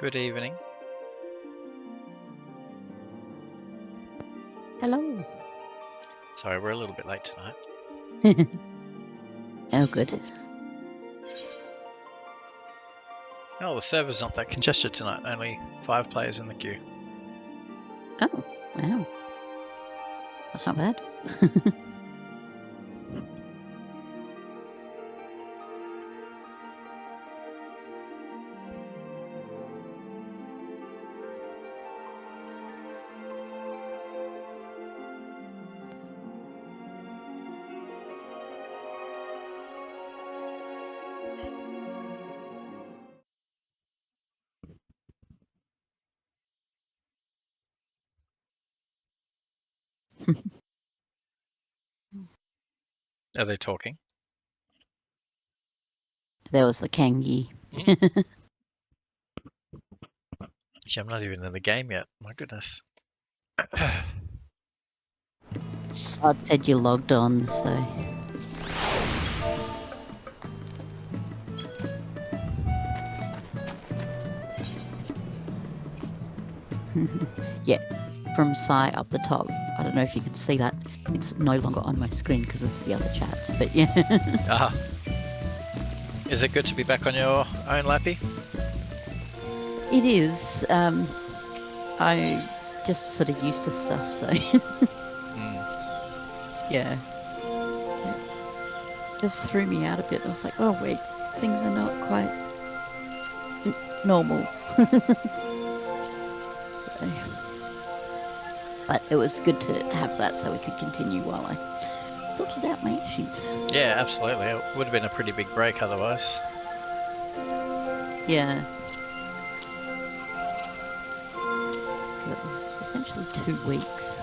Good evening. Hello. Sorry, we're a little bit late tonight. Oh, good. Oh, the server's not that congested tonight. Only 5 players in the queue. Oh, wow. That's not bad. Are they talking? There was the Kangi. Actually, I'm not even in the game yet. My goodness. I said you logged on, so. Yeah, from Sai up the top. I don't know if you can see that. It's no longer on my screen because of the other chats, but yeah. Aha. Is it good to be back on your own, Lappy? It is. I just sort of used to stuff, so. Yeah. Just threw me out a bit. I was like, oh, wait, things are not quite normal. But it was good to have that so we could continue while I sorted out my issues. Yeah, absolutely. It would have been a pretty big break otherwise. Yeah. It was essentially 2 weeks.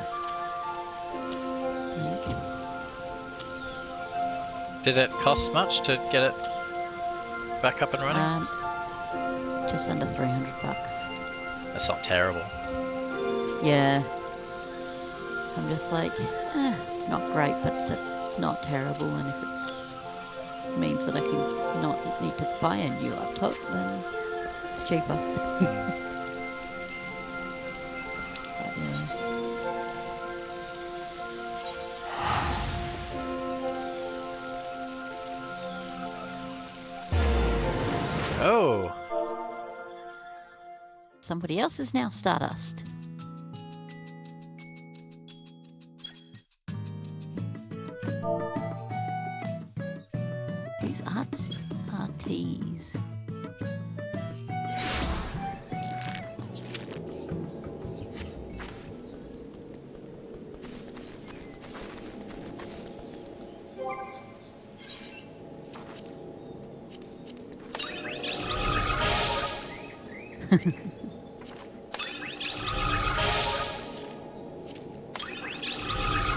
I think. Did it cost much to get it back up and running? Just under $300. That's not terrible. Yeah. I'm just like, it's not great, but it's not terrible. And if it means that I can not need to buy a new laptop, then it's cheaper. But, yeah. Oh. Somebody else is now Stardust. These RTs.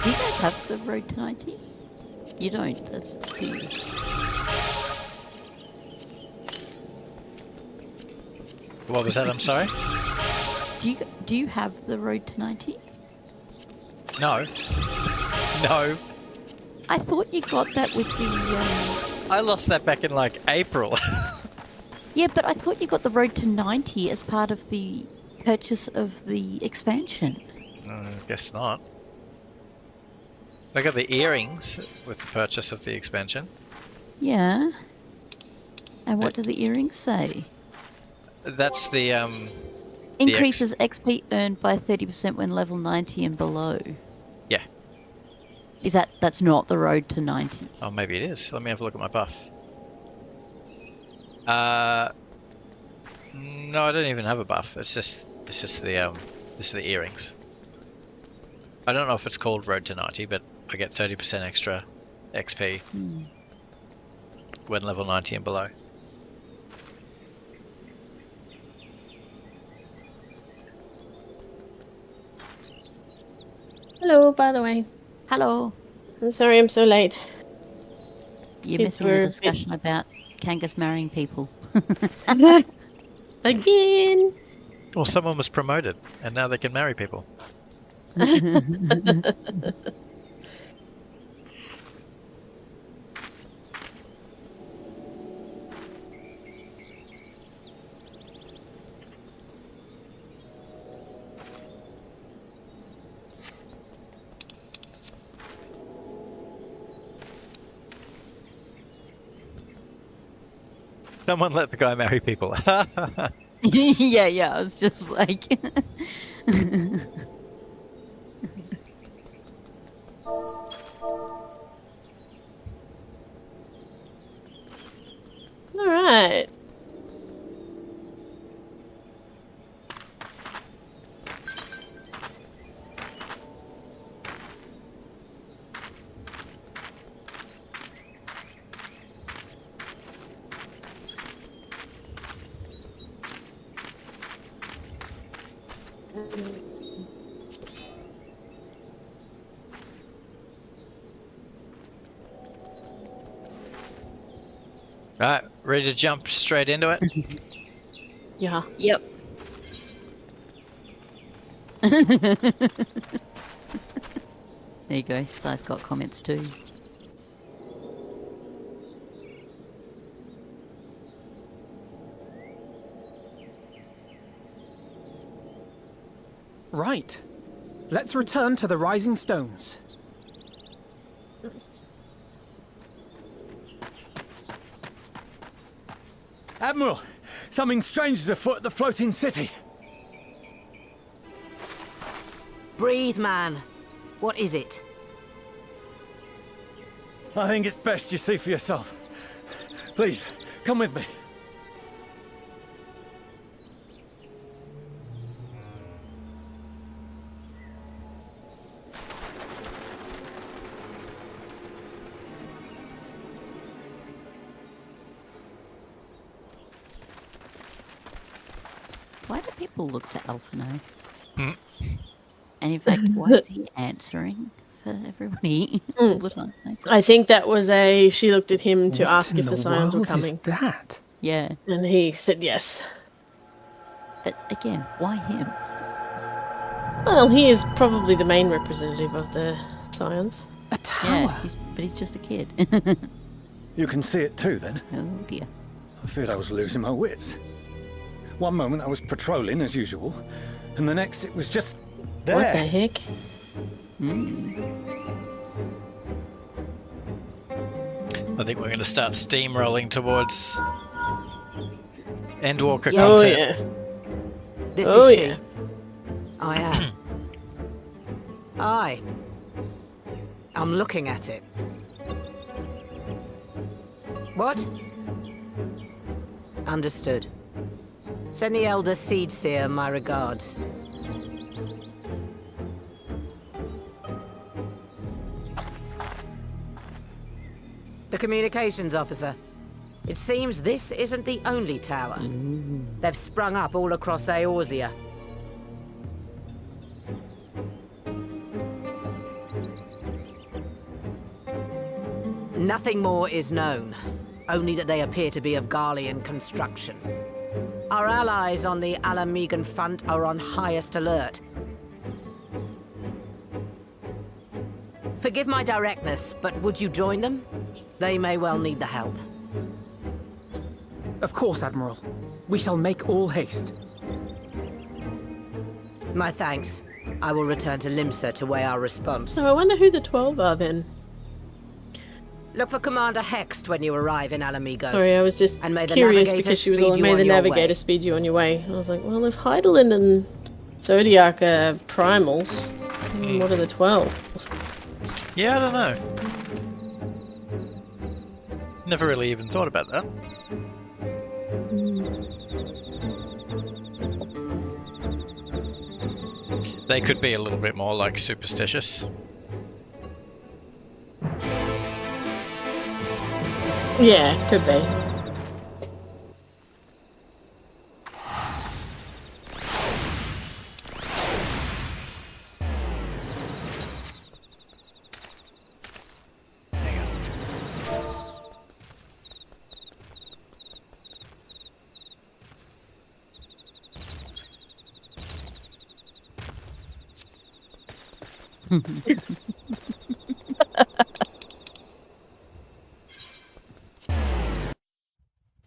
Do you guys have the Road to 90? You don't, that's do you? What was that? I'm sorry? Do you have the Road to 90? No. No. I thought you got that with the... I lost that back in like April. Yeah, but I thought you got the Road to 90 as part of the purchase of the expansion. Guess not. I got the earrings with the purchase of the expansion. Yeah. And what do the earrings say? That's the Increases XP earned by 30% when level 90 and below. Yeah. That's not the Road to 90? Oh, maybe it is. Let me have a look at my buff. No, I don't even have a buff. It's just the earrings. I don't know if it's called Road to 90, but I get 30% extra XP when level 90 and below. Hello, by the way. Hello. I'm sorry I'm so late. You're Kids missing the were discussion about Kangas marrying people. Again! Well, someone was promoted, and now they can marry people. Someone let the guy marry people. Yeah, I was just like... All right. Right, ready to jump straight into it? Yeah. Yep. There you go. Si's got comments too. Right. Let's return to the Rising Stones. Admiral, something strange is afoot at the floating city. Breathe, man. What is it? I think it's best you see for yourself. Please, come with me. Why do people look to Alphino? Hmm. And in fact, why is he answering for everybody all the time? I think that was she looked at him to What ask in if the Scions were world coming. is that? Yeah, And he said yes. but again, why him? Well, he is probably the main representative of the Scions. A tower? Yeah, but he's just a kid. You can see it too, then? Oh dear. I feared I was losing my wits. One moment I was patrolling as usual, and the next it was just there. What the heck? I think we're going to start steamrolling towards Endwalker Yes. Oh content. yeah. This Oh is she. yeah. I am. Aye. I'm looking at it. What? Understood. Send the Elder Seedseer my regards. The communications officer. It seems this isn't the only tower. They've sprung up all across Eorzea. Nothing more is known, only that they appear to be of Garlean construction. Our allies on the Alamegan front are on highest alert. Forgive my directness, but would you join them? They may well need the help. Of course, Admiral. We shall make all haste. My thanks. I will return to Limsa to weigh our response. So I wonder who the 12 are then. Look for Commander Hext when you arrive in Alamigo. Sorry, I was just And may the curious navigator because she was speed all, you may on the your navigator way." speed you on your way. And I was like, well, if Heidelin and Zodiac are primals, what are the 12? Yeah, I don't know. Never really even thought about that. They could be a little bit more like superstitious. Yeah, could be. Hang on.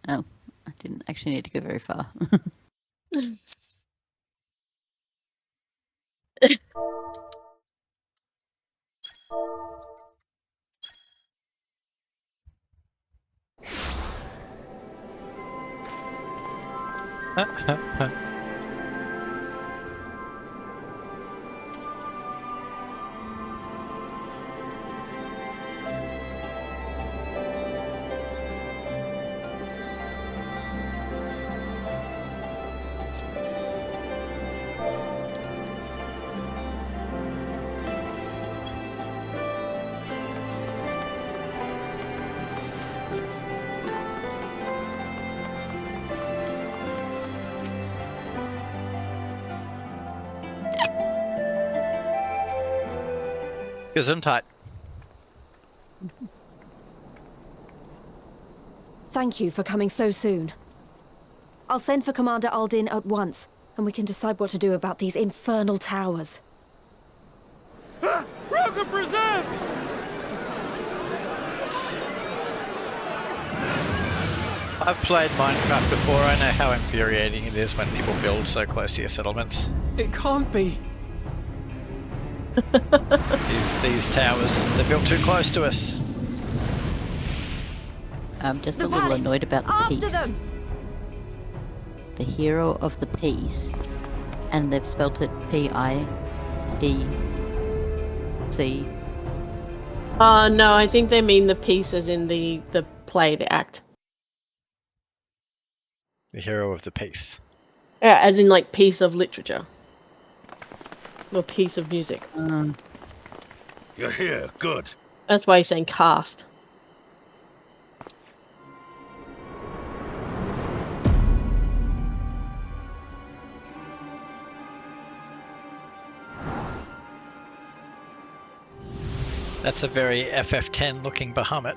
Oh, I didn't actually need to go very far. Gesundheit. Thank you for coming so soon. I'll send for Commander Aldin at once, and we can decide what to do about these infernal towers. Roger presents! I've played Minecraft before. I know how infuriating it is when people build so close to your settlements. It can't be. These towers, they're built too close to us. I'm just The a little palace! annoyed about the After piece. them! The hero of the piece, and they've spelt it P-I-E-C. No, I think they mean the piece as in the play, the act. The hero of the piece. Yeah, as in like piece of literature. Or piece of music. You're here, good. That's why he's saying cast. That's a very FF10 looking Bahamut.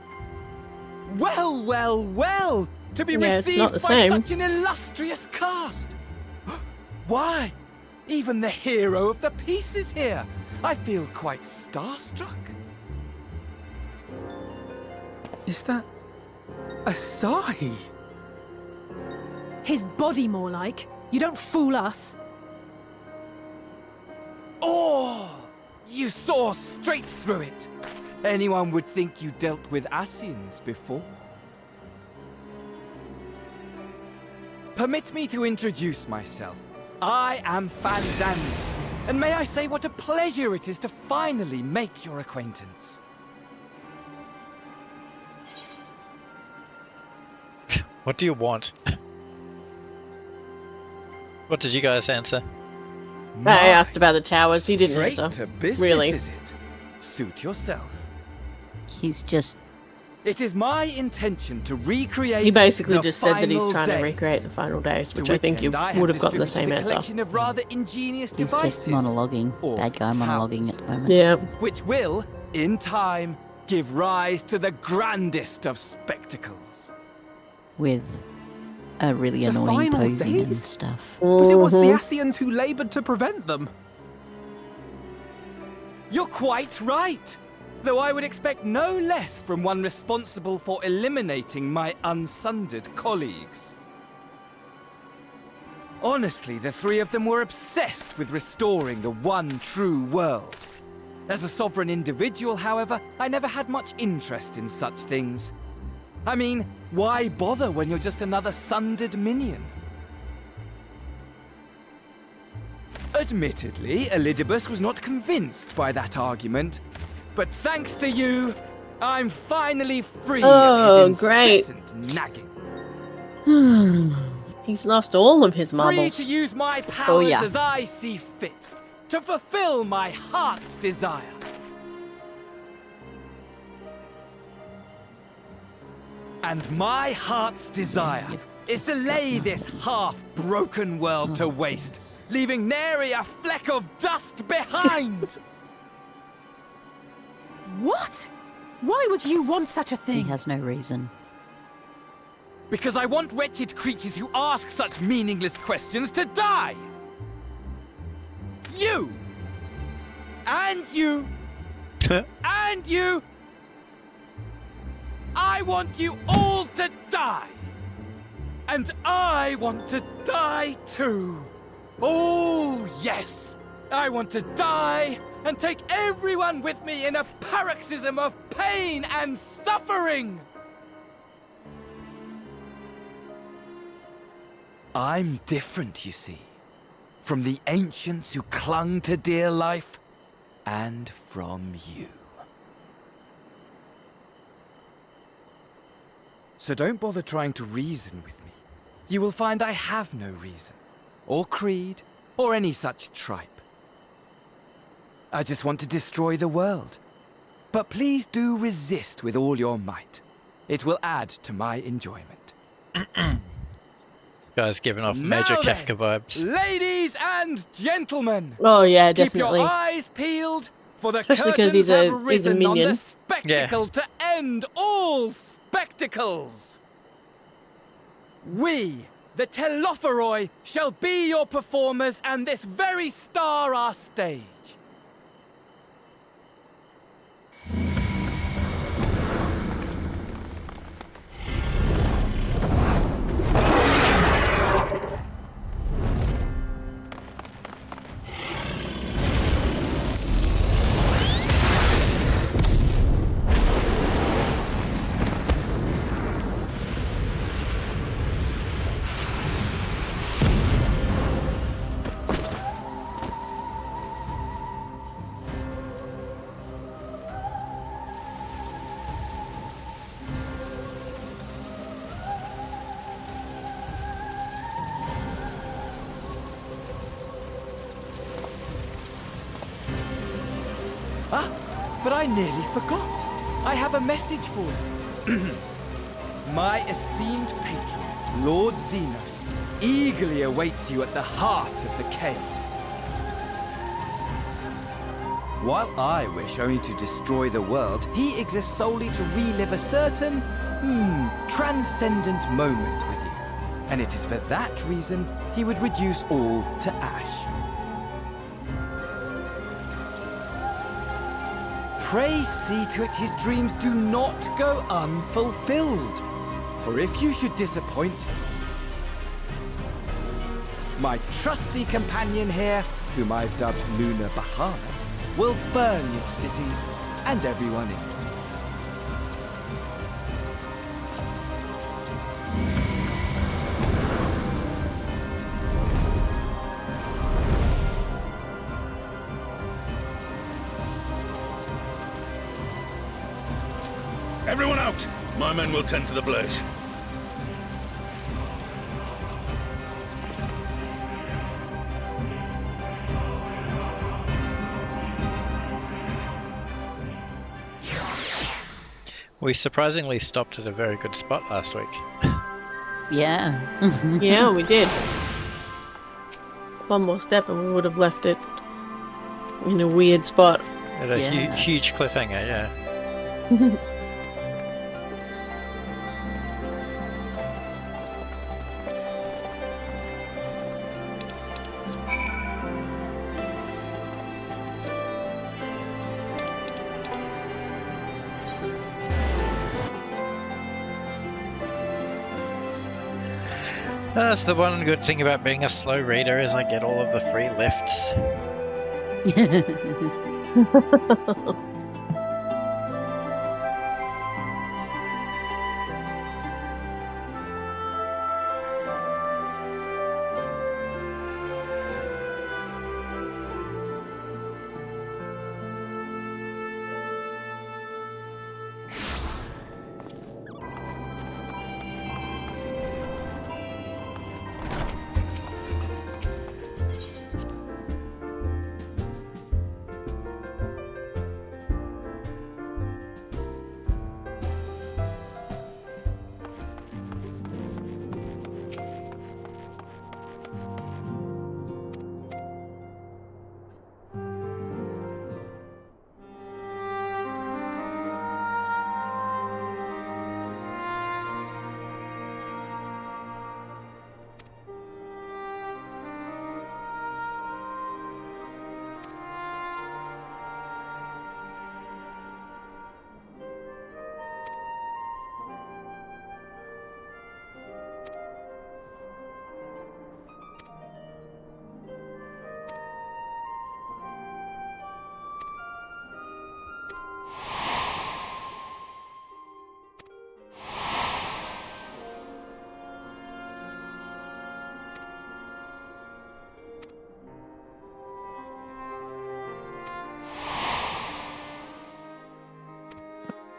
Well, well, well! To be Yeah, it's not received the by same. such an illustrious cast! Why? Even the hero of the piece is here! I feel quite starstruck. Is that Asahi? His body, more like. You don't fool us. Oh! You saw straight through it! Anyone would think you dealt with Asians before. Permit me to introduce myself. I am Fandango, and may I say what a pleasure it is to finally make your acquaintance. What do you want? What did you guys answer? I asked about the towers, he didn't Straight answer. to business, Really. is it? Suit yourself. He's just... It is my intention to recreate. He basically the just said that he's final trying to days. recreate the final days, To which I think you end, I would have gotten the distributed same a answer. collection of rather ingenious He's devices, just monologuing. or Bad guy monologuing towers, at the moment. Yeah. which will, in time, give rise to the grandest of spectacles. With a really The annoying final posing and days? stuff. But it was the Mhm. Asians who laboured to prevent them. You're quite right. Though I would expect no less from one responsible for eliminating my unsundered colleagues. Honestly, the three of them were obsessed with restoring the one true world. As a sovereign individual, however, I never had much interest in such things. I mean, why bother when you're just another sundered minion? Admittedly, Elidibus was not convinced by that argument, but thanks to you, I'm finally free Oh, of his great. incessant nagging. He's lost all of his Free marbles. to use my powers yeah. as I see fit, to fulfill my heart's desire. And my heart's desire is to lay this half-broken world to waste, leaving nary a fleck of dust behind. What? Why would you want such a He thing? has no reason. Because I want wretched creatures who ask such meaningless questions to die. You! And you! And you! I want you all to die! And I want to die too! Oh, yes! I want to die and take everyone with me in a paroxysm of pain and suffering! I'm different, you see. From the ancients who clung to dear life, and from you. So don't bother trying to reason with me. You will find I have no reason, or creed, or any such tripe. I just want to destroy the world. But please do resist with all your might. It will add to my enjoyment. This guy's giving off major Now Kafka then, vibes. ladies and gentlemen, Oh yeah, keep definitely. your eyes peeled, for the Especially 'cause curtains he's a- have he's a risen on the minion. spectacle to end all spectacles. We, the Telophoroi, shall be your performers, and this very star our stage. Ah, but I nearly forgot. I have a message for you. My esteemed patron, Lord Xenos, eagerly awaits you at the heart of the chaos. While I wish only to destroy the world, he exists solely to relive a certain, transcendent moment with you. And it is for that reason he would reduce all to ash. Pray see to it his dreams do not go unfulfilled. For if you should disappoint him, my trusty companion here, whom I've dubbed Lunar Bahamut, will burn your cities and everyone in them. Everyone out! My men will tend to the blaze. We surprisingly stopped at a very good spot last week. Yeah. Yeah, we did. One more step and we would have left it in a weird spot. At a Yeah. huge cliffhanger, yeah. That's the one good thing about being a slow reader is I get all of the free lifts.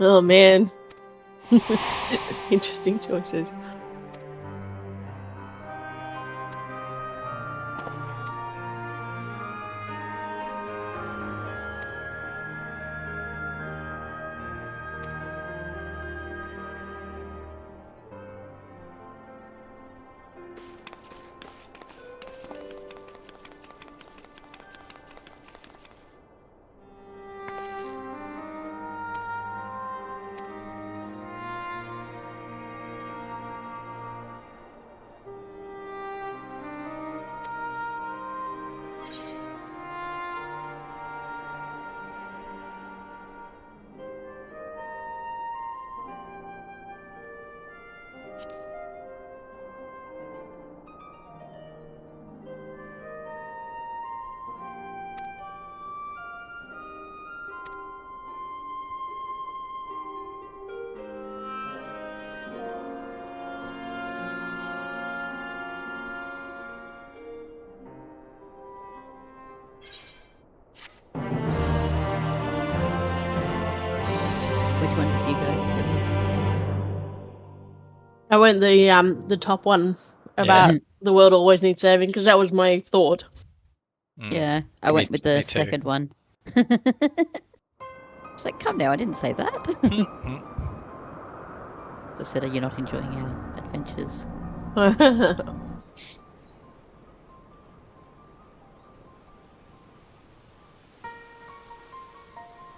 Oh man. Interesting choices. Which one did you go to? I went the top one about the world always needs saving because that was my thought. Yeah, I went with the me too. second one. It's like, come now, I didn't say that. Just said, are you not enjoying our adventures?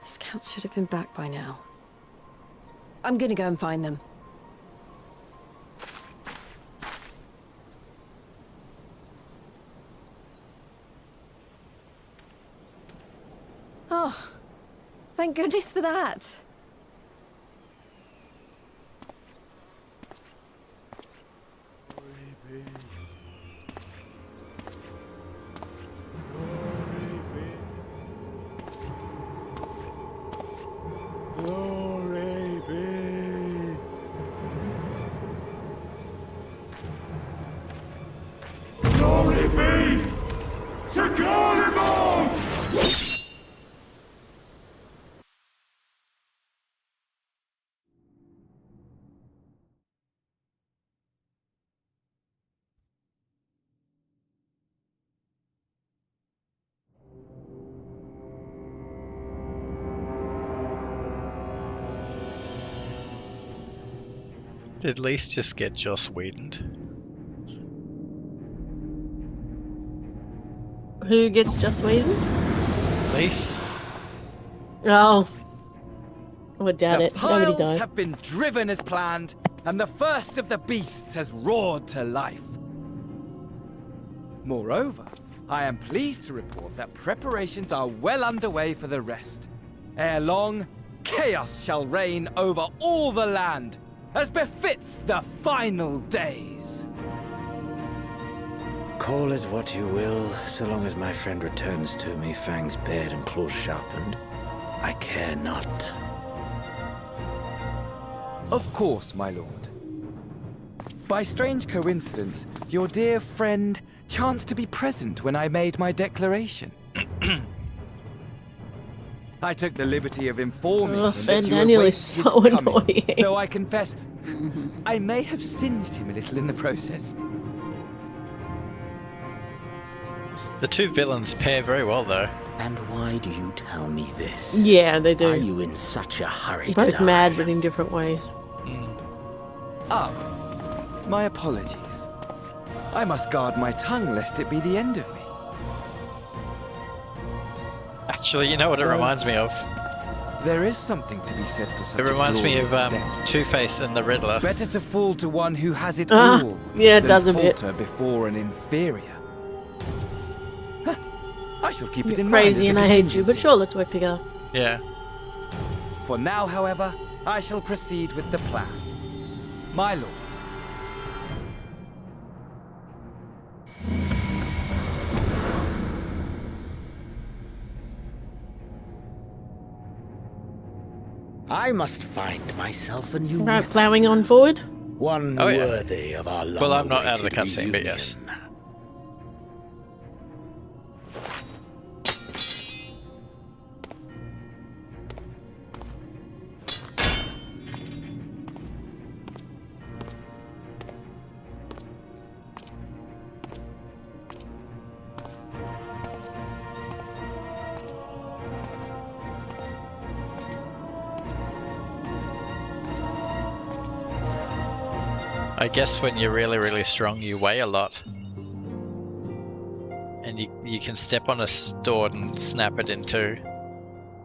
The scouts should have been back by now. I'm gonna go and find them. Oh, thank goodness for that. Glory be. Glory be to Garibald! Did Lise just get Joss Whedoned? Who gets Just Whedon? Lise? Oh. I would doubt The it. Nobody piles died. have been driven as planned, and the first of the beasts has roared to life. Moreover, I am pleased to report that preparations are well underway for the rest. Ere long, chaos shall reign over all the land, as befits the final days. Call it what you will, so long as my friend returns to me, fangs bared and claws sharpened. I care not. Of course, my lord. By strange coincidence, your dear friend chanced to be present when I made my declaration. I took the liberty of informing him that you Daniel await is his so coming, annoying. though I confess I may have singed him a little in the process. The two villains pair very well, though. And why do you tell me this? Yeah, they do. Are you in such a hurry to Both die? mad, but in different ways. Ah, my apologies. I must guard my tongue lest it be the end of me. Actually, you know what it reminds me of? There is something to be said for such It reminds me of glorious death. Two-Face and the Riddler. Better to fall to one who has it Ah, all yeah, it than does a bit. falter before an inferior. Huh, I shall keep it You're in mind crazy as a and I hate you, but contingency. sure, let's work together. Yeah. For now, however, I shall proceed with the plan. My lord. I must find myself a new Right, ploughing on forward. one Oh, yeah. worthy of our long Well, I'm not out of the awaited cutscene, but yes. reunion. I guess when you're really, really strong, you weigh a lot. And you can step on a sword and snap it in two.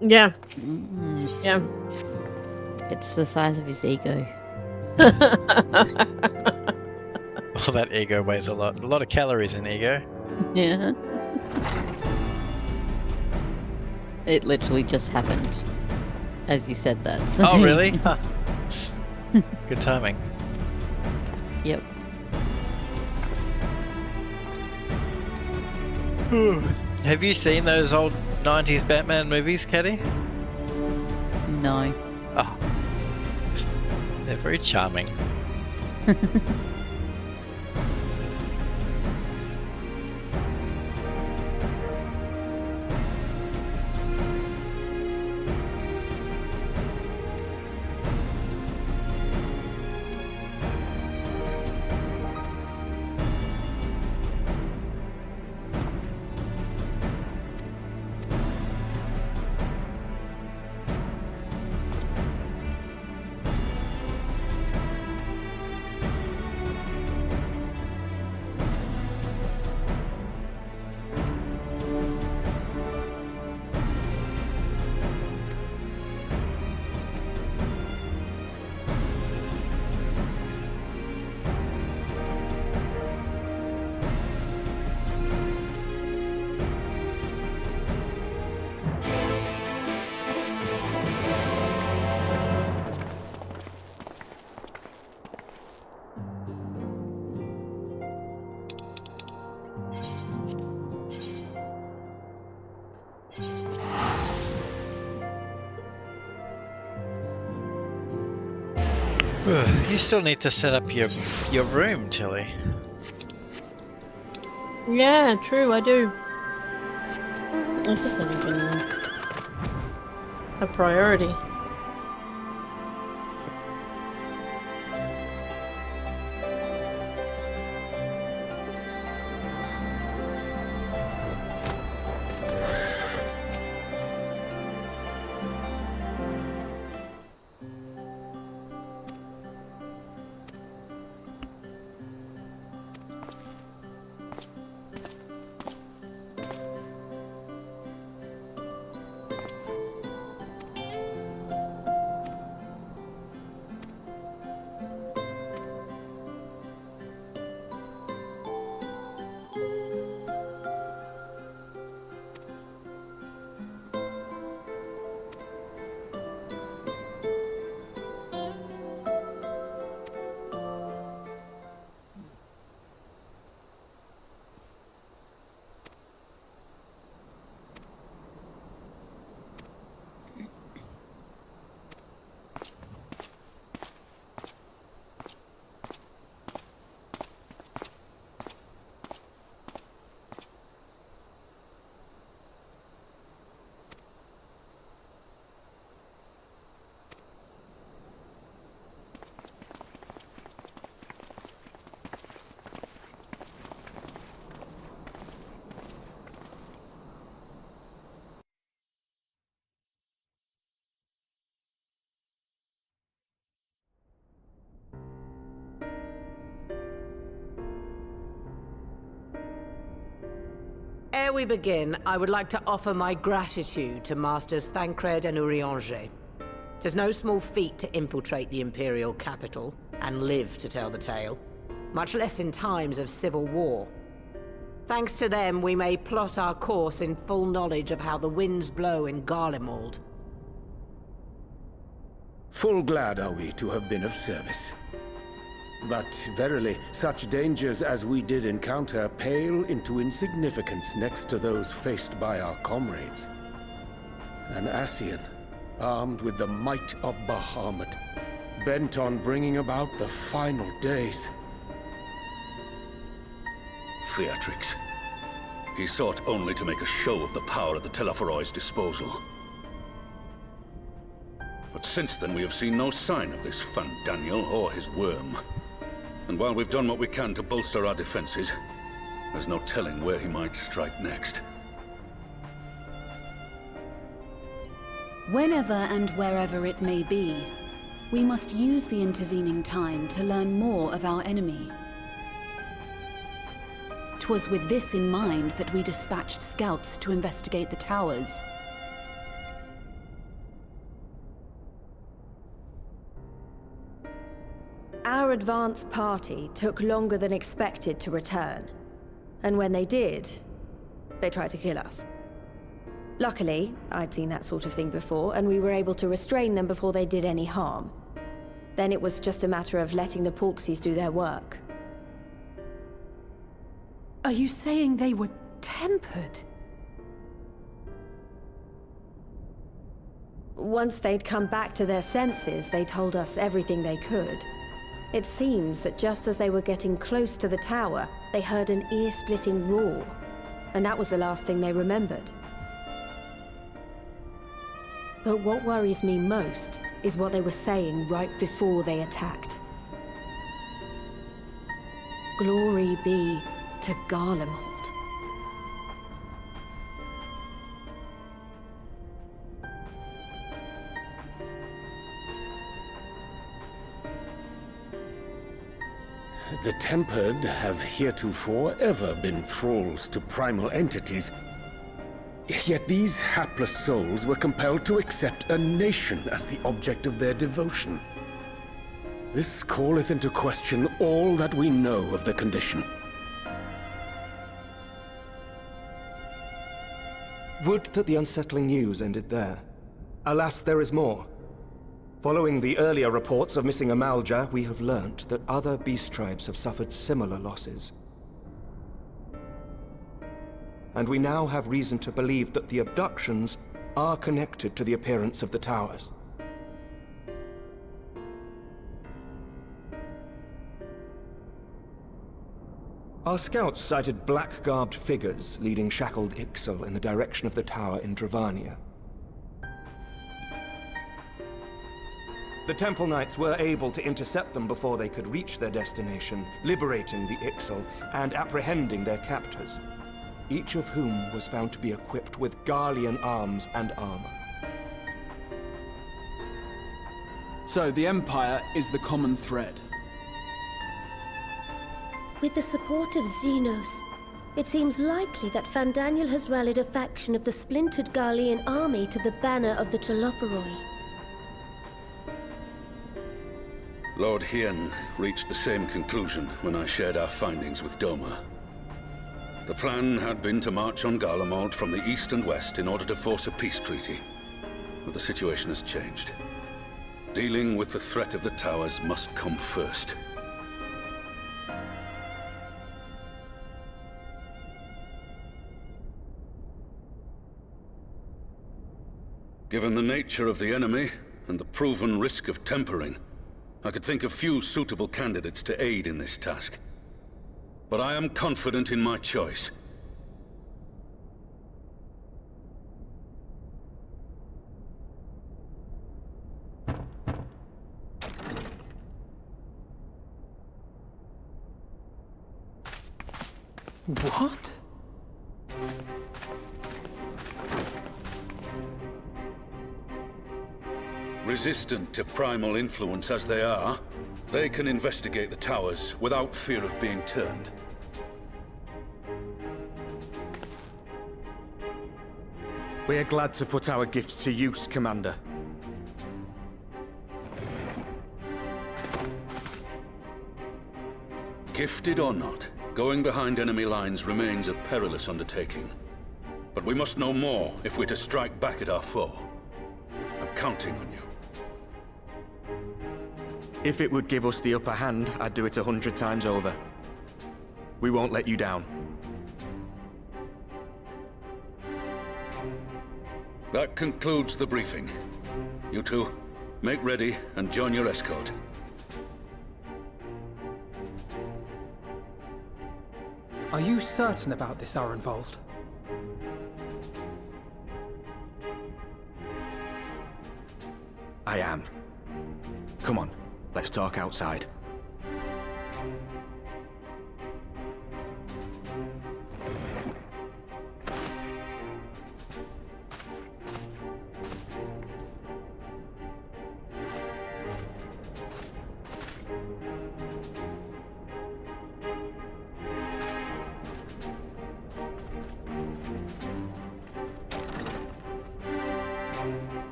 Yeah. Mm, Yeah. it's the size of his ego. Well, that ego weighs a lot. A lot of calories in ego. Yeah. It literally just happened as you said that. So. Oh, really? Huh. Good timing. Yep. Have you seen those old 90s Batman movies, Caddy? No. Oh. They're very charming. You still need to set up your room, Tilly. Yeah, true, I do. It just hasn't been a priority. Ere we begin, I would like to offer my gratitude to Masters Thancred and Urianger. 'Tis no small feat to infiltrate the Imperial capital and live to tell the tale, much less in times of civil war. Thanks to them, we may plot our course in full knowledge of how the winds blow in Garlemald. Full glad are we to have been of service. But verily, such dangers as we did encounter pale into insignificance next to those faced by our comrades. An Ascian, armed with the might of Bahamut, bent on bringing about the final days. Theatrix. He sought only to make a show of the power at the Teleforoi's disposal. But since then we have seen no sign of this Fan Daniel or his worm. And while we've done what we can to bolster our defenses, there's no telling where he might strike next. Whenever and wherever it may be, We must use the intervening time to learn more of our enemy. 'Twas with this in mind that we dispatched scouts to investigate the towers. Our advance party took longer than expected to return. And when they did, they tried to kill us. Luckily, I'd seen that sort of thing before, and we were able to restrain them before they did any harm. Then it was just a matter of letting the Porksies do their work. Are you saying they were tempered? Once they'd come back to their senses, they told us everything they could. It seems that just as they were getting close to the tower, they heard an ear-splitting roar. And that was the last thing they remembered. But what worries me most is what they were saying right before they attacked. Glory be to Garlemald. The Tempered have heretofore ever been thralls to primal entities. Yet these hapless souls were compelled to accept a nation as the object of their devotion. This calleth into question all that we know of the condition. Would that the unsettling news ended there. Alas, there is more. Following the earlier reports of missing Amalja, we have learnt that other beast tribes have suffered similar losses. And we now have reason to believe that the abductions are connected to the appearance of the towers. Our scouts sighted black-garbed figures leading shackled Ixal in the direction of the tower in Dravania. The Temple Knights were able to intercept them before they could reach their destination, liberating the Ixal and apprehending their captors, each of whom was found to be equipped with Garlean arms and armor. So the Empire is the common thread. With the support of Xenos, it seems likely that Fandaniel has rallied a faction of the splintered Garlean army to the banner of the Telophoroi. Lord Hien reached the same conclusion when I shared our findings with Doma. The plan had been to march on Garlemald from the east and west in order to force a peace treaty. But the situation has changed. Dealing with the threat of the towers must come first. Given the nature of the enemy and the proven risk of tempering, I could think of few suitable candidates to aid in this task. But I am confident in my choice. What? Resistant to primal influence as they are, they can investigate the towers without fear of being turned. We are glad to put our gifts to use, Commander. Gifted or not, going behind enemy lines remains a perilous undertaking. But we must know more if we're to strike back at our foe. I'm counting on you. If it would give us the upper hand, I'd do it 100 times over. We won't let you down. That concludes the briefing. You two, make ready and join your escort. Are you certain about this, Arenvold? I am. Come on, let's talk outside.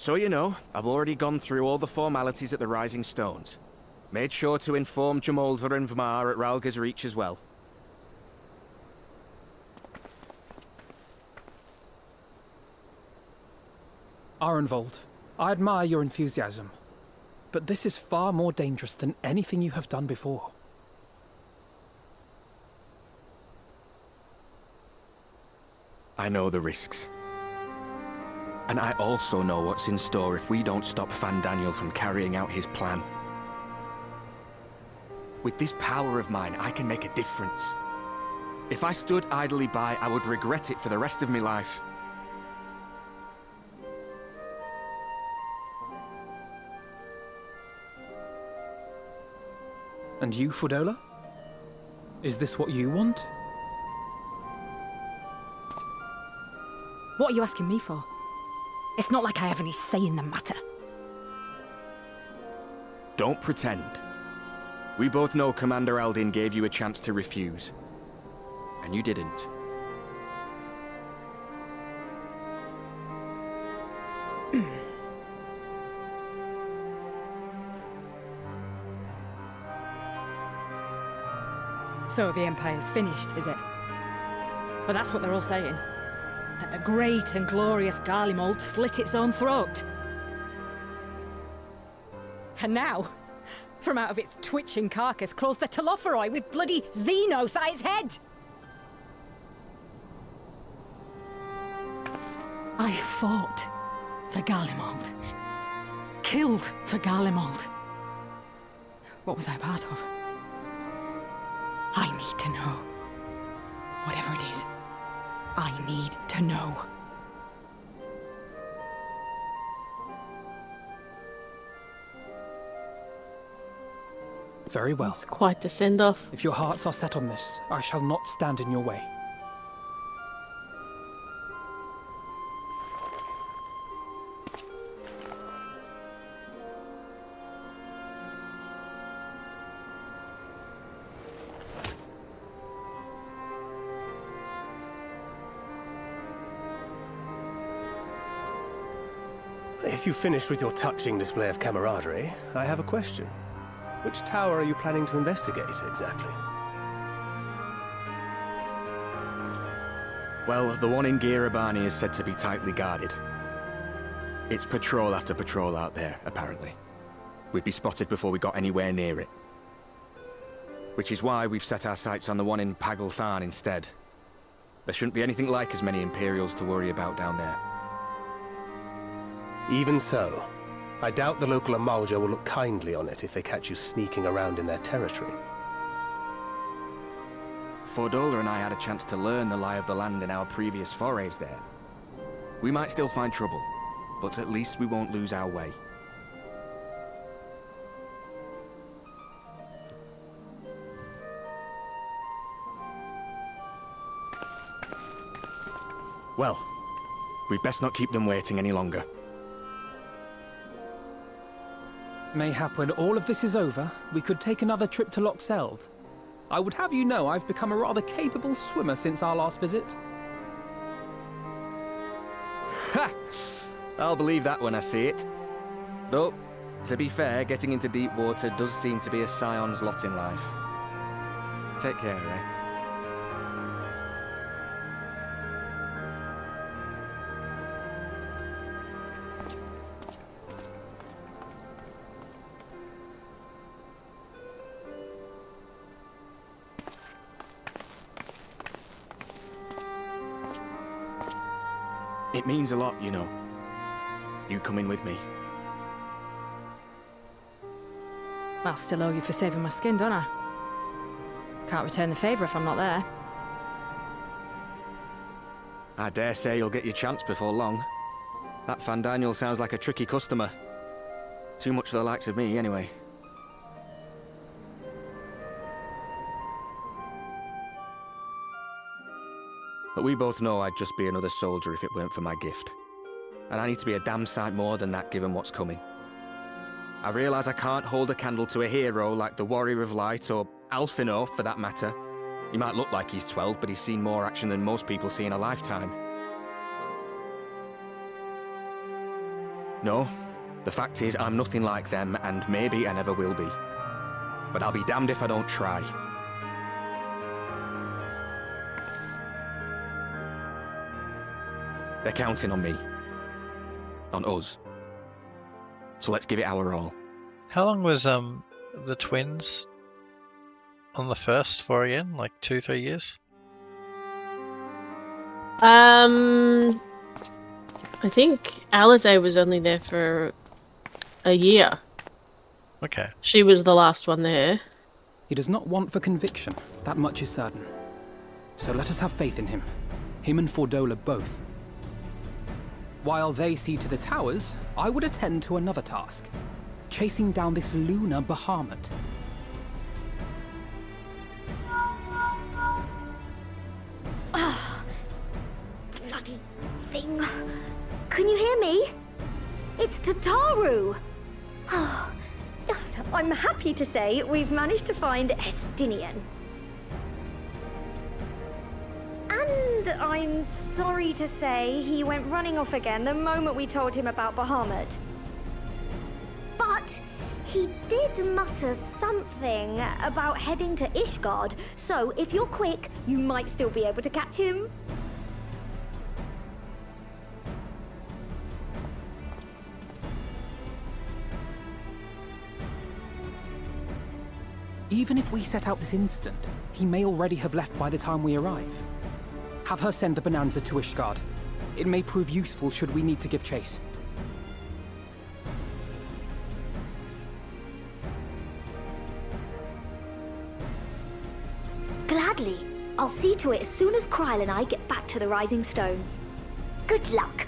So you know, I've already gone through all the formalities at the Rising Stones. Made sure to inform Jamolva and Vmar at Ralga's Reach as well. Arenvold, I admire your enthusiasm, but this is far more dangerous than anything you have done before. I know the risks. And I also know what's in store if we don't stop Fandaniel from carrying out his plan. With this power of mine, I can make a difference. If I stood idly by, I would regret it for the rest of my life. And you, Fudola? Is this what you want? What are you asking me for? It's not like I have any say in the matter. Don't pretend. We both know Commander Aldin gave you a chance to refuse. And you didn't. So the Empire's finished, is it? Well, that's what they're all saying. That the great and glorious Garlemald slit its own throat. And now, from out of its twitching carcass crawls the Telophoroi with bloody Xenos at its head! I fought for Garlemald. Killed for Garlemald. What was I part of? I need to know. Whatever it is, I need to know. Very well. It's quite the send-off. If your hearts are set on this, I shall not stand in your way. If you've finished with your touching display of camaraderie, I have a question. Which tower are you planning to investigate, exactly? Well, the one in Girabani is said to be tightly guarded. It's patrol after patrol out there, apparently. We'd be spotted before we got anywhere near it. Which is why we've set our sights on the one in Pagalthan instead. There shouldn't be anything like as many Imperials to worry about down there. Even so, I doubt the local Amalja will look kindly on it if they catch you sneaking around in their territory. Fordola and I had a chance to learn the lie of the land in our previous forays there. We might still find trouble, but at least we won't lose our way. Well, we'd best not keep them waiting any longer. Mayhap when all of this is over, we could take another trip to Loxeld. I would have you know I've become a rather capable swimmer since our last visit. Ha! I'll believe that when I see it. Though, to be fair, getting into deep water does seem to be a scion's lot in life. Take care, eh? It means a lot, you know. You coming with me. I'll still owe you for saving my skin, don't I? Can't return the favour if I'm not there. I dare say you'll get your chance before long. That Fandaniel sounds like a tricky customer. Too much for the likes of me, anyway. But we both know I'd just be another soldier if it weren't for my gift. And I need to be a damn sight more than that given what's coming. I realise I can't hold a candle to a hero like the Warrior of Light, or Alphino, for that matter. He might look like he's 12, but he's seen more action than most people see in a lifetime. No, the fact is I'm nothing like them, and maybe I never will be. But I'll be damned if I don't try. They're counting on me. On us. So let's give it our all. How long was the twins on the first for again? Like 2-3 years? I think Alize was only there for a year. Okay. She was the last one there. He does not want for conviction, that much is certain. So let us have faith in him. Him and Fordola both. While they see to the towers, I would attend to another task. Chasing down this lunar Bahamut. Ah, bloody thing. Can you hear me? It's Tataru. I'm happy to say we've managed to find Estinian. And I'm sorry to say he went running off again the moment we told him about Bahamut. But he did mutter something about heading to Ishgard, so if you're quick, you might still be able to catch him. Even if we set out this instant, he may already have left by the time we arrive. Have her send the Bonanza to Ishgard. It may prove useful should we need to give chase. Gladly. I'll see to it as soon as Kryl and I get back to the Rising Stones. Good luck.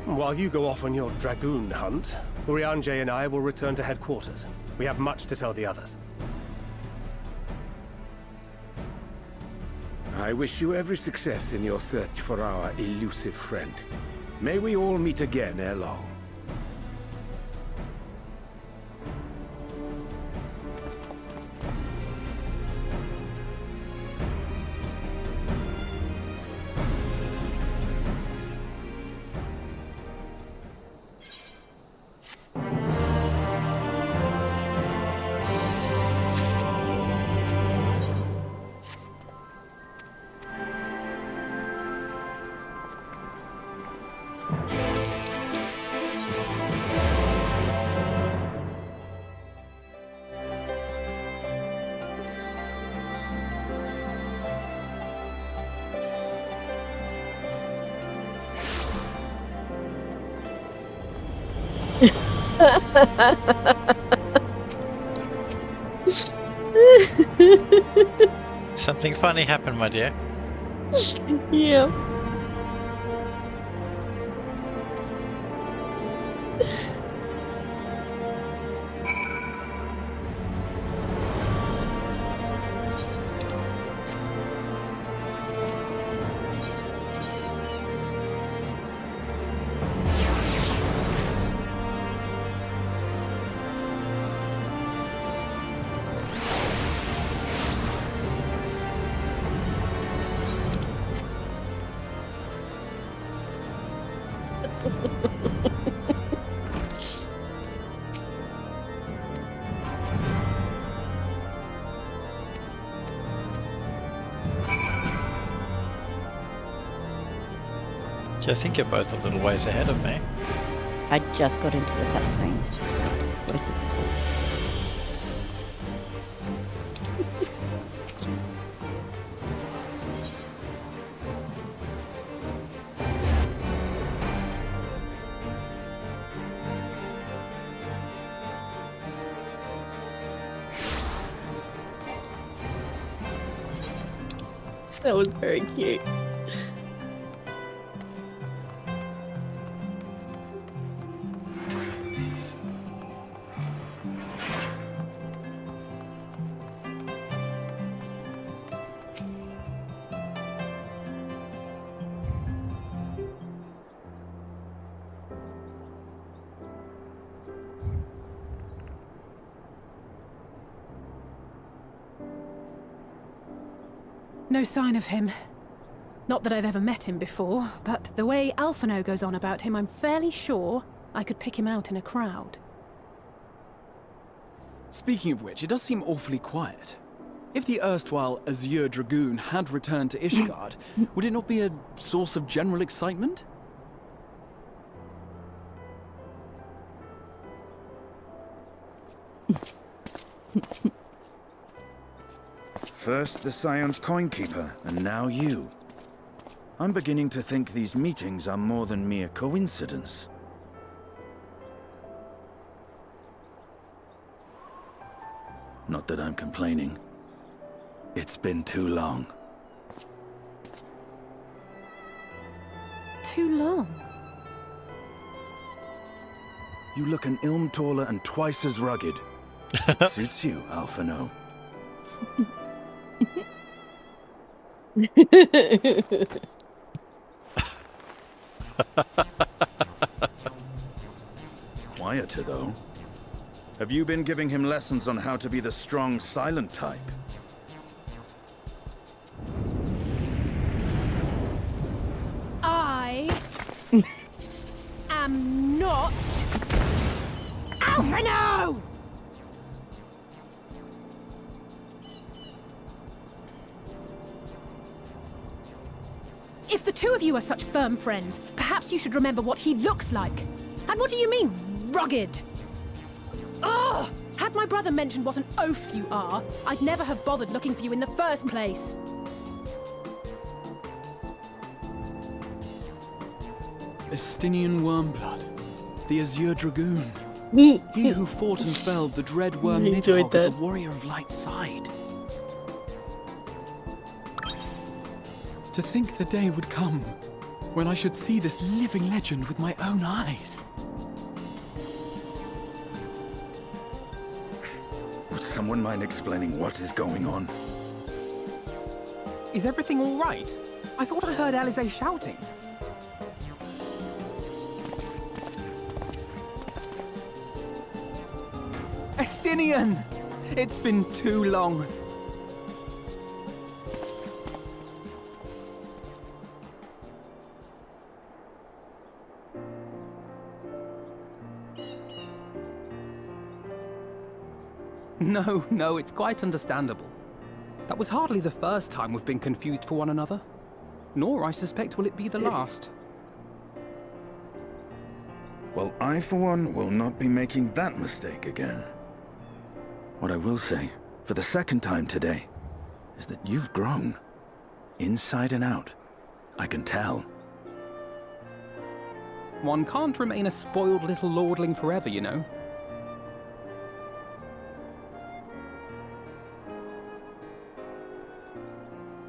While you go off on your dragoon hunt, Urianger and I will return to headquarters. We have much to tell the others. I wish you every success in your search for our elusive friend. May we all meet again ere long. Something funny happened, my dear. Yeah. I think you're both a little ways ahead of me. I just got into the cutscene. Waiting for a second. That was very cute. No sign of him. Not that I've ever met him before, but the way Alphino goes on about him, I'm fairly sure I could pick him out in a crowd. Speaking of which, it does seem awfully quiet. If the erstwhile Azure Dragoon had returned to Ishgard, would it not be a source of general excitement? First the Scion's Coinkeeper, and now you. I'm beginning to think these meetings are more than mere coincidence. Not that I'm complaining. It's been too long. Too long? You look an ilm taller and twice as rugged. It suits you, Alphino. Quieter, though. Have you been giving him lessons on how to be the strong, silent type? I am not Alphino! If the two of you are such firm friends, perhaps you should remember what he looks like. And what do you mean, rugged? Ugh! Had my brother mentioned what an oaf you are, I'd never have bothered looking for you in the first place. Estinian Wormblood, the Azure Dragoon. He who fought and felled the dread worm Nidhogg at the Warrior of Light's side. To think the day would come when I should see this living legend with my own eyes. Would someone mind explaining what is going on? Is everything all right? I thought I heard Alize shouting. Estinian! It's been too long. No, it's quite understandable. That was hardly the first time we've been confused for one another. Nor, I suspect, will it be the last. Well, I, for one, will not be making that mistake again. What I will say, for the second time today, is that you've grown. Inside and out. I can tell. One can't remain a spoiled little lordling forever, you know.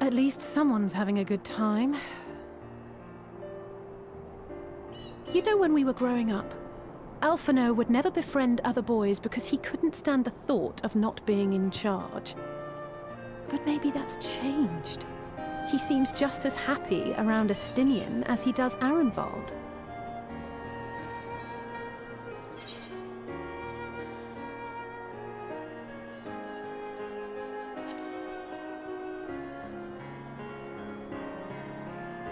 At least someone's having a good time. You know, when we were growing up, Alphino would never befriend other boys because he couldn't stand the thought of not being in charge. But maybe that's changed. He seems just as happy around Estinian as he does Arenvald.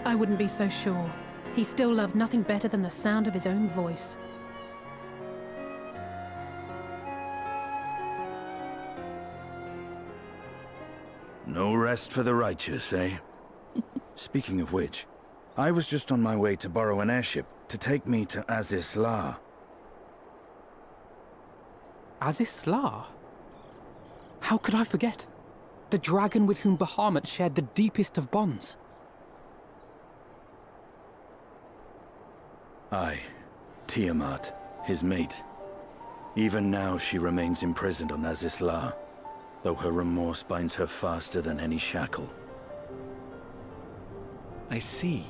I wouldn't be so sure. He still loves nothing better than the sound of his own voice. No rest for the righteous, eh? Speaking of which, I was just on my way to borrow an airship to take me to Azisla. Azisla? How could I forget? The dragon with whom Bahamut shared the deepest of bonds. Aye, Tiamat, his mate. Even now she remains imprisoned on Azisla, though her remorse binds her faster than any shackle. I see.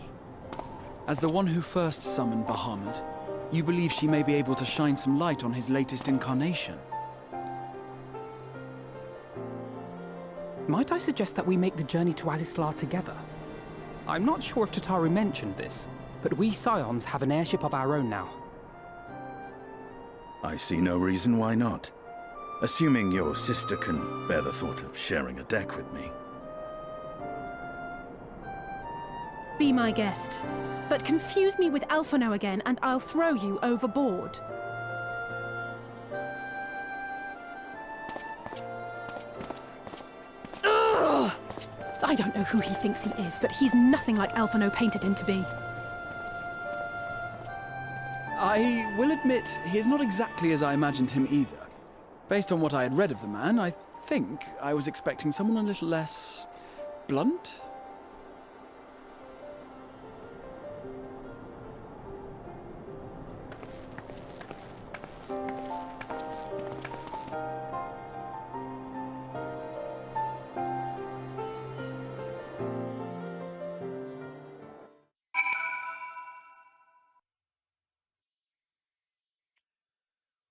As the one who first summoned Bahamut, you believe she may be able to shine some light on his latest incarnation. Might I suggest that we make the journey to Azisla together? I'm not sure if Tataru mentioned this, but we Scions have an airship of our own now. I see no reason why not. Assuming your sister can bear the thought of sharing a deck with me. be my guest. But confuse me with Alphino again and I'll throw you overboard. Ugh! I don't know who he thinks he is, but he's nothing like Alphino painted him to be. I will admit, he is not exactly as I imagined him either. Based on what I had read of the man, I think I was expecting someone a little less blunt?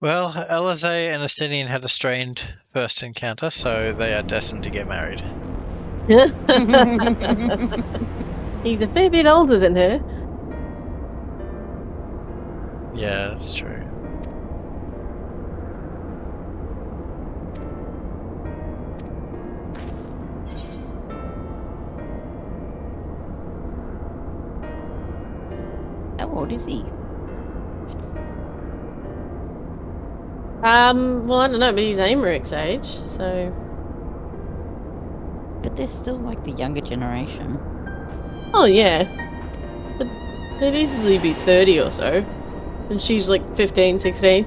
Well, Alizé and Estinian had a strained first encounter, so they are destined to get married. He's a fair bit older than her. Yeah, that's true. How old is he? Well, I don't know, but he's Amaric's age, so... But they're still like the younger generation. Oh, yeah. But they'd easily be 30 or so. And she's like 15, 16.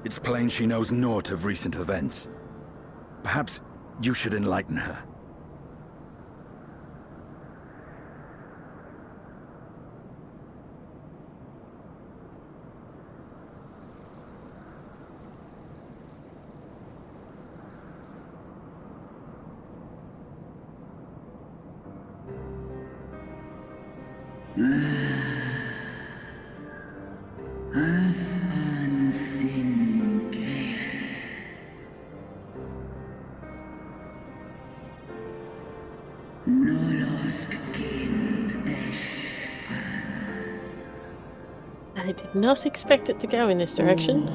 It's plain she knows naught of recent events. Perhaps you should enlighten her. I did not expect it to go in this direction.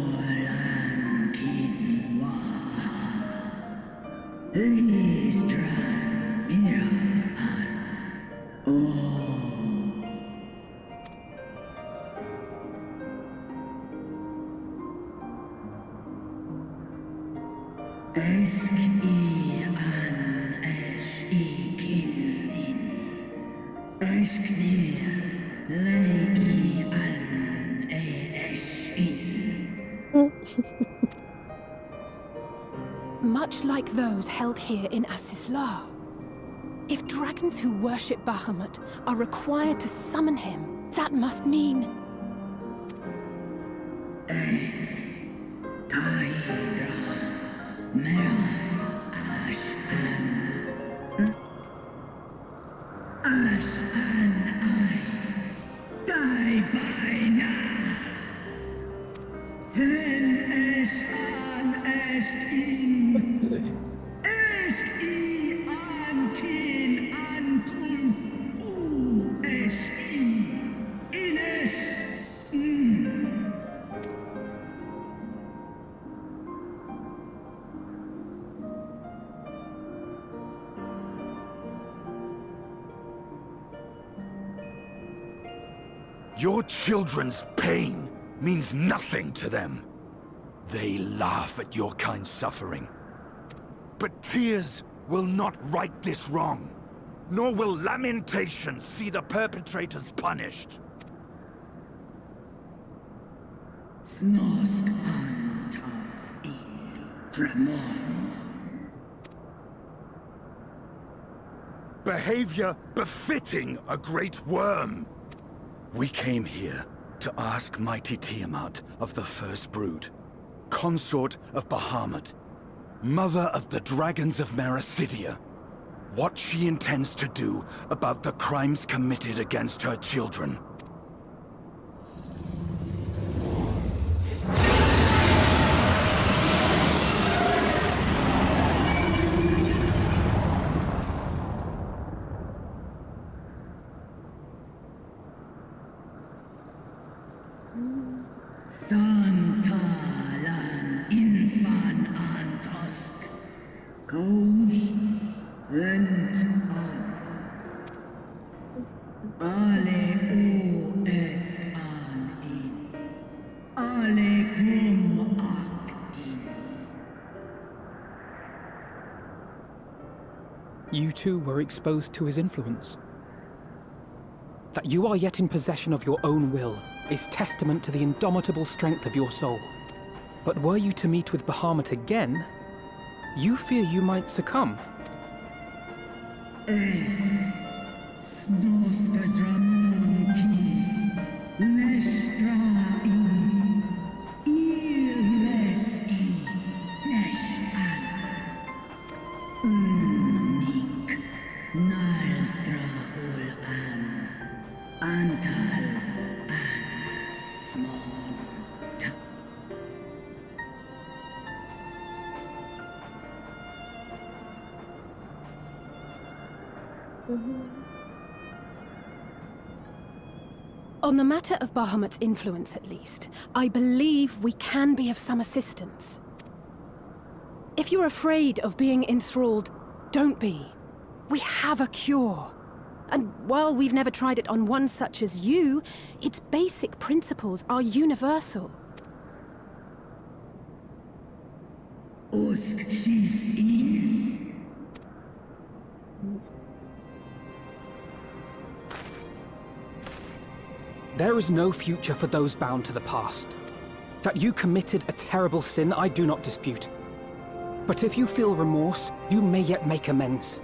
Much like those held here in Asisla. If dragons who worship Bahamut are required to summon him, that must mean... Your children's pain means nothing to them. They laugh at your kind suffering. But tears will not right this wrong, nor will lamentation see the perpetrators punished. Snosk anta in Dramon. Behavior befitting a great worm. We came here to ask mighty Tiamat of the First Brood, consort of Bahamut, mother of the dragons of Mericidia, what she intends to do about the crimes committed against her children. Santalan infan antosk. Kous rent an. Ale o esk an in. Ale kum ak in. You too were exposed to his influence. That you are yet in possession of your own will is testament to the indomitable strength of your soul. But were you to meet with Bahamut again, you fear you might succumb. Es snoska dramon kin. Nestra in. Illes I. Nesh an. Unmik. Nalstra ul an. Antal an. Smon. Ta. On the matter of Bahamut's influence, at least, I believe we can be of some assistance. If you're afraid of being enthralled, don't be. We have a cure. And while we've never tried it on one such as you, its basic principles are universal. Usk she's in. There is no future for those bound to the past. That you committed a terrible sin, I do not dispute. But if you feel remorse, you may yet make amends.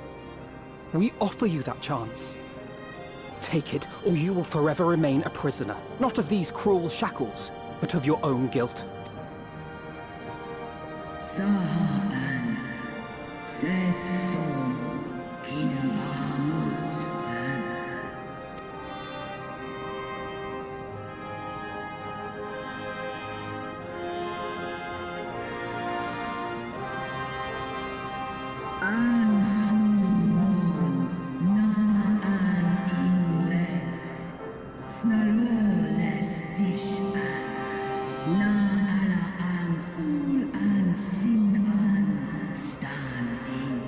We offer you that chance. Take it, or you will forever remain a prisoner, not of these cruel shackles, but of your own guilt. Sahan. Seth Som. Kin Bahamut an. An sumon na an inles. Snaloles dish an. Na ala an ul an sin an stan in.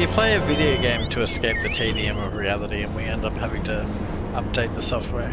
You play a video game to escape the tedium of reality, and we end up having to update the software.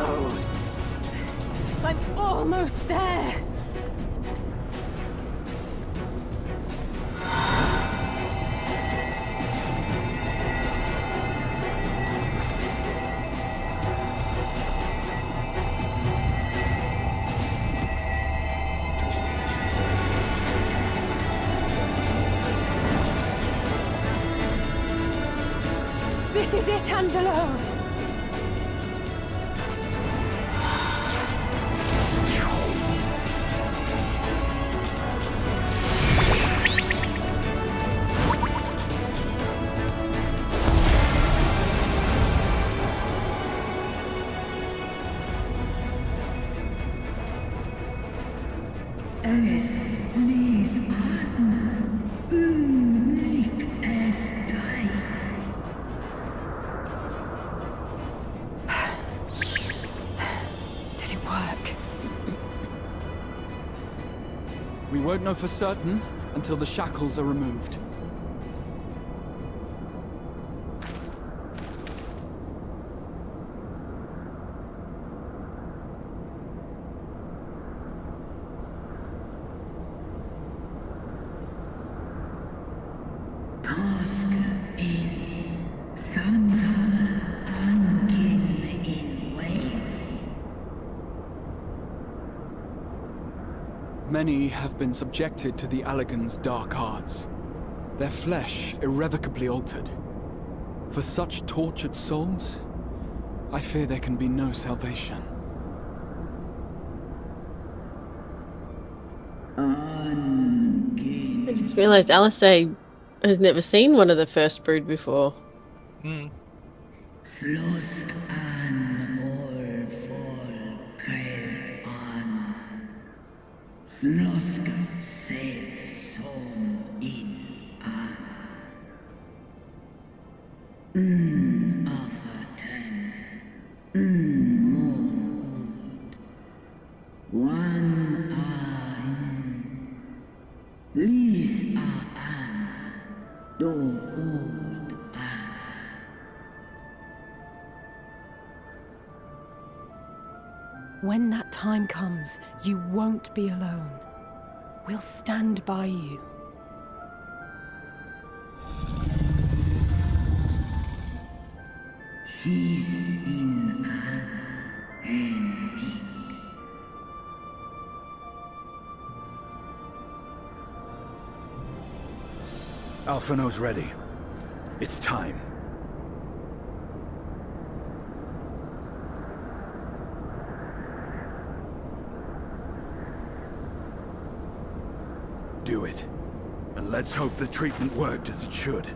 go! I'm almost there! This is it, Angelo! Es ließ atmen. Unglück es sei. Did it work? We won't know for certain until the shackles are removed. Toske in Sandal Ankin in Wales. Many have been subjected to the Allagan's dark arts, their flesh irrevocably altered. For such tortured souls, I fear there can be no salvation. I just realised Alisei has never seen one of the first brood before. Slosk an ol folker an. Slosk seth som in an. Aften. Mon ud. Wan ein. Lis a an. Do ud an. When that time comes, you won't be alone. We'll stand by you. She's in an enemy. Alphino's ready. It's time. Do it. And let's hope the treatment worked as it should.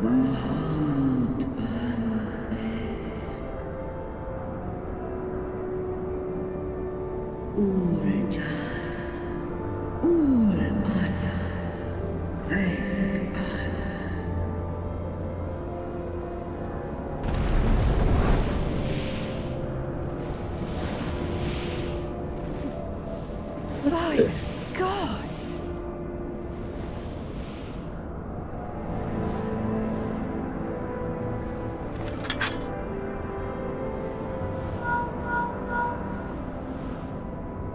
Bahamut an Ul jas. Ul asa. Vesk an. By the gods!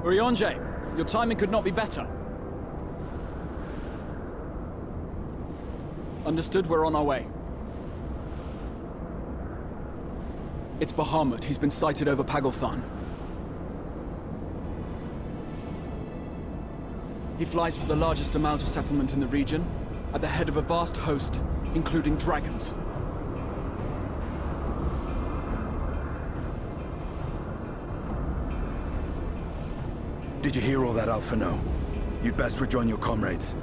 Urianger, your timing could not be better. Understood, we're on our way. It's Bahamut. He's been sighted over Pagalthan. He flies for the largest Amalta settlement in the region, at the head of a vast host, including dragons. Did you hear all that, Alphino? You'd best rejoin your comrades.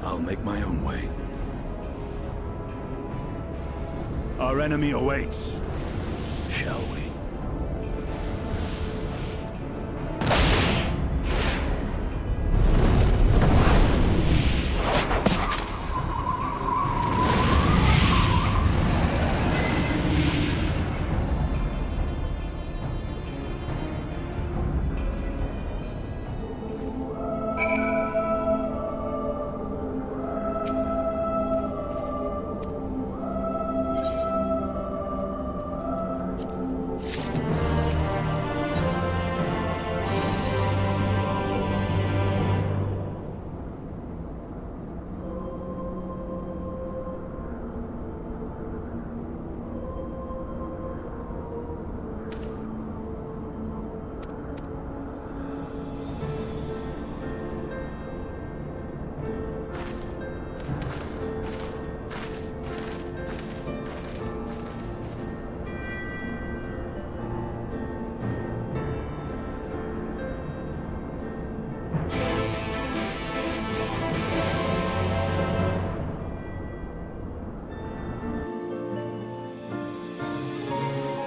I'll make my own way. Our enemy awaits. Shall we?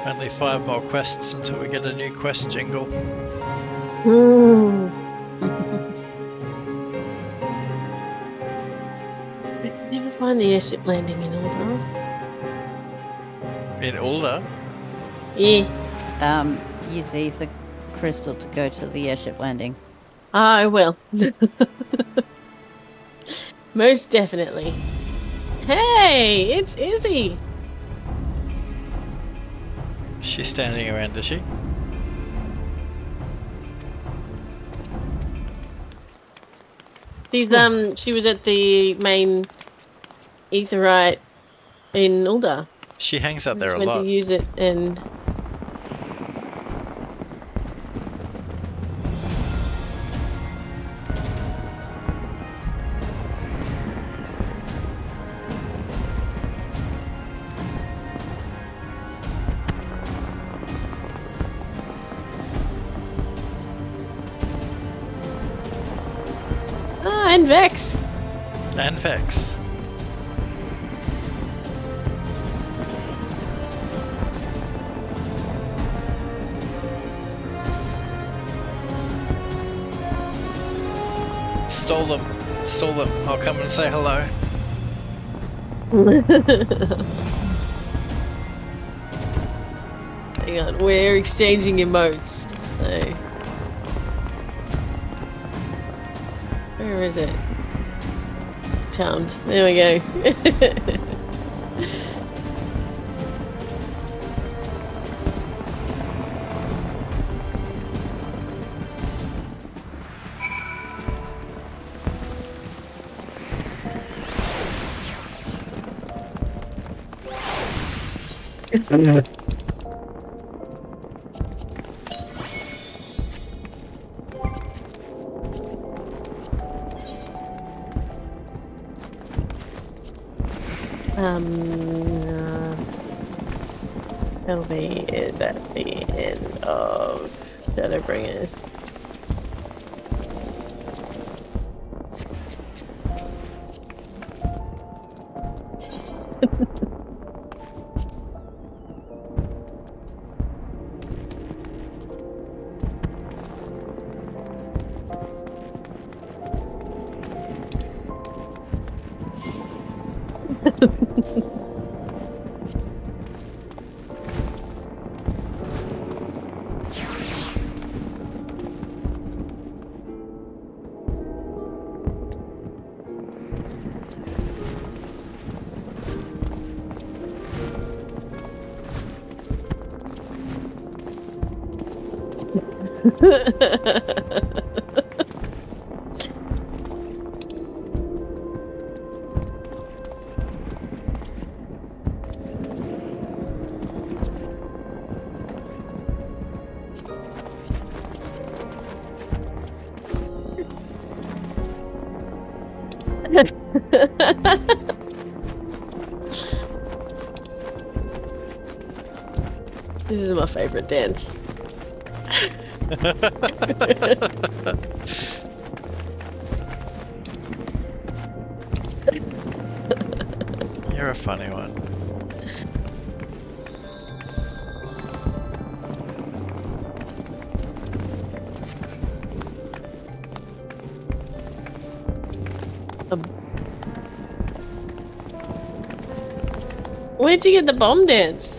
Only 5 more quests until we get a new quest jingle. I can never find the airship landing in Ulda. In Ulda? Yeah. Use the ether crystal to go to the airship landing. I will. Most definitely. Hey, it's Izzy. She's standing around, is she? She was at the main etherite in Ulda. She hangs out there a went lot. to use it and and Vex. And Vex. Stole them. Stole them. I'll come and say hello. Hang on, we're exchanging emotes. So where is it? Charmed. There we go. That'll be it at the end of Shadowbringers. This is my favorite dance. funny one. Where'd you get the bomb dance?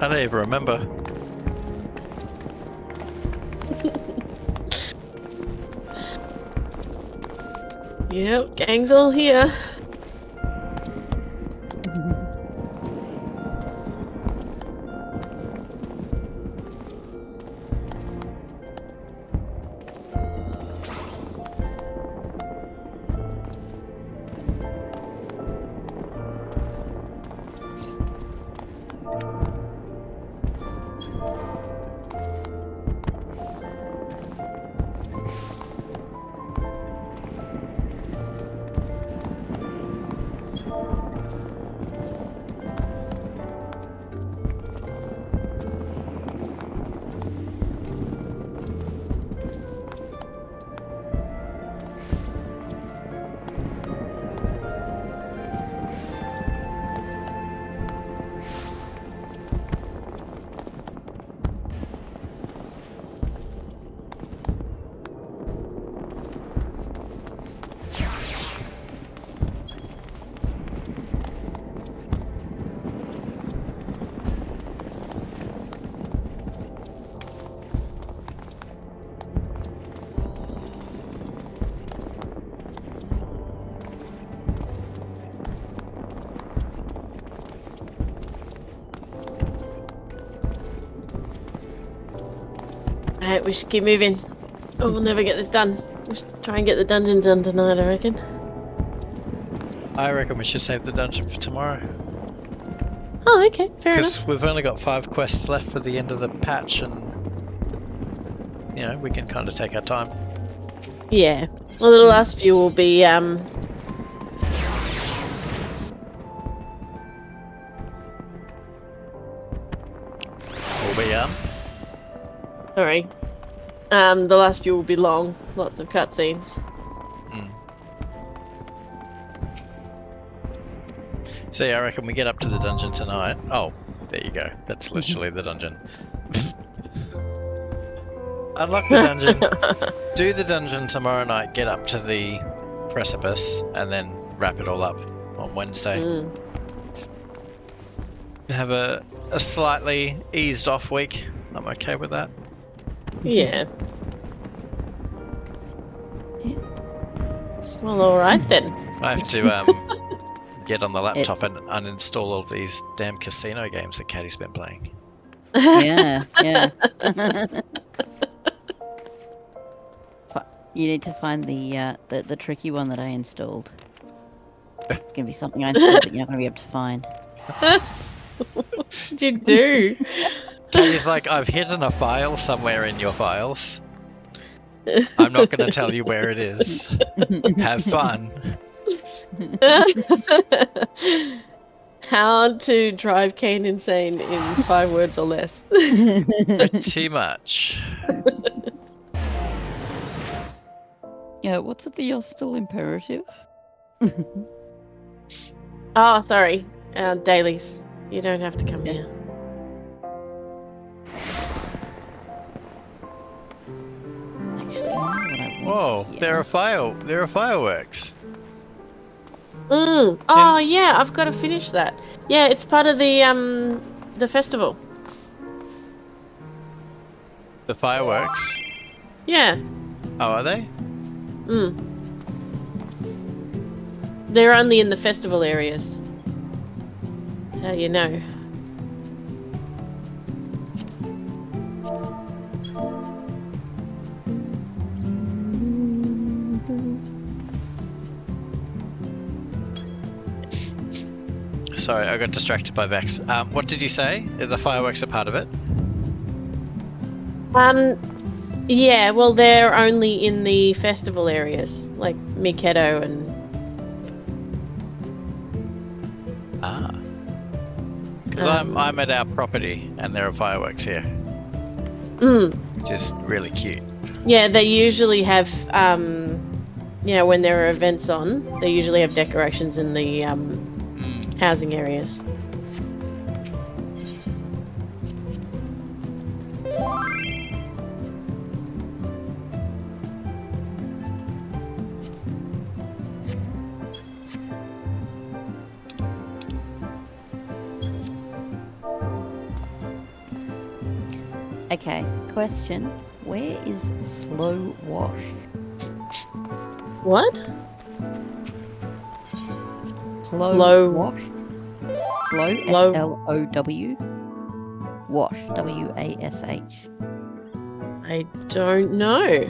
I don't even remember. Yep, gang's all here. Alright, we should keep moving. Oh, we'll never get this done. We should try and get the dungeon done tonight, I reckon. I reckon we should save the dungeon for tomorrow. Oh, okay, fair enough. Because we've only got 5 quests left for the end of the patch, and you know, we can kind of take our time. Yeah. Well, the last few will be sorry. The last few will be long. Lots of cutscenes. So yeah, I reckon we get up to the dungeon tonight. Oh, there you go. That's literally the dungeon. Unlock the dungeon. Do the dungeon tomorrow night. Get up to the precipice, and then wrap it all up on Wednesday. Have a slightly eased off week. I'm okay with that. Yeah. Well, alright then. I have to get on the laptop and uninstall all these damn casino games that Katie's been playing. Yeah, yeah. You need to find the tricky one that I installed. It's gonna be something I installed that you're not gonna be able to find. What did you do? Katie's like, I've hidden a file somewhere in your files. I'm not going to tell you where it is. Have fun. How to drive Kane insane in 5 words or less. Pretty much. Yeah, what's at the hostile imperative? Oh, sorry. Dailies. You don't have to come here. Actually, you know what I want. Whoa, there are fireworks. Oh yeah, I've got to finish that. Yeah, it's part of the festival. The fireworks? Yeah. Oh, are they? They're only in the festival areas. How you know? Sorry, I got distracted by Vex. What did you say? The fireworks are part of it? Yeah, well, they're only in the festival areas, like Mikado and... Ah. Because I'm at our property, and there are fireworks here. Which is really cute. Yeah, they usually have, you know, when there are events on, they usually have decorations in the housing areas. Okay, question. Where is Slow Wash? What? Slow Wash? Slow, S-L-O-W. Wash, W-A-S-H. I don't know.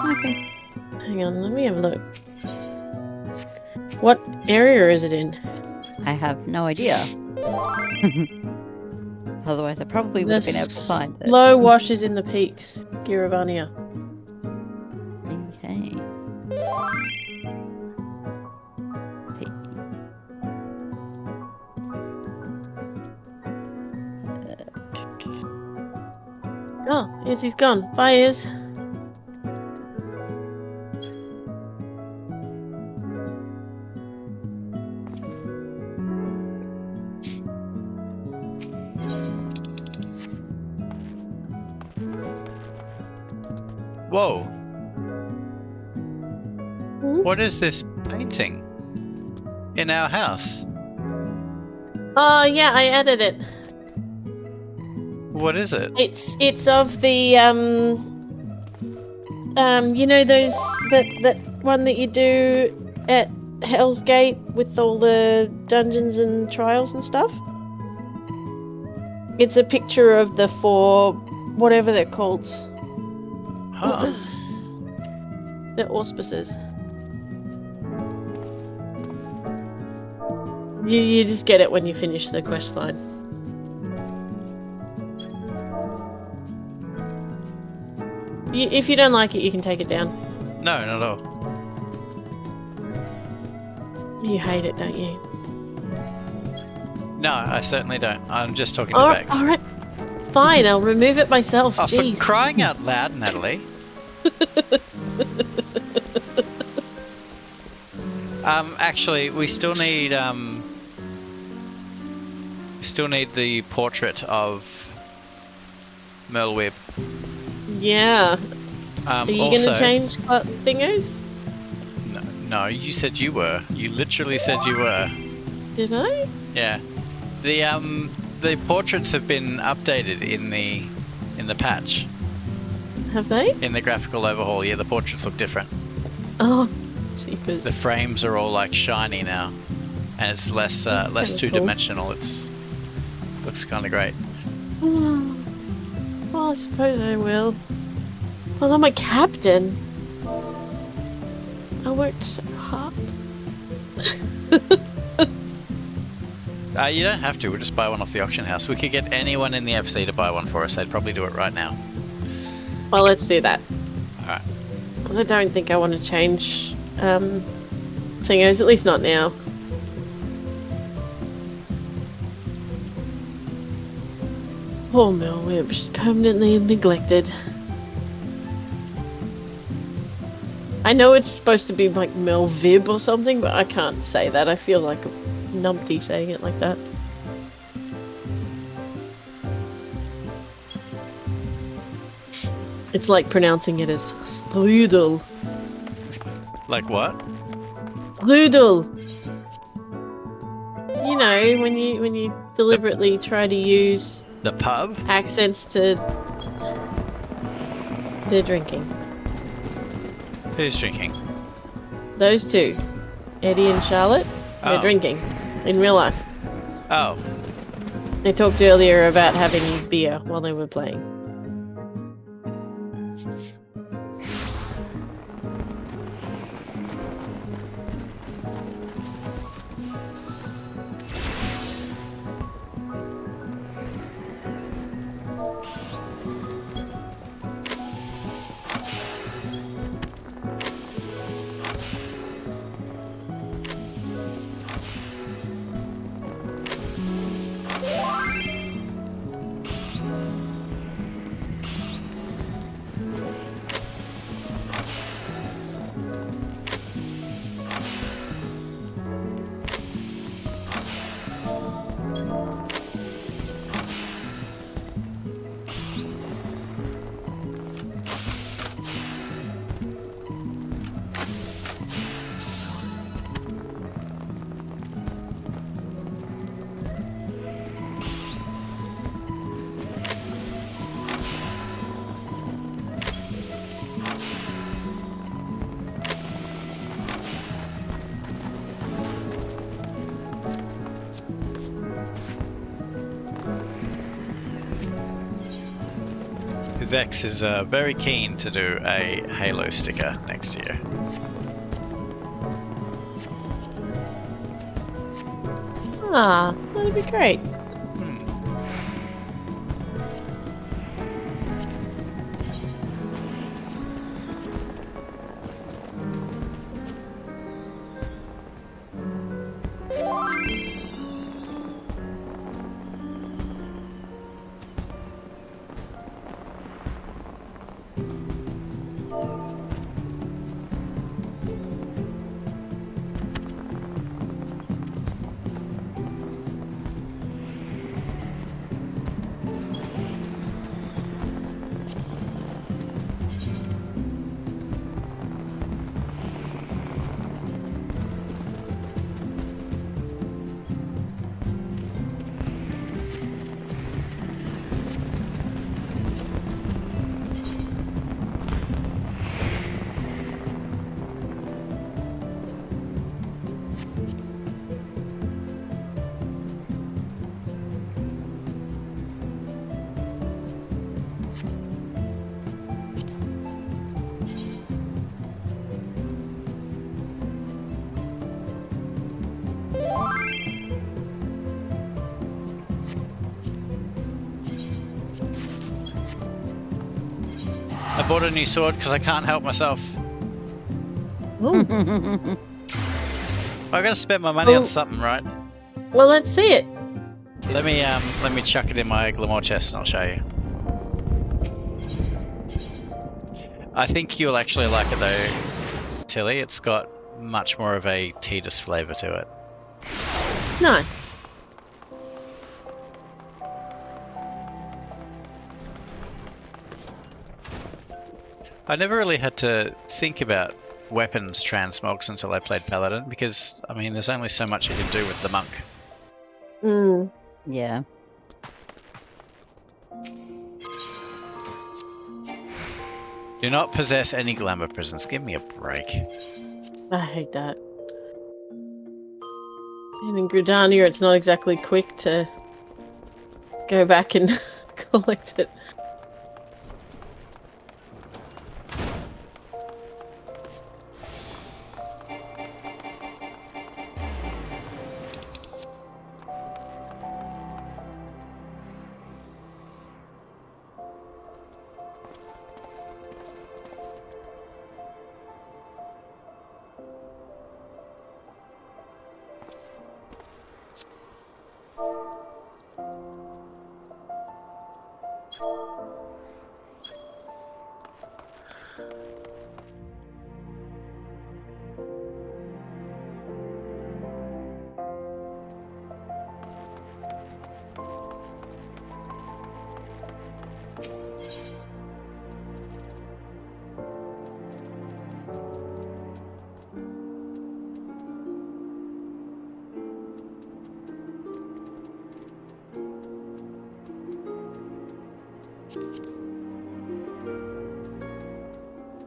Okay. Hang on, let me have a look. What area is it in? I have no idea. Otherwise I probably would have been able to find it. Slow Wash is in the peaks, Giravania. Okay. Oh, Izzy's gone. Bye, Iz. Whoa. What is this painting in our house? Oh, yeah, I added it. What is it? It's of the you know those that one that you do at Hell's Gate with all the dungeons and trials and stuff. It's a picture of the 4 whatever they're called. Huh. The auspices. You just get it when you finish the quest line. If you don't like it, you can take it down. No, not at all. You hate it, don't you? No, I certainly don't. I'm just talking to Alright, Vex. alright. Fine, I'll remove it myself. Oh, Jeez. for crying out loud, Natalie. Actually, we still need the portrait of Merlwyb. Yeah. Are you also, gonna change thingos? No, you said you were. You literally said you were. Did I? Yeah. The portraits have been updated in the patch. Have they? In the graphical overhaul, yeah, the portraits look different. Oh, jeepers. The frames are all like shiny now, and it's less two-dimensional. It looks kind of great. Oh, well, I suppose I will. Well, I'm a captain. I worked so hard. You don't have to. We'll just buy one off the auction house. We could get anyone in the FC to buy one for us. They'd probably do it right now. Well, let's do that. Alright. I don't think I want to change thingos, at least not now. Poor Merlwyb, she's permanently neglected. I know it's supposed to be like Melvib or something, but I can't say that. I feel like a numpty saying it like that. It's like pronouncing it as Strudel. Like what? Strudel. You know, when you deliberately try to use the pub accents to they're drinking. Who's drinking? Those two, Eddie and Charlotte. They're drinking in real life. Oh. They talked earlier about having beer while they were playing. Vex is very keen to do a Halo sticker next year. Ah, that'd be great. I bought a new sword because I can't help myself. Ooh. I gotta spend my money on something, right? Well, let's see it. Let me chuck it in my glamour chest and I'll show you. I think you'll actually like it though, Tilly. It's got much more of a Tidus flavour to it. Nice. I never really had to think about weapons transmogs until I played Paladin because, I mean, there's only so much you can do with the monk. Mm. Yeah. Do not possess any glamour prisons. Give me a break. I hate that. And in Gridania, it's not exactly quick to go back and collect it.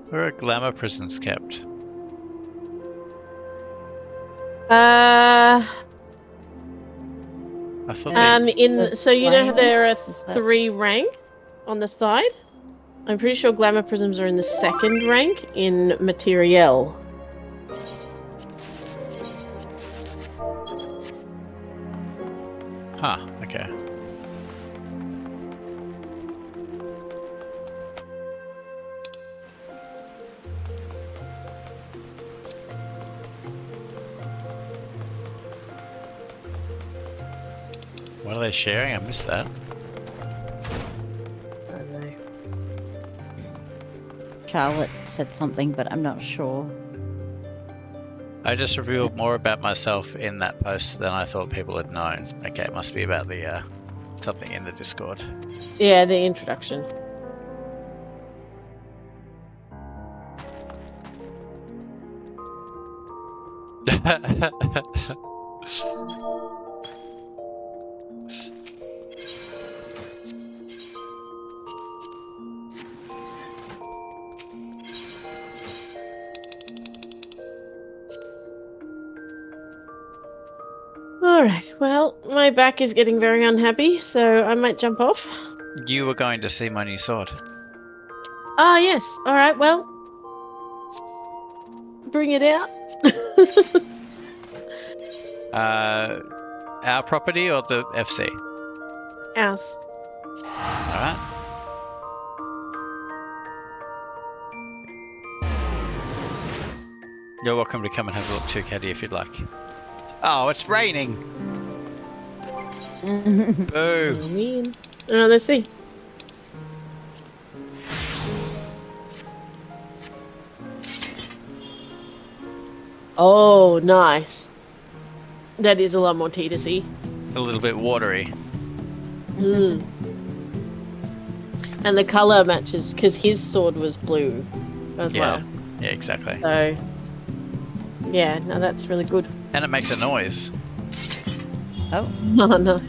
Where are glamour prisons kept? I thought so you know how there are Is that- 3 rank on the side? I'm pretty sure glamour prisms are in the 2nd rank in Materiel. Huh, okay. What are they sharing? I missed that. I don't know. Charlotte said something, but I'm not sure. I just revealed more about myself in that post than I thought people had known. Okay, it must be about the something in the Discord. Yeah, the introduction. Alright, well, my back is getting very unhappy, so I might jump off. You were going to see my new sword. Ah, yes. All right. Well, bring it out. Our property or the FC? Ours. Alright. You're welcome to come and have a look too, Caddy, if you'd like. Oh, it's raining! Boo! Oh, let's see. Oh, nice. That is a lot more tea to see. A little bit watery. Mm. And the colour matches, because his sword was blue as well. Yeah, exactly. So, yeah, no, that's really good. And it makes a noise. Oh. Oh, no.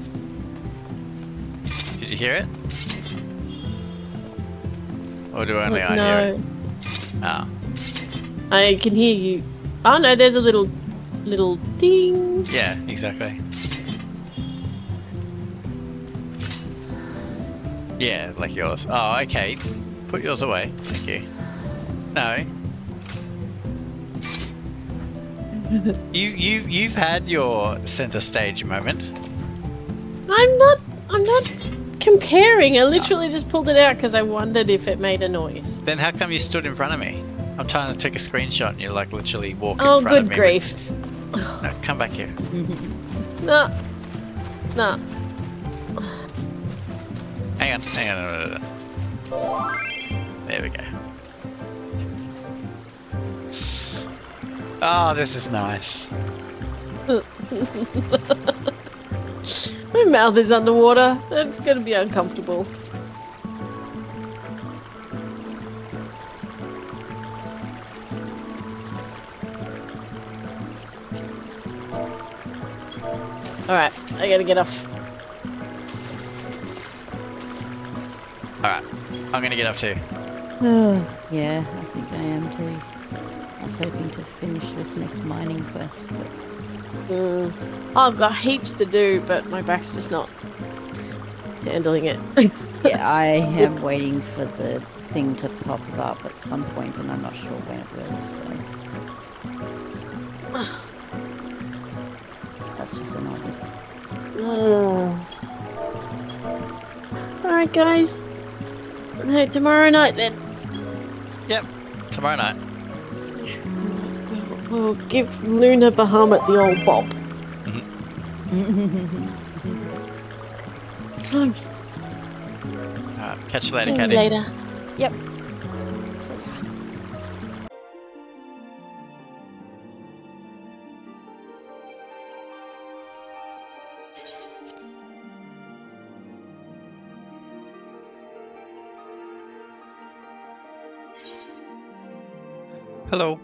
Did you hear it? Or do only I No. hear it? Ah. I can hear you. Oh, no, there's a little ding. Yeah, exactly. Yeah, like yours. Oh, okay. Put yours away. Thank you. No. You've had your center stage moment. I'm not comparing. I literally just pulled it out because I wondered if it made a noise. Then how come you stood in front of me? I'm trying to take a screenshot and you're like literally walking Oh, in front of good me. grief. No, come back here. No. No. Hang on. There we go. Oh, this is nice. My mouth is underwater. That's going to be uncomfortable. Alright, I gotta get off. Alright, I'm gonna get up too. Yeah, I think I am too. I was hoping to finish this next mining quest, but... I've got heaps to do, but my back's just not handling it. Yeah, I am waiting for the thing to pop up at some point, and I'm not sure when it will, so... That's just annoying. Alright, guys. No, tomorrow night then. Yep, tomorrow night. We'll give Luna Bahamut the old bop. Catch you later, See you Caddy. later. Yep. Hello.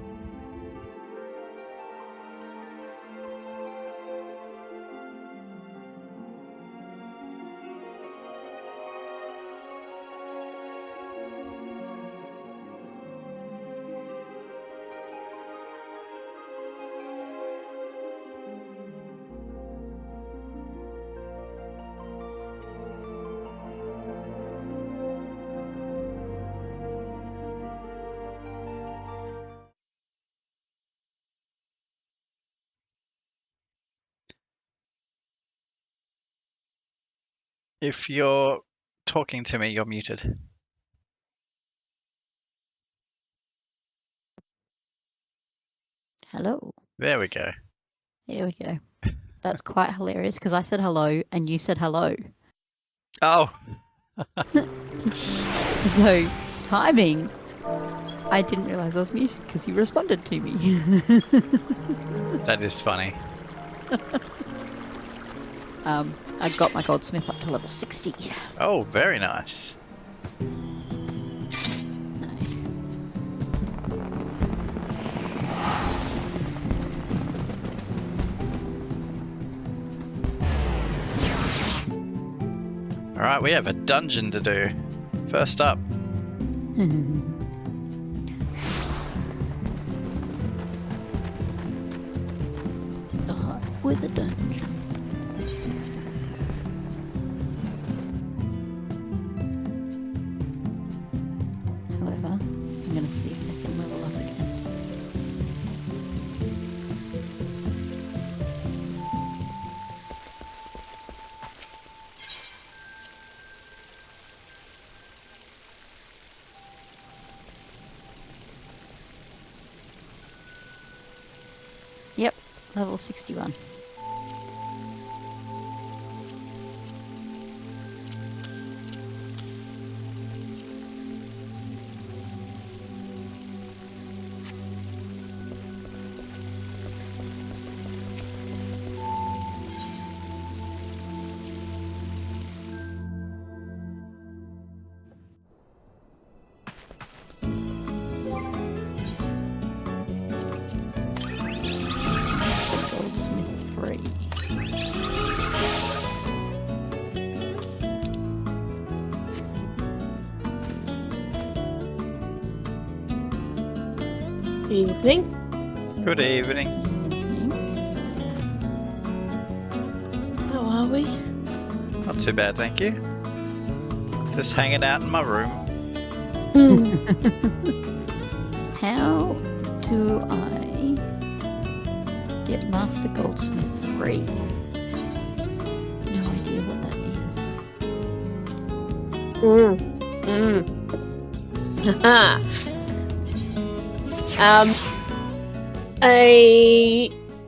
If you're talking to me, you're muted. Hello. There we go. Here we go. That's quite hilarious, because I said hello, and you said hello. Oh. So, timing. I didn't realise I was muted, because you responded to me. That is funny. I got my goldsmith up to level 60. Oh, very nice. Alright, we have a dungeon to do. First up. With a dungeon. Level 61. Goldsmith 3. Evening. Good evening. How are we? Not too bad, thank you. Just hanging out in my room. How do I get Master Goldsmith 3? No idea what that is.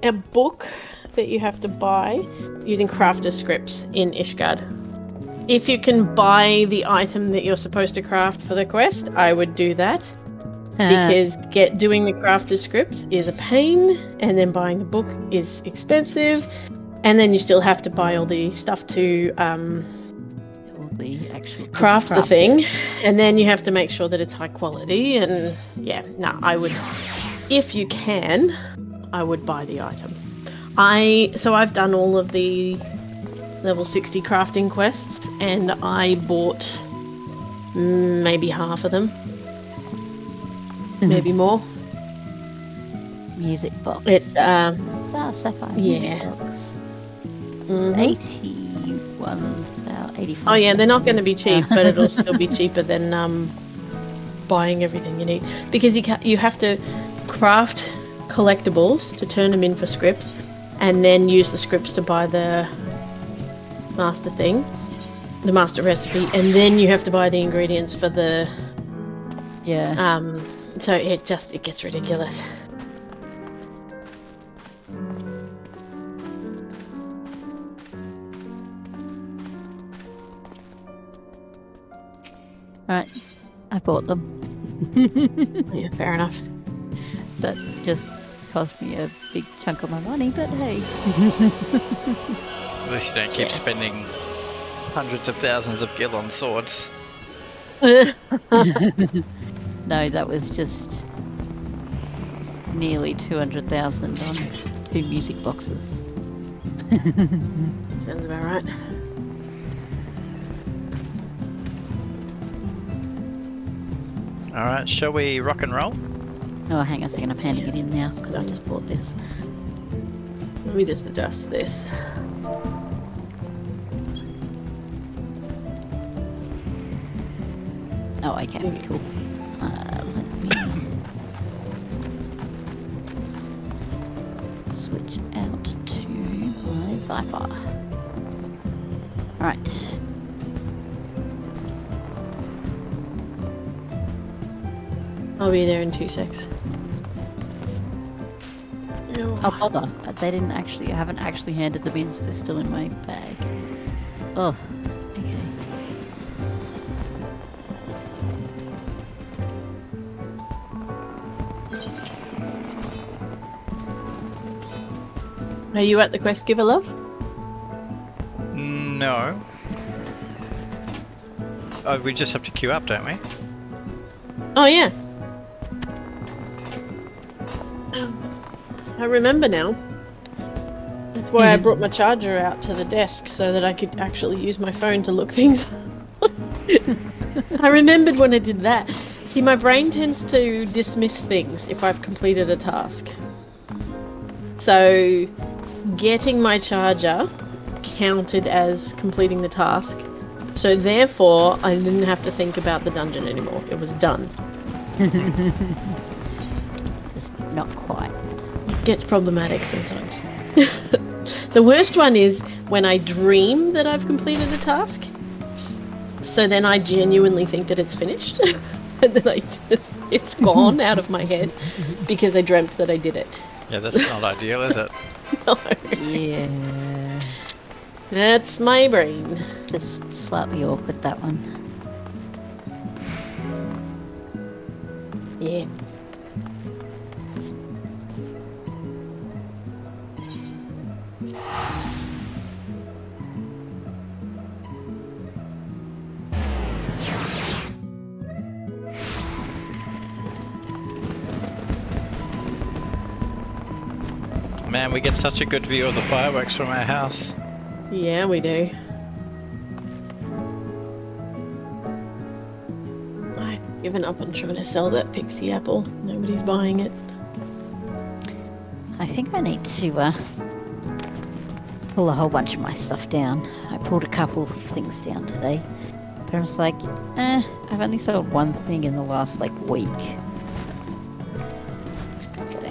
A book that you have to buy using crafter scripts in Ishgard. If you can buy the item that you're supposed to craft for the quest, I would do that. Because doing the crafter scripts is a pain, and then buying the book is expensive, and then you still have to buy all the stuff to the actual craft the thing, and then you have to make sure that it's high quality. And I would, if you can, I would buy the item. I've done all of the level 60 crafting quests, and I bought maybe half of them. Maybe more. Music box. It's Sapphire music box. 85. Oh yeah, they're not going to be cheap, but it'll still be cheaper than buying everything you need, because you have to craft collectibles to turn them in for scripts, and then use the scripts to buy the master thing, the master recipe, and then you have to buy the ingredients for the so it gets ridiculous. Alright, I bought them. Yeah, fair enough. That just cost me a big chunk of my money, but hey. At least you don't keep spending hundreds of thousands of gil on swords. No, that was just nearly 200,000 on 2 music boxes. Sounds about right. Alright, shall we rock and roll? Oh, hang on a second, I'm handing it in now because I just bought this. Let me just adjust this. Oh, okay, cool. Let me switch out to my Viper. Alright. I'll be there in 2 secs. Oh bother! I haven't actually handed them in, so they're still in my bag. Oh, okay. Are you at the quest giver, love? No. Oh, we just have to queue up, don't we? Oh yeah. I remember now. That's why I brought my charger out to the desk, so that I could actually use my phone to look things up. I remembered when I did that. See, my brain tends to dismiss things if I've completed a task. So, getting my charger counted as completing the task. So therefore, I didn't have to think about the dungeon anymore. It was done. Just not quite. It gets problematic sometimes. The worst one is when I dream that I've completed a task. So then I genuinely think that it's finished. And then it's gone out of my head because I dreamt that I did it. Yeah, that's not ideal, is it? No. Yeah. That's my brain. Just slightly awkward, that one. Yeah. Man, we get such a good view of the fireworks from our house. Yeah, we do. I've given up on trying to sell that pixie apple. Nobody's buying it. I think I need to pull a whole bunch of my stuff down. I pulled a couple of things down today. But I was like, I've only sold one thing in the last, like, week. So,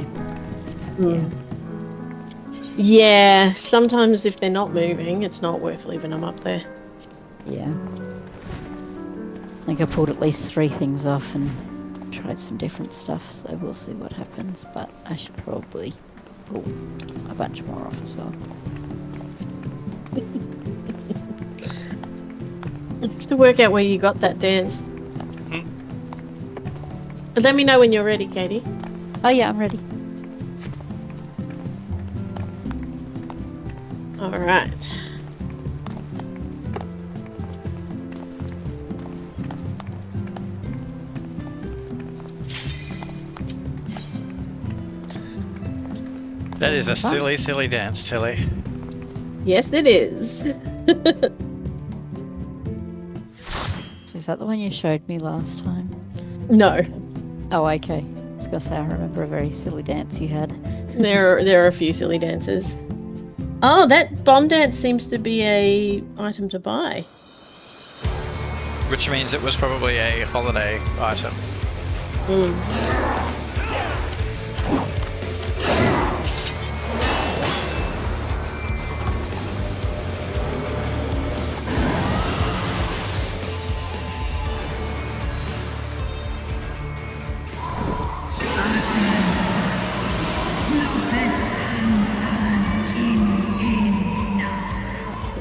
yeah. Yeah, sometimes if they're not moving, it's not worth leaving them up there. Yeah. I think I pulled at least 3 things off and tried some different stuff, so we'll see what happens, but I should probably pull a bunch more off as well. I have to work out where you got that dance. But let me know when you're ready, Katie. Oh yeah, I'm ready. Alright. That is a silly, silly dance, Tilly. Yes, it is. So is that the one you showed me last time? No. Oh, okay. I was gonna say I remember a very silly dance you had. There are a few silly dances. Oh, that bomb dance seems to be a item to buy. Which means it was probably a holiday item.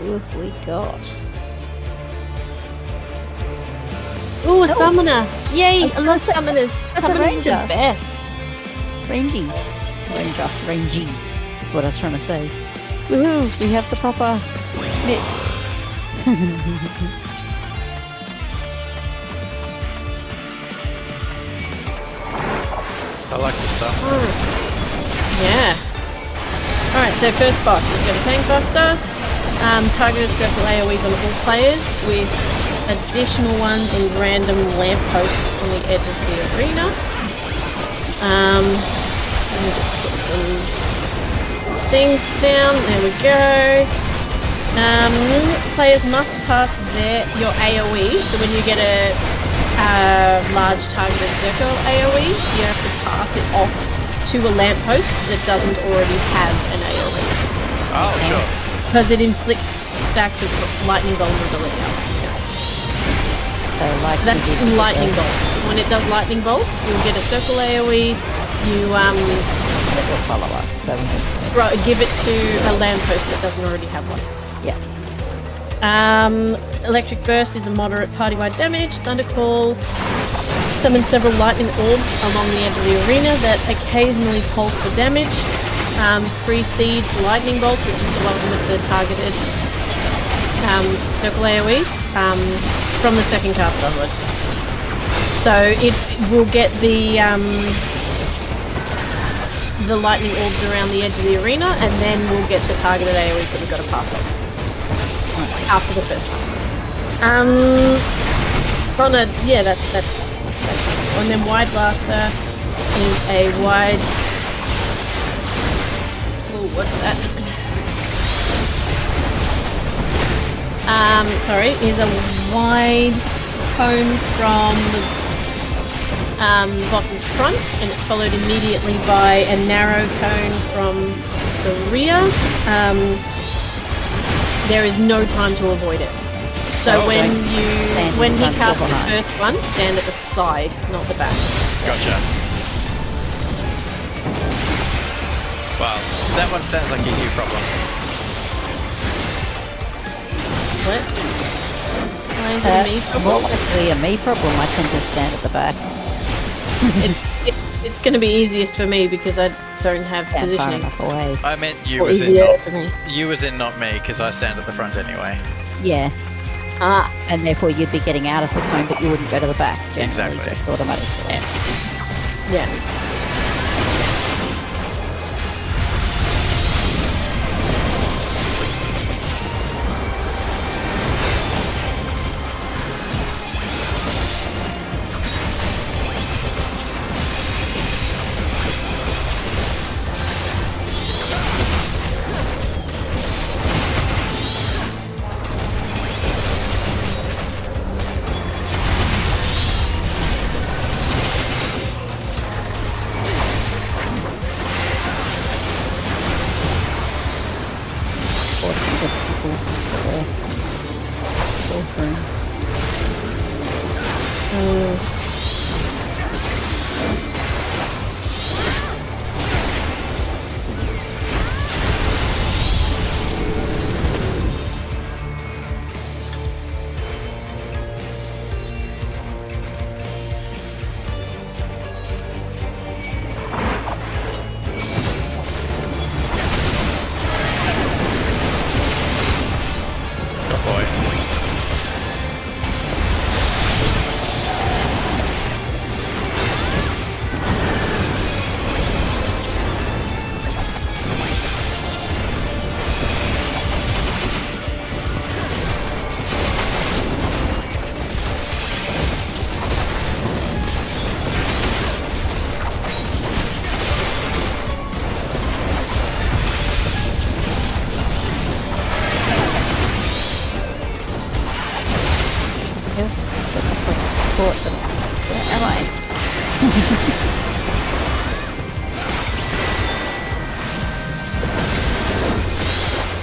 Who have we got? Ooh, a summoner! Yay! was I gonna love say, summoners. that's a Summoners are ranger. the best. Rangy. That's what I was trying to say. Woohoo! We have the proper mix. I like the song. Yeah. Alright, so first boss is going to Tank Buster. Targeted circle AoEs on all players with additional ones in random lampposts on the edges of the arena. Let me just put some things down. There we go. Players must pass your AoE. So when you get a large targeted circle AoE, you have to pass it off to a lamppost that doesn't already have an AoE. Oh, sure. Because it inflicts back the lightning vulnerability. That's lightning bolt. When it does lightning bolt, you'll get a circle AoE. You It will follow us, so give it to a lamppost that doesn't already have one. yeah. Electric Burst is a moderate party-wide damage. Thundercall summons several lightning orbs along the edge of the arena that occasionally pulse for damage. Precedes Lightning Bolt, which is the one with the targeted circle AoEs, from the second cast onwards. So it will get the lightning orbs around the edge of the arena, and then we'll get the targeted AoEs that we've got to pass off after the first time. Oh no, yeah, that's and then Wide Blaster is a wide. Oh, what's that? Sorry, is a wide cone from the boss's front, and it's followed immediately by a narrow cone from the rear. There is no time to avoid it. So when he casts the first one, stand at the side, not the back. Gotcha. Well, that one sounds like a you problem. What? Why is it a me problem? More likely a me problem. I tend to stand at the back. It's going to be easiest for me because I don't have positioning. Away. I meant you Or as in easier not for me. you as in not me, because I stand at the front anyway. Yeah. Ah. And therefore you'd be getting out of the cone, but you wouldn't go to the back. Generally, Exactly. Just automatically. Yeah.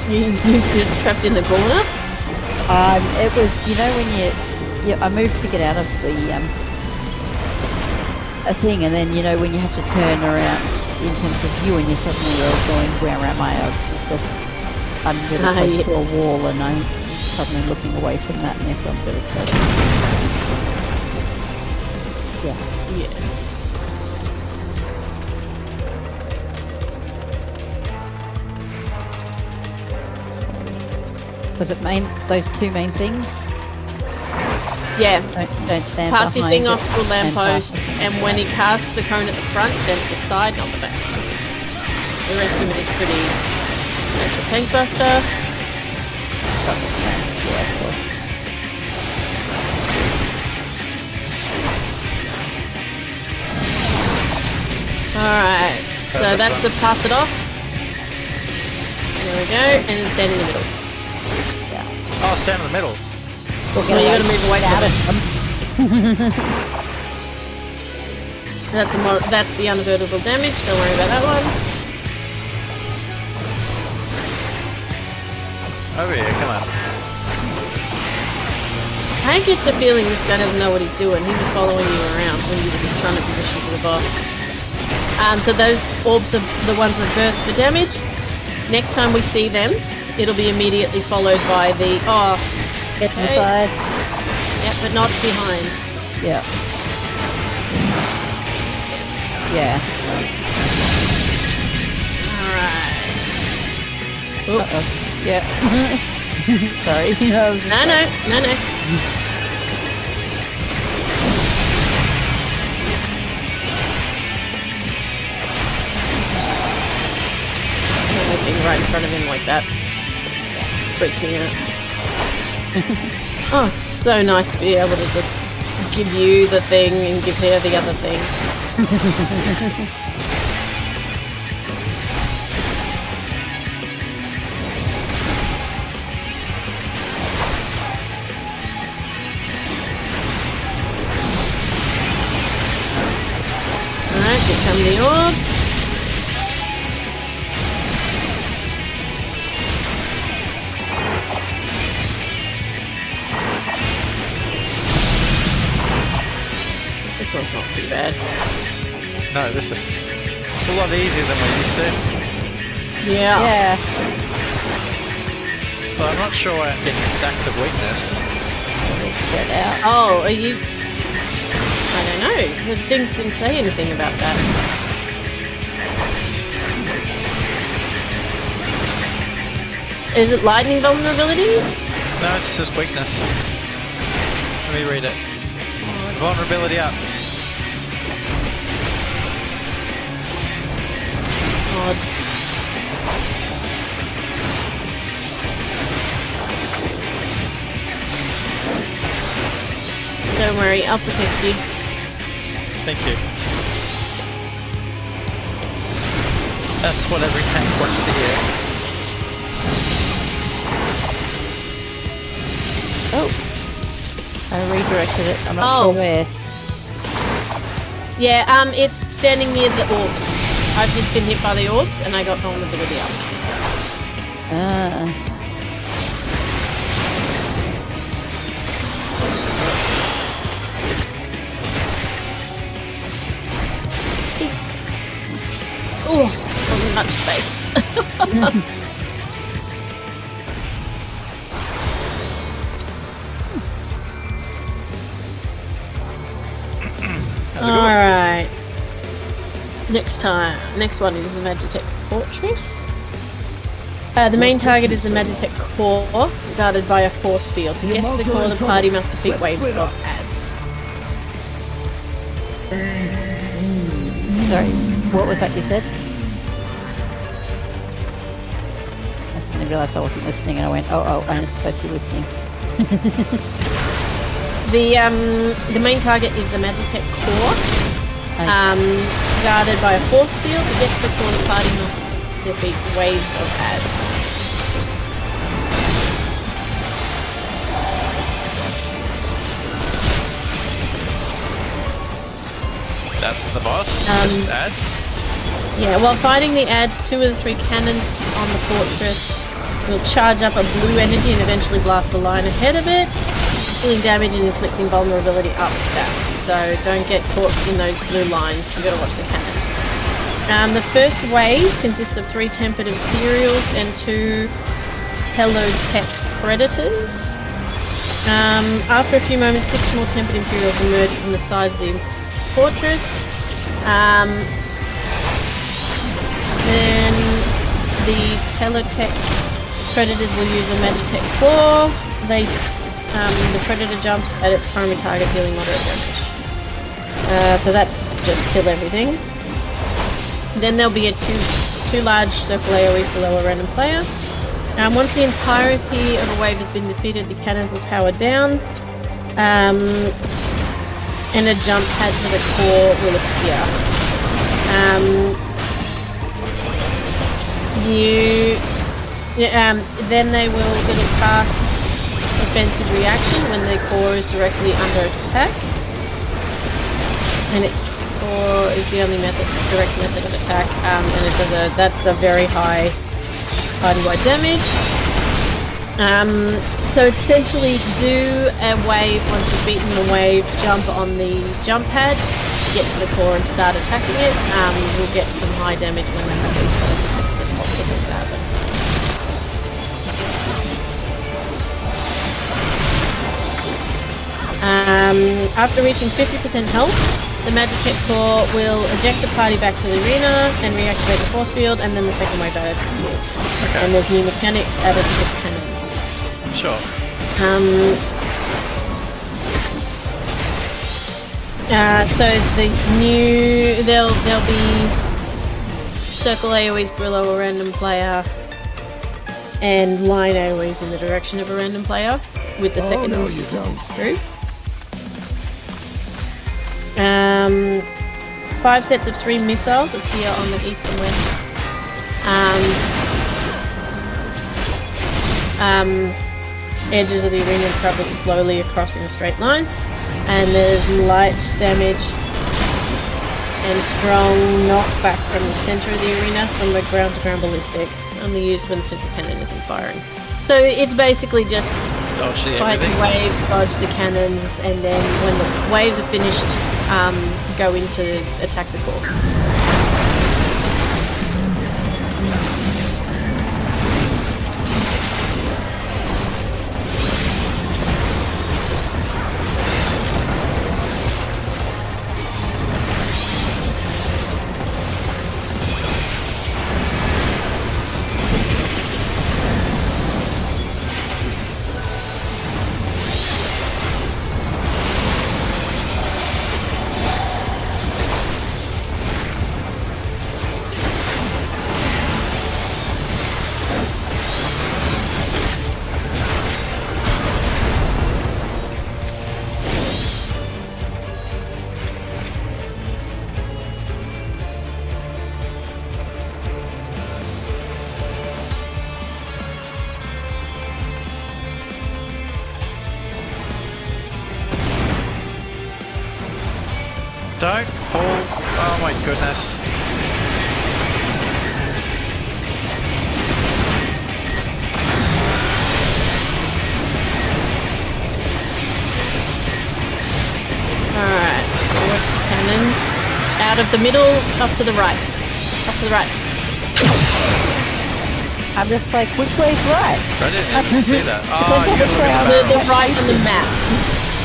You're trapped in the corner? It was, when I moved to get out of the a thing, and then when you have to turn around in terms of view, and you're suddenly going, where am I? I'm really close to a wall, and I'm suddenly looking away from that, and therefore I'm really close. Yeah. Was it those two main things? Yeah. Don't stand pass your behind thing it off to a lamppost, and and when he casts the cone at the front, stand at the side, not the back. The rest of it is pretty... Like the tank buster. Got the same, yeah, of course. Alright, so that's the pass it off. There we go, and then stand in the middle. Oh, stand in the middle. Well, you gotta move away from it. That's the unavoidable damage, don't worry about that one. Over here, come on. I get the feeling this guy doesn't know what he's doing. He was following you around when you were just trying to position for the boss. So those orbs are the ones that burst for damage. Next time we see them, it'll be immediately followed by the... Oh, get to the side. Yeah, but not behind. Yeah. Yeah. Alright. Uh-oh. Yeah. Sorry. No. Being right in front of him like that freaks me out. Oh, it's so nice to be able to just give you the thing and give her the other thing. Alright, here come the orbs. This one's not too bad. No, this is a lot easier than we're used to. Yeah. Yeah. But I'm not sure why I'm getting stacks of weakness. Get out. Oh, are you... I don't know. The things didn't say anything about that. Is it lightning vulnerability? No, it's just weakness. Let me read it. Vulnerability up. Odd. Don't worry, I'll protect you. Thank you. That's what every tank wants to hear. Oh. I redirected it. I'm not sure where. Yeah, it's standing near the orbs. I've just been hit by the orbs and I got vulnerability up. Oh, wasn't much space. Alright. Next one is the Magitech Fortress. The main target is the Magitech core, guarded by a force field. To get to the core, the party must defeat waves of adds. Sorry, what was that you said? I suddenly realised I wasn't listening and I went, oh, I'm supposed to be listening. The main target is the Magitech core, guarded by a force field. To get to the core, the party must defeat waves of adds. That's the boss. Just adds. Yeah, while fighting the adds, 2 of the 3 cannons on the fortress will charge up a blue energy and eventually blast a line ahead of it, dealing damage and inflicting vulnerability up stats. So don't get caught in those blue lines. You gotta watch the cannons. The first wave consists of 3 tempered Imperials and 2 Helotech Predators. After a few moments, 6 more tempered Imperials emerge from the sides of the fortress. Then the Helotech Predators will use a Magitech claw. The Predator jumps at its primary target, dealing moderate damage. So that's just kill everything. Then there'll be two large circle AoEs below a random player. Once the entirety of a wave has been defeated, the cannons will power down. And a jump pad to the core will appear. Then it'll cast defensive reaction when the core is directly under attack. And its core is the only direct method of attack, and that's a very high party-wide damage. So essentially do a wave, once you've beaten a wave, jump on the jump pad, get to the core and start attacking it. You'll get some high damage when that happens, but I think that's just what's supposed to happen. After reaching 50% health, the Magitech core will eject the party back to the arena and reactivate the force field, and then the second wave added appears. Okay. And there's new mechanics added to the cannons. Sure. So there'll be circle AoEs below a random player and line AoEs in the direction of a random player with the second group. 5 sets of 3 missiles appear on the east and west. Edges of the arena and travel slowly across in a straight line. And there's light damage and strong knockback from the center of the arena from a ground-to-ground ballistic, only used when the central cannon isn't firing. So it's basically just fight the waves, dodge the cannons, and then when the waves are finished, go in to attack the core. Don't pull. Oh my goodness. Alright, so watch the cannons. Out of the middle, up to the right. Up to the right. I'm just like, which way's right? I didn't even see that. Oh, you gotta look at the The barrels. right on the map.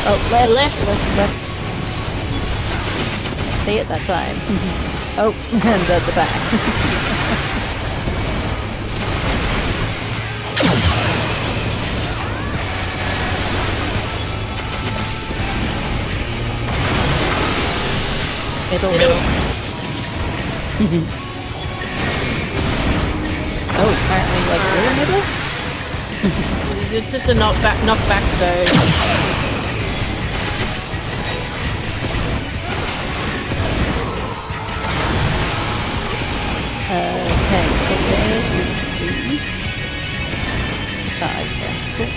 Oh, left. Left. See it that time. Oh, and at the back. Middle. Oh, apparently like rear middle? This is a knockback zone. Okay, so there is the 5 there. Cool.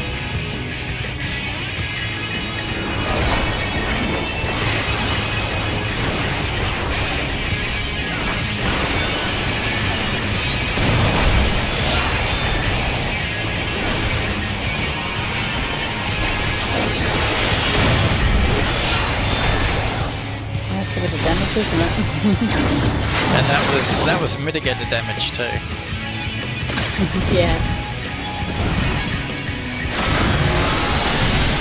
That's a bit of damage, isn't it? And that was mitigated damage too. Yeah.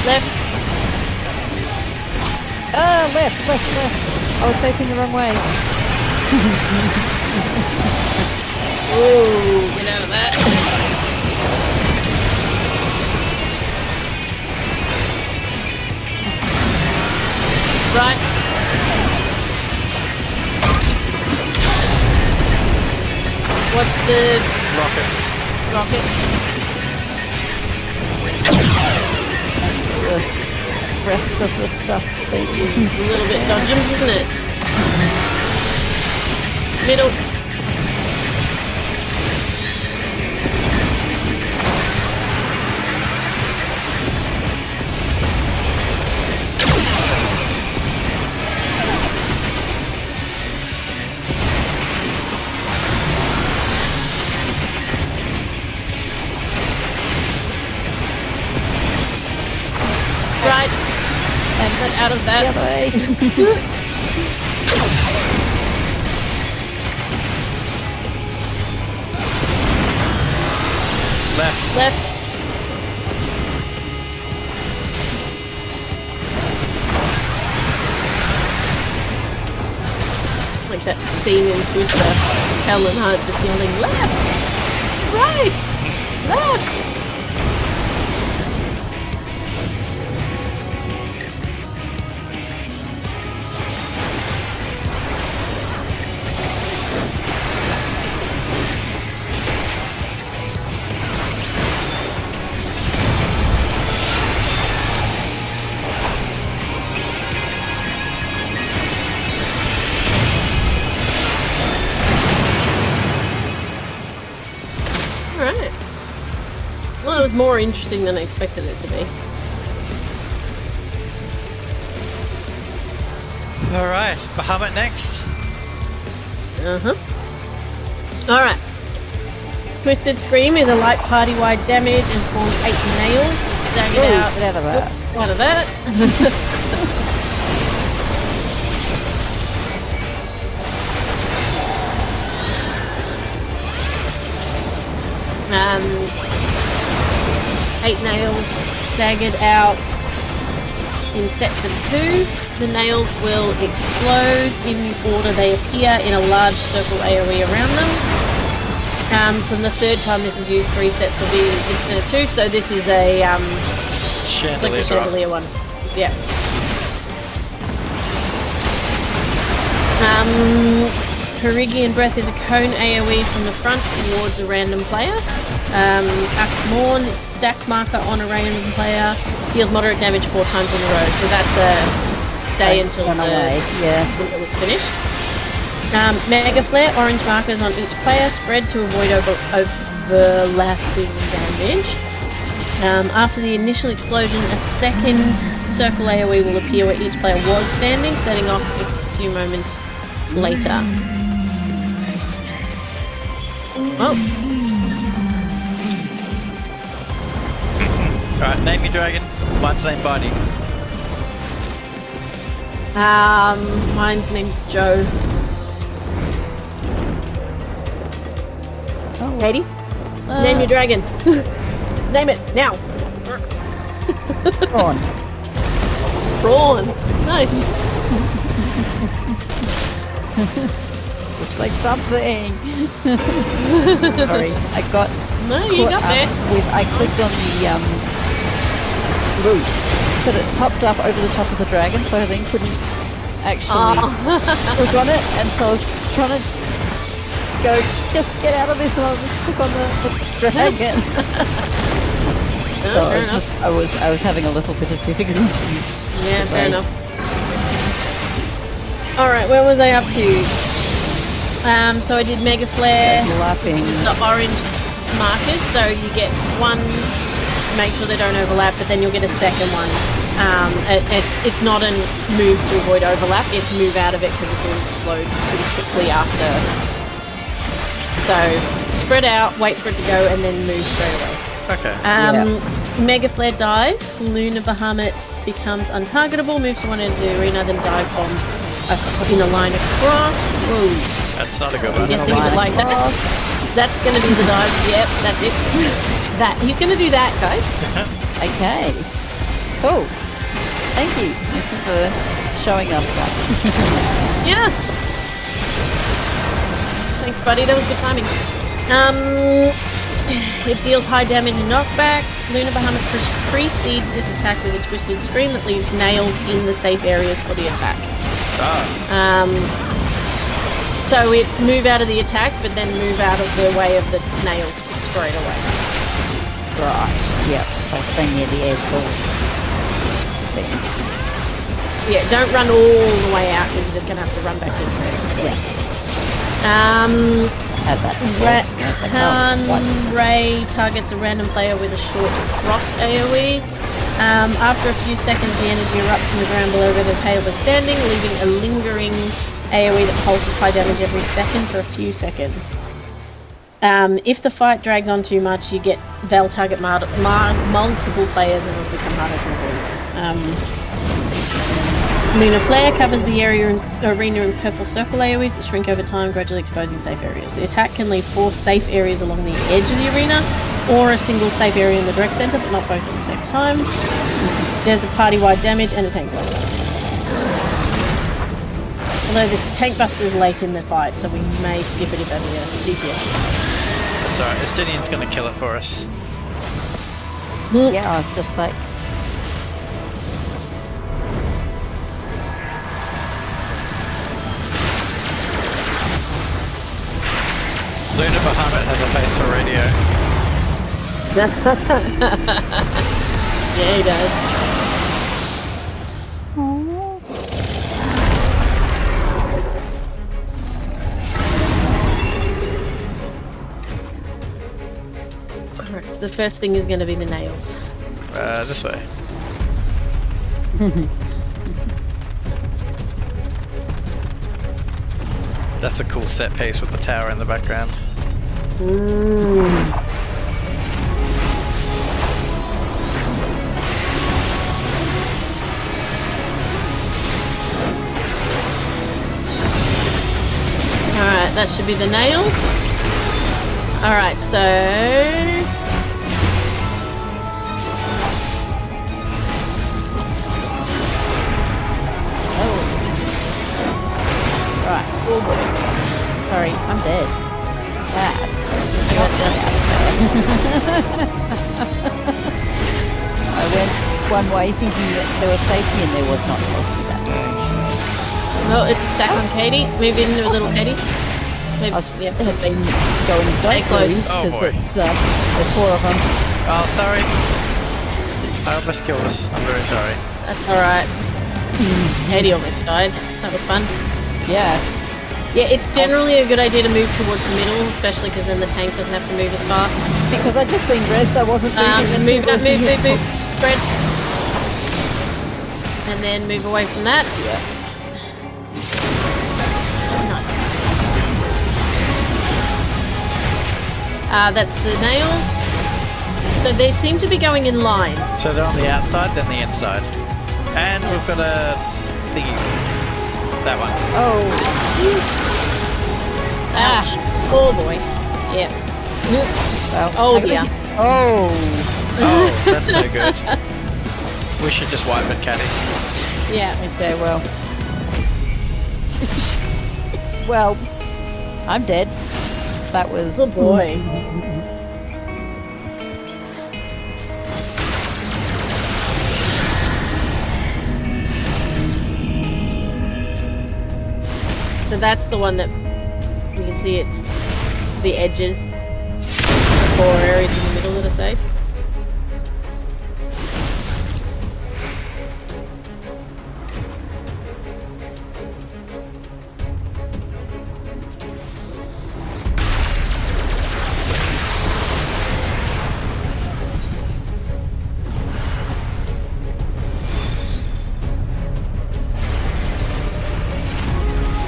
Left. Left. I was facing the wrong way. Ooh, get out of that. Right. What's the rockets? The rest of the stuff they do. A little bit dodgems, isn't it? Middle. Right. And then out of that. The other way. Left. Like that scene in Twister. Helen Hunt just yelling, left! Right! Left! Alright. Well, it was more interesting than I expected it to be. Alright, Bahamut next. Alright. Twisted Scream is a light party-wide damage and spawns 8 nails. Dang it out. Get out of that. Oops, out of that. Um, 8 nails staggered out in sets of 2. The nails will explode in order they appear in a large circle AoE around them. From the third time this is used, 3 sets will be instead of 2, so this is a it's like the chandelier one. Yeah. Perigian Breath is a cone AoE from the front towards a random player. Morn, stack marker on a random player, deals moderate damage 4 times in a row. So that's a day until it's finished. Mega Flare, orange markers on each player, spread to avoid overlapping damage. After the initial explosion, a second circle AoE will appear where each player was standing, setting off few moments later. Oh. Alright, name your dragon. Mine's named Barney. Mine's name's Joe. Oh. Katie? Name your dragon. Name it, now. Prawn. Prawn. Nice. Looks like something. Sorry, I got No, you got there. I clicked on the root, but it popped up over the top of the dragon, so I then couldn't actually click on it, and so I was just trying to go, just get out of this, and I'll just click on the dragon. So I was having a little bit of difficulty. Yeah, fair enough. Alright, where was I up to? So I did Mega Flare, which is the orange markers, so you get one, make sure they don't overlap, but then you'll get a second one. It's not a move to avoid overlap, it's move out of it because it will explode pretty quickly after. So, spread out, wait for it to go, and then move straight away. Okay. Mega Flare Dive, Lunar Bahamut becomes untargetable, moves to one end of the arena, then dive bombs in a line across. Whoa. That's not a good one. Just leave it like that. That's gonna be the dive. Yep, that's it. He's gonna do that, guys. Okay. Cool. Thank you. Thank you for showing us that. Yeah. Thanks, buddy. That was good timing. It deals high damage and knockback. Lunar Bahamut precedes this attack with a twisted scream that leaves nails in the safe areas for the attack. So it's move out of the attack, but then move out of the way of the nails straight away. Right. Yep. So stay near the airport things. Yeah, don't run all the way out because you're just gonna have to run back into it. Yeah. Had that. Ray targets a random player with a short cross AoE. After a few seconds, the energy erupts in the ground below where the player was standing, leaving a lingering AoE that pulses high damage every second for a few seconds. If the fight drags on too much, they'll target multiple players and it'll become harder to avoid. Lunar Flare covers the arena in purple circle AoEs that shrink over time, gradually exposing safe areas. The attack can leave 4 safe areas along the edge of the arena, or a single safe area in the direct center, but not both at the same time. There's the party-wide damage and a tank buster. Although this tank buster is late in the fight, so we may skip it if our DPS. Sorry, Estinian's gonna kill it for us. Yeah, I was just like... Lunar Bahamut has a face for radio. Yeah, he does. Alright, so the first thing is going to be the nails. This way. That's a cool set piece with the tower in the background. Alright, that should be the nails. Alright, so... Right. Oh boy. Sorry, I'm dead. That. I gotcha. I went one way thinking that there was safety and there was not safety that direction. Well, it's a stack on Katie. Move in a little, Katie. I have been going Stay close. Oh boy. It's, there's 4 of them. Oh, sorry. I almost killed us. I'm very sorry. That's alright. Katie almost died. That was fun. Yeah. Yeah, it's generally a good idea to move towards the middle, especially because then the tank doesn't have to move as far. Because I'd just been dressed, I wasn't move, spread. And then move away from that. Yeah. That's the nails. So they seem to be going in lines. So they're on the outside, then the inside. And we've got a thingy. That one. Oh. Ouch. Oh boy. Yeah. Well, oh dear. Oh. Oh, that's no good. We should just wipe it, Caddy. Yeah. Okay, well. Well, I'm dead. That was... Oh boy. So that's the one that you can see it's the edges, the 4 areas in the middle that are safe.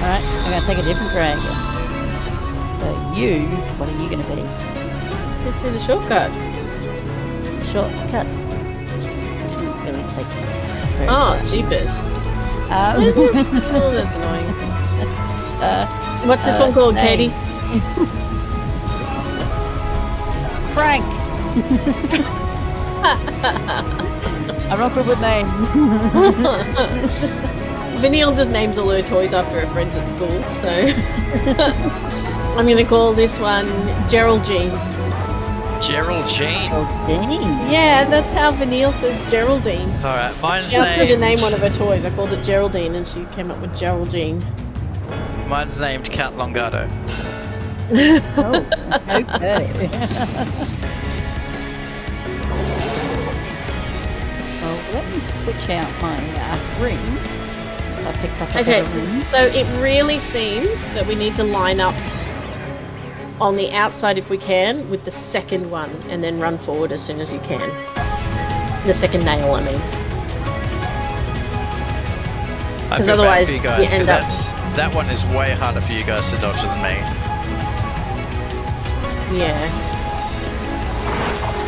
Alright, I'm gonna take a different dragon. So you, what are you gonna be? Let's do the shortcut. Shortcut. Doesn't really take us very Oh, far. jeepers. Oh, that's annoying. What's this one called, name. Katie? Frank! I'm not good with names. Vanille just names all her toys after her friends at school, so I'm gonna call this one Geraldine. Geraldine. Yeah, that's how Vanille says Geraldine. Alright, mine's She asked me to named... name one of her toys. I called it Geraldine, and she came up with Geraldine. Mine's named Count Longardo. Oh, okay. Well, let me switch out my ring. Since I picked up a Okay, better ring. so it really seems that we need to line up on the outside if we can with the second one, and then run forward as soon as you can. The second nail, I mean. I Because feel bad otherwise for you you guys, end 'cause up... that one is way harder for you guys to dodge than me. Yeah.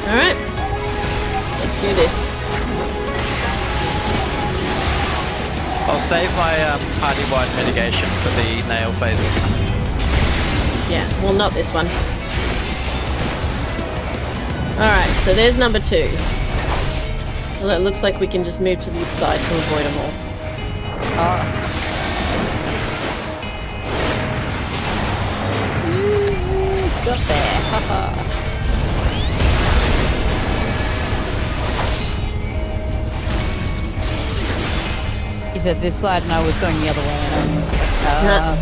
Alright. Let's do this. I'll save my party-wide mitigation for the nail phases. Yeah, well, not this one. Alright, so there's number 2. Well, it looks like we can just move to this side to avoid them all. Got there. Haha. You said this side and I was going the other way. And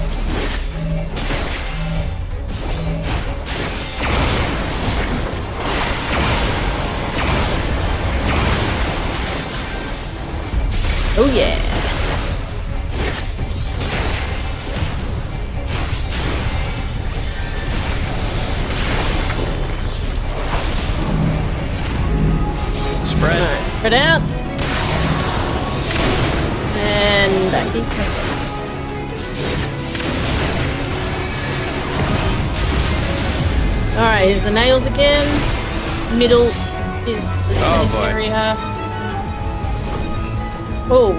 Oh yeah. Spread. Alright, spread out. And back. Alright, here's the nails again. Middle is the safe boy. area. Oh.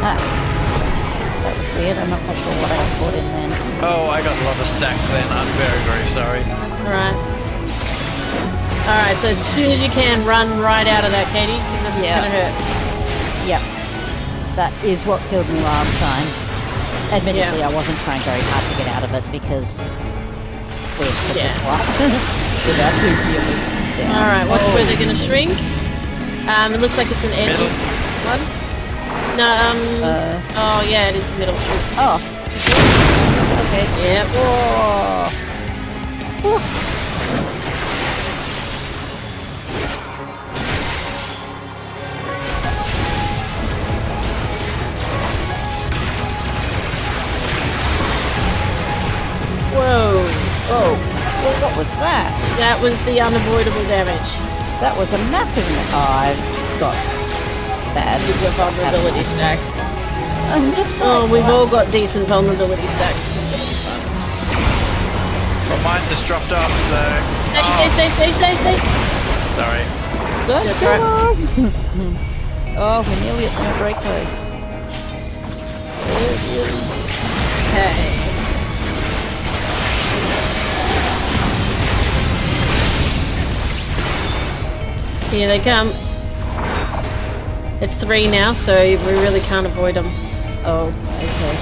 that was weird. I'm not quite sure what I put in then. Oh, I got a lot of stacks then. I'm very, very sorry. Alright. Alright, so as soon as you can, run right out of that, Katie, because this is gonna hurt. Yep. That is what killed me last time. Admittedly, I wasn't trying very hard to get out of it because we had such a flop with our 2 healers. Alright, watch where they're gonna shrink. It looks like it's an edges one. No, oh yeah, it is the middle shoot. Oh. Okay. Yep. Whoa. Whoa. Whoa. Well, what was that? That was the unavoidable damage. That was a massive... Oh, I've got bad. You've got vulnerability stacks. I'm just like, Oh, we've all got decent vulnerability stacks. Well, mine just dropped off, so... Stay. Sorry. Don't That's kill right. us! Oh, we're nearly at the break though. There it is. Okay. Here they come. It's 3 now, so we really can't avoid them. Oh, okay.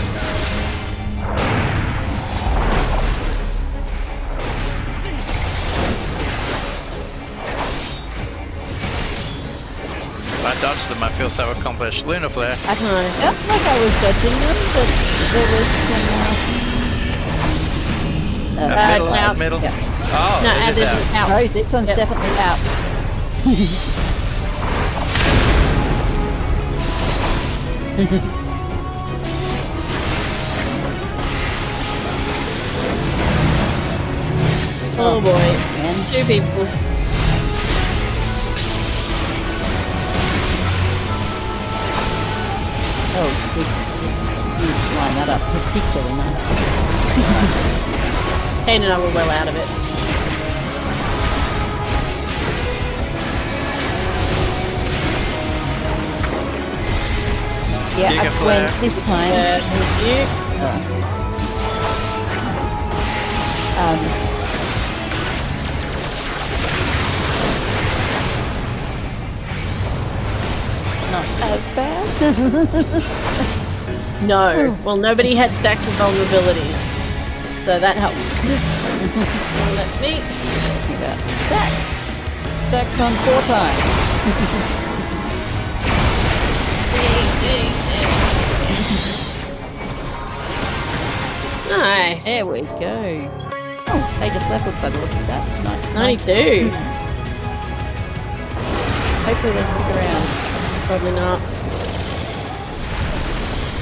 If I dodged them, I feel so accomplished. Lunar Flare. I don't know. I felt like I was dodging them, but there was some... middle. Yeah. Oh, No, it is out. No, this one's definitely out. Oh boy. And 2 people. oh, we line that up particularly nicely. Kane and I were well out of it. Yeah, You I get flare. went this time. Thank you. Not as bad. No. Well, nobody had stacks of vulnerability. So that helps. Let me. You got stacks. Stacks on 4 times. Nice. There we go. Oh, they just leveled by the look of that. 92. Hopefully they stick around. Probably not.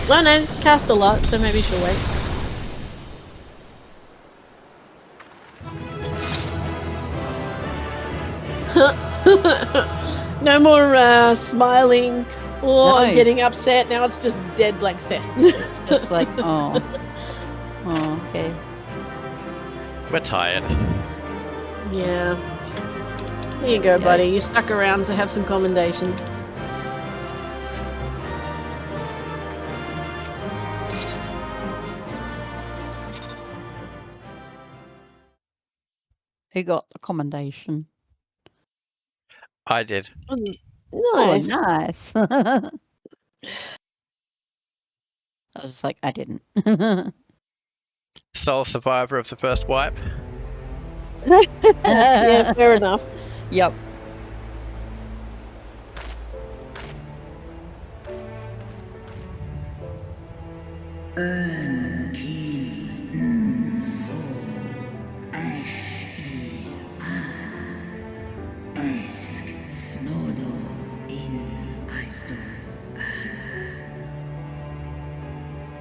Well, no, cast a lot, so maybe she'll wait. No more smiling or No. getting upset. Now it's just dead blank stare. It's just like, oh. Oh, okay. We're tired. Yeah. There you go, buddy. You stuck around to have some commendations. Who got the commendation? I did. Nice. Oh, nice. I was just like, I didn't. Sole survivor of the first wipe. Yeah, fair enough. Yep.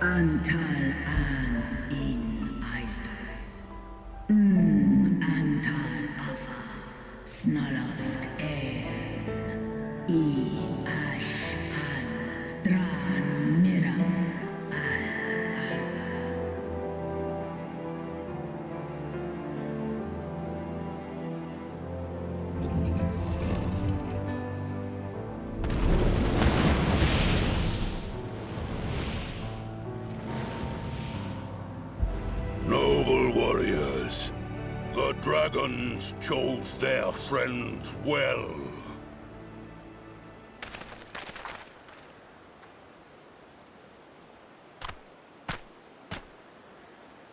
Antal an in Aisto. Antal afa snalask en I ash an dran mira Noble warriors, the dragons chose their friends well.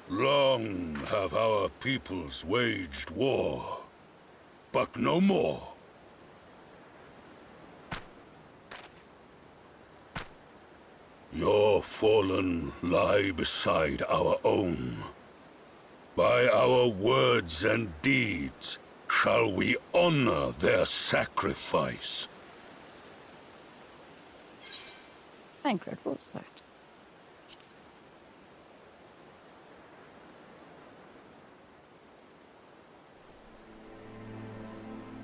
Long have our peoples waged war, but no more. Your fallen lie beside our own. By our words and deeds shall we honor their sacrifice. Tancred, what's that?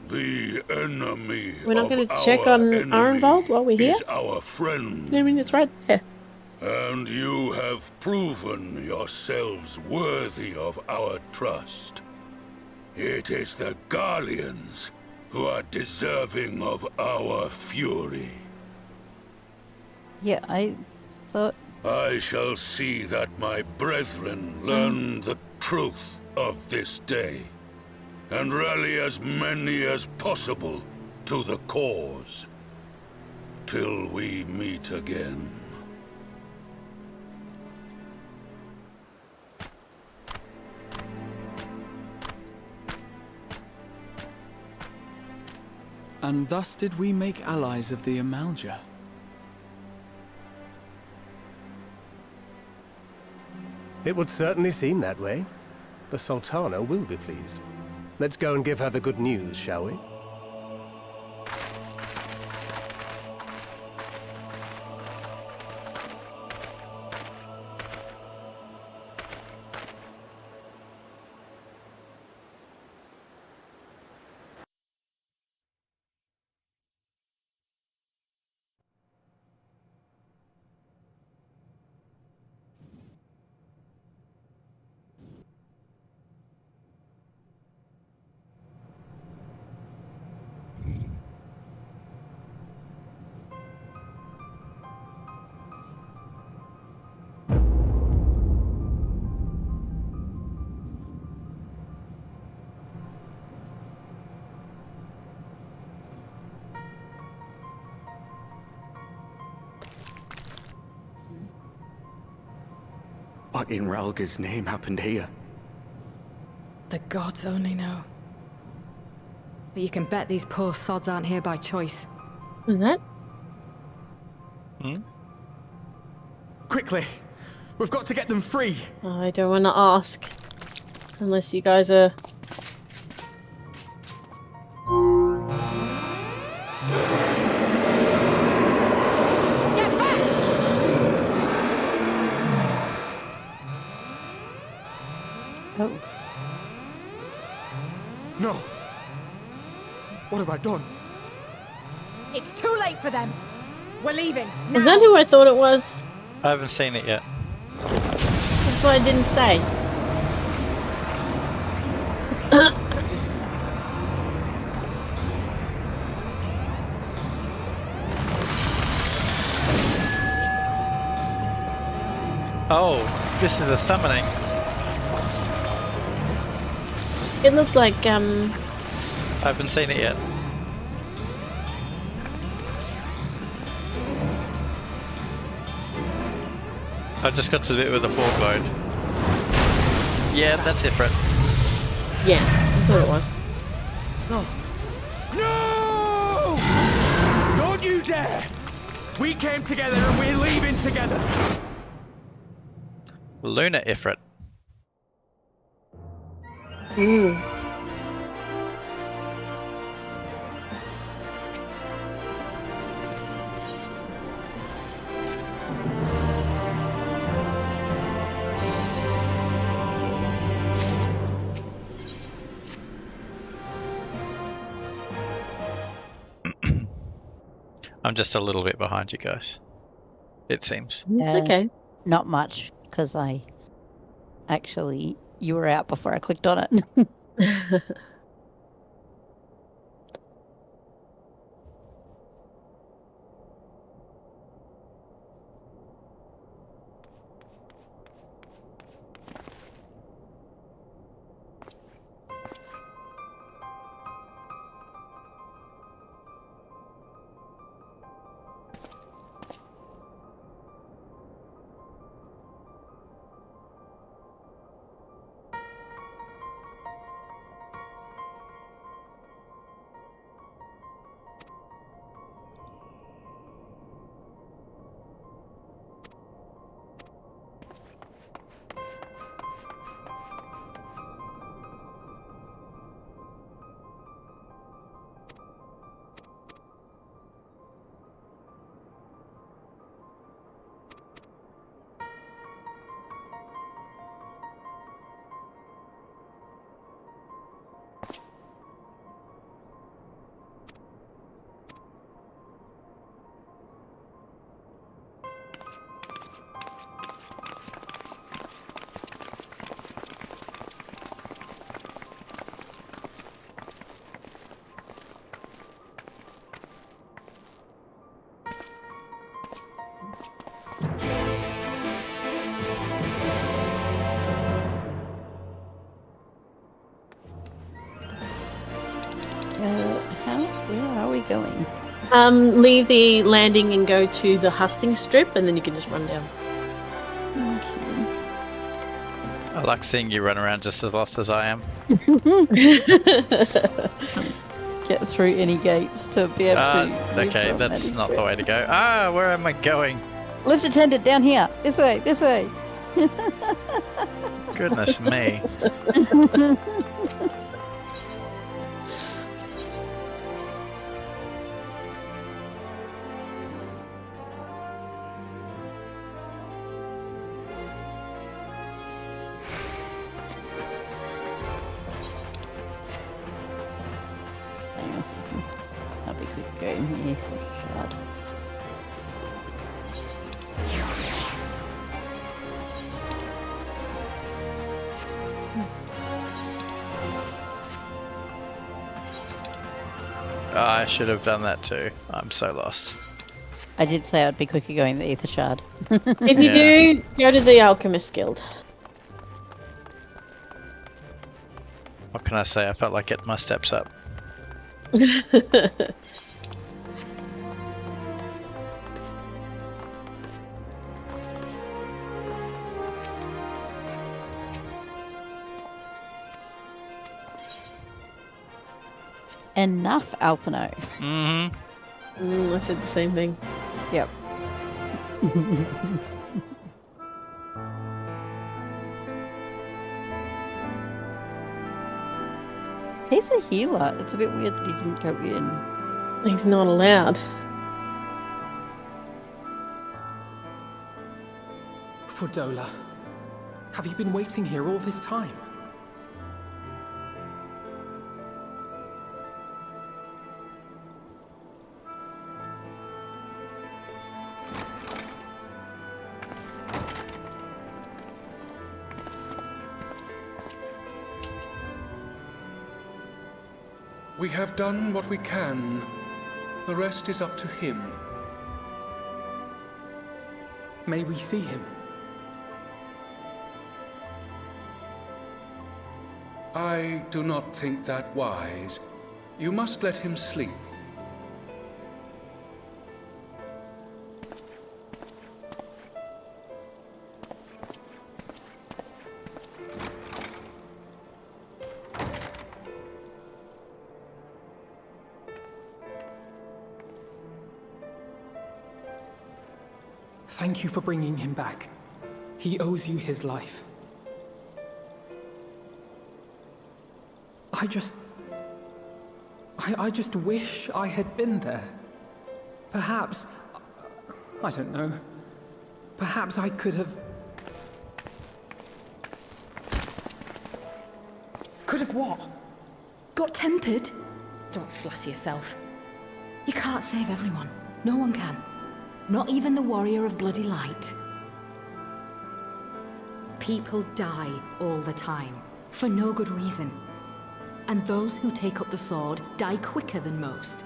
The enemy We're not of going to our check on enemy Arenvald while we're here? is our friend. I mean, it's right there. And you have proven yourselves worthy of our trust. It is the Garleans who are deserving of our fury. Yeah, I thought... I shall see that my brethren learn the truth of this day, and rally as many as possible to the cause, till we meet again. And thus did we make allies of the Amalja. It would certainly seem that way. The Sultana will be pleased. Let's go and give her the good news, shall we? What in Ralga's name happened here? The gods only know. But you can bet these poor sods aren't here by choice. Was that? Quickly! We've got to get them free! I don't want to ask. Unless you guys are... Get back! Oh. No! What have I done? It's too late for them. We're leaving. Is that who I thought it was? I haven't seen it yet. That's what I didn't say. Oh, this is a summoning. It looked like, I haven't seen it yet. I just got to the bit with the forebode. Yeah, that's different. Yeah, I thought it was. No! Don't you dare! We came together and we're leaving together! Lunar Ifrit. Ooh. I'm just a little bit behind you guys. It seems. It's okay. Not much, because you were out before I clicked on it. Where are we going? Leave the landing and go to the hustings strip, and then you can just run down. Okay. I like seeing you run around just as lost as I am. Get through any gates to be able to. Okay, that's not the way to go. Ah, where am I going? Lift attendant down here. This way. This way. Goodness me. Hang on a second. That'll be quick going. Yes, shard. I should have done that too. I'm so lost. I did say I'd be quicker going the ether shard. If you do, go to the Alchemist Guild. What can I say? I felt like getting my steps up. Enough, Alphino. I said the same thing. Yep. He's a healer. It's a bit weird that he didn't go in. He's not allowed. Fordola, have you been waiting here all this time? We have done what we can. The rest is up to him. May we see him? I do not think that wise. You must let him sleep. Thank you for bringing him back. He owes you his life. I just wish I had been there. Perhaps, I don't know, perhaps I could have... Could have what? Got tempered? Don't flatter yourself. You can't save everyone. No one can. Not even the warrior of bloody light. People die all the time, for no good reason. And those who take up the sword die quicker than most.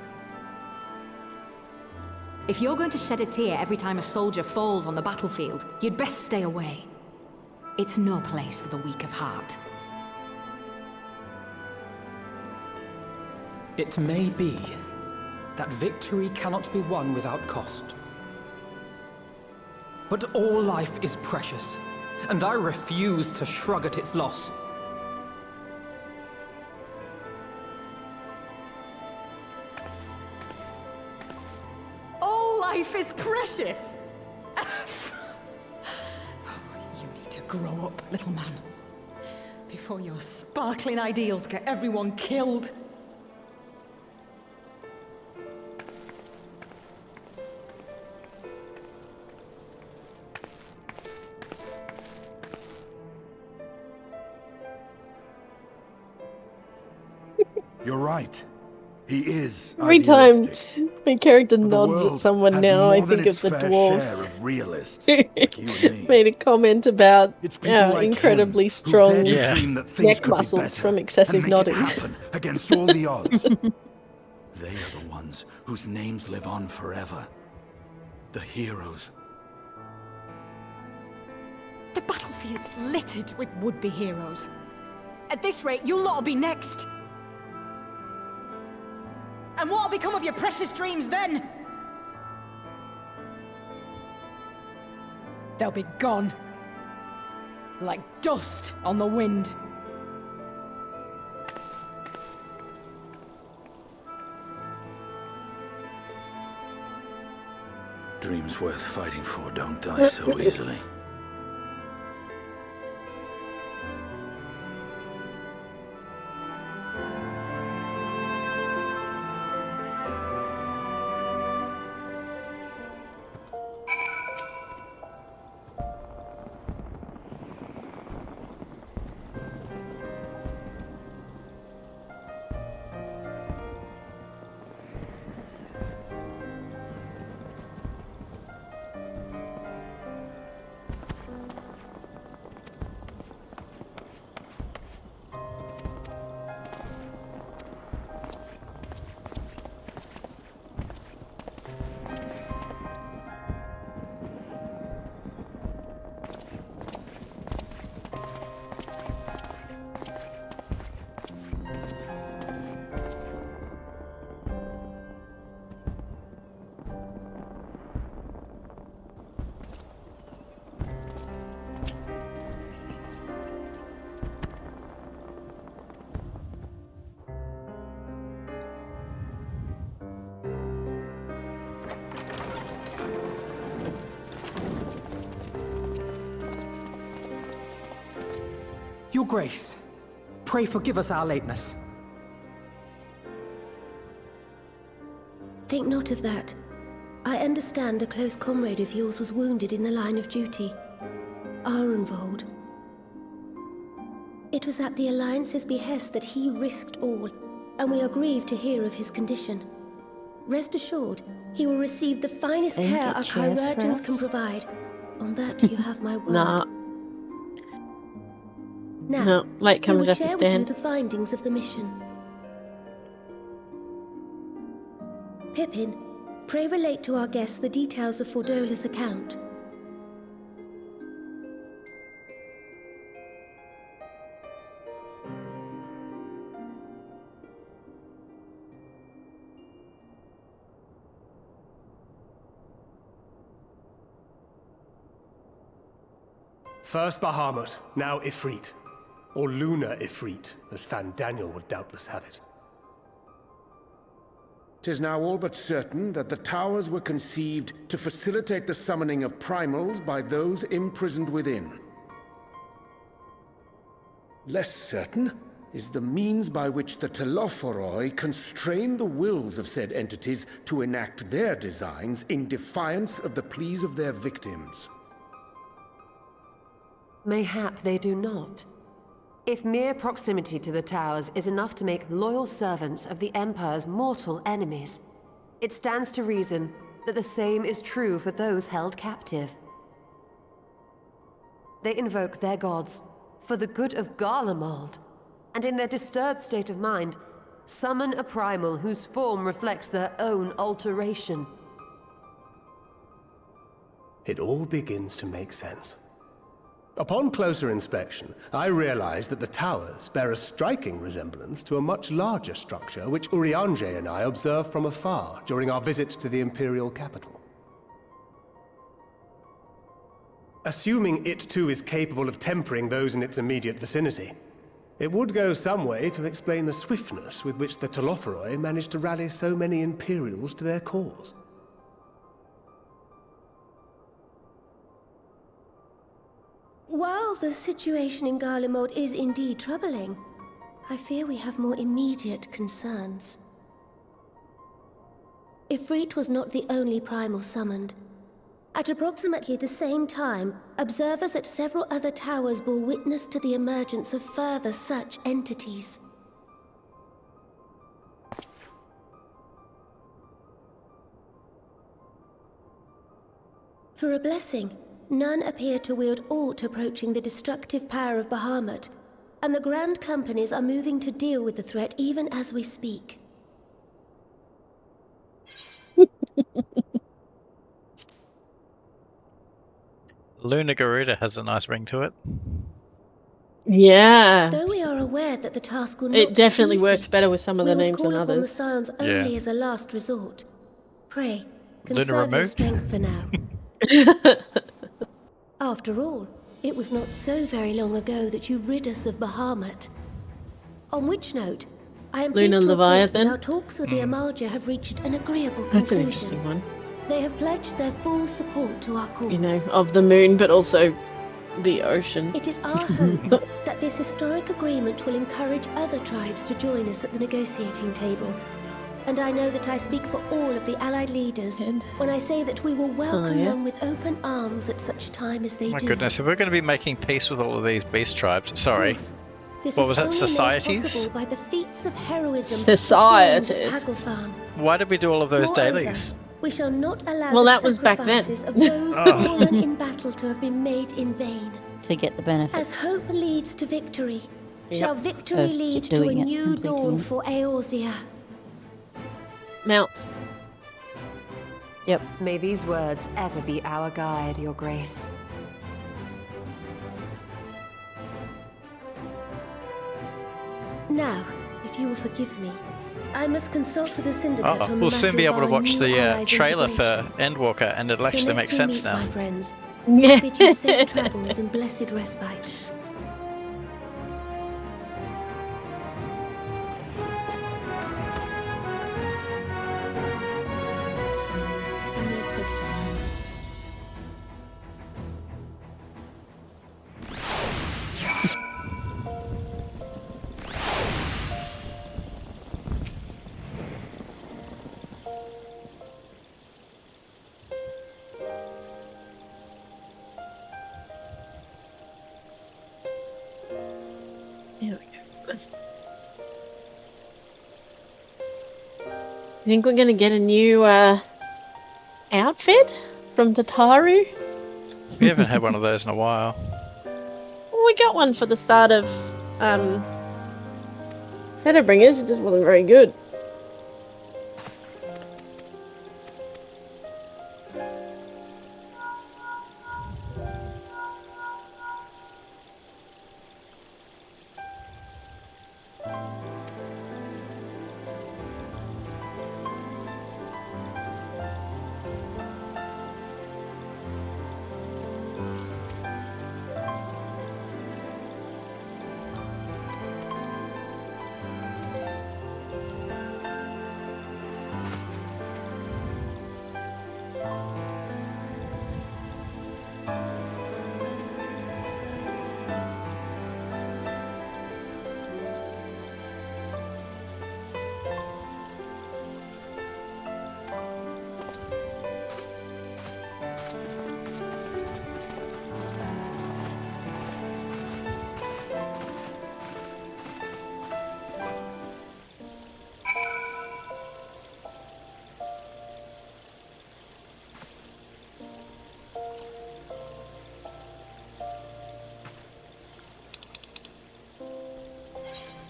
If you're going to shed a tear every time a soldier falls on the battlefield, you'd best stay away. It's no place for the weak of heart. It may be that victory cannot be won without cost. But all life is precious, and I refuse to shrug at its loss. All life is precious! You need to grow up, little man. Before your sparkling ideals get everyone killed. You're right. He is Every time idealistic. my character The nods at world someone has now, more I than think of its the fair dwarf. share of realists, like you and me. Made a comment about people our like incredibly him who strong dare to dream that things neck could be muscles better from excessive and make nodding. it happen against all the odds. They are the ones whose names live on forever. The heroes. The battlefield's littered with would-be heroes. At this rate, you'll lot be next. And what'll become of your precious dreams then? They'll be gone. Like dust on the wind. Dreams worth fighting for don't die so easily. Your Grace, pray forgive us our lateness. Think not of that. I understand a close comrade of yours was wounded in the line of duty. Arenvold. It was at the Alliance's behest that he risked all, and we are grieved to hear of his condition. Rest assured, he will receive the finest care our chirurgeons can provide. On that you have my word. Nah. Now, No, we latecomers will have to share with you stand. the findings of the mission. Pippin, pray relate to our guests the details of Fordola's account. First Bahamut, now Ifrit. Or Lunar Ifrit, as Fan Daniel would doubtless have it. 'Tis now all but certain that the towers were conceived to facilitate the summoning of primals by those imprisoned within. Less certain is the means by which the Telophoroi constrain the wills of said entities to enact their designs in defiance of the pleas of their victims. Mayhap they do not. If mere proximity to the towers is enough to make loyal servants of the Empire's mortal enemies, it stands to reason that the same is true for those held captive. They invoke their gods for the good of Garlemald, and in their disturbed state of mind, summon a primal whose form reflects their own alteration. It all begins to make sense. Upon closer inspection, I realized that the towers bear a striking resemblance to a much larger structure which Urianger and I observed from afar during our visit to the Imperial capital. Assuming it too is capable of tempering those in its immediate vicinity, it would go some way to explain the swiftness with which the Telophoroi managed to rally so many Imperials to their cause. While the situation in Garlemald is indeed troubling, I fear we have more immediate concerns. Ifrit was not the only primal summoned. At approximately the same time, observers at several other towers bore witness to the emergence of further such entities. For a blessing, none appear to wield aught approaching the destructive power of Bahamut, and the Grand Companies are moving to deal with the threat even as we speak. Luna Garuda has a nice ring to it. Yeah. Though we are aware that the task will not It definitely be easy, works better with some of we the would names call than upon the others. Scions only as a last resort. Pray, Luna conserve your Ramu? strength for now. After all, it was not so very long ago that you rid us of Bahamut. On which note, I am pleased Luna to report that Leviathan? our talks with the Amalja have reached an agreeable That's an conclusion. interesting one. They have pledged their full support to our cause. You know, of the moon, but also the ocean. It is our hope that this historic agreement will encourage other tribes to join us at the negotiating table. And I know that I speak for all of the allied leaders when I say that we will welcome them with open arms at such time as they My do. goodness, if we're going to be making peace with all of these beast tribes, sorry. This What was that, only societies? made possible by the feats of heroism Societies. performed at Pagelfan. Why did we do all of those Moreover, dailies? We shall not allow Well, the that was back then. sacrifices of those fallen in battle to have been made in vain. To get the benefits. As hope leads to victory, shall victory Of lead to a doing it, new completing dawn it. for Eorzea. Mounts. Yep. May these words ever be our guide, Your Grace. Now, if you will forgive me, I must consult with the Syndicate on the We'll matter soon be of able to our watch new the allies' trailer integration. for Endwalker, and it'll Till actually make next we sense meet, now. my friends. Yeah. I bid you safe travels and blessed respite. Here we go. I think we're gonna get a new outfit from Tataru. We haven't had one of those in a while. Well, we got one for the start of Shadowbringers. It just wasn't very good.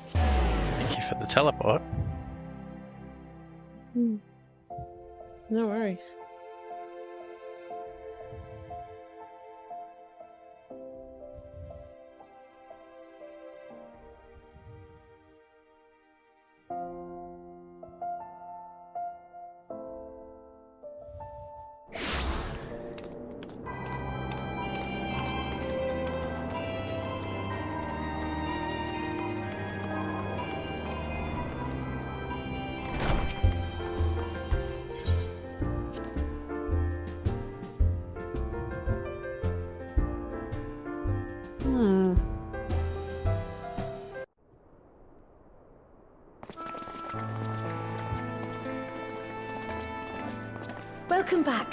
Thank you for the teleport. No worries. Welcome back.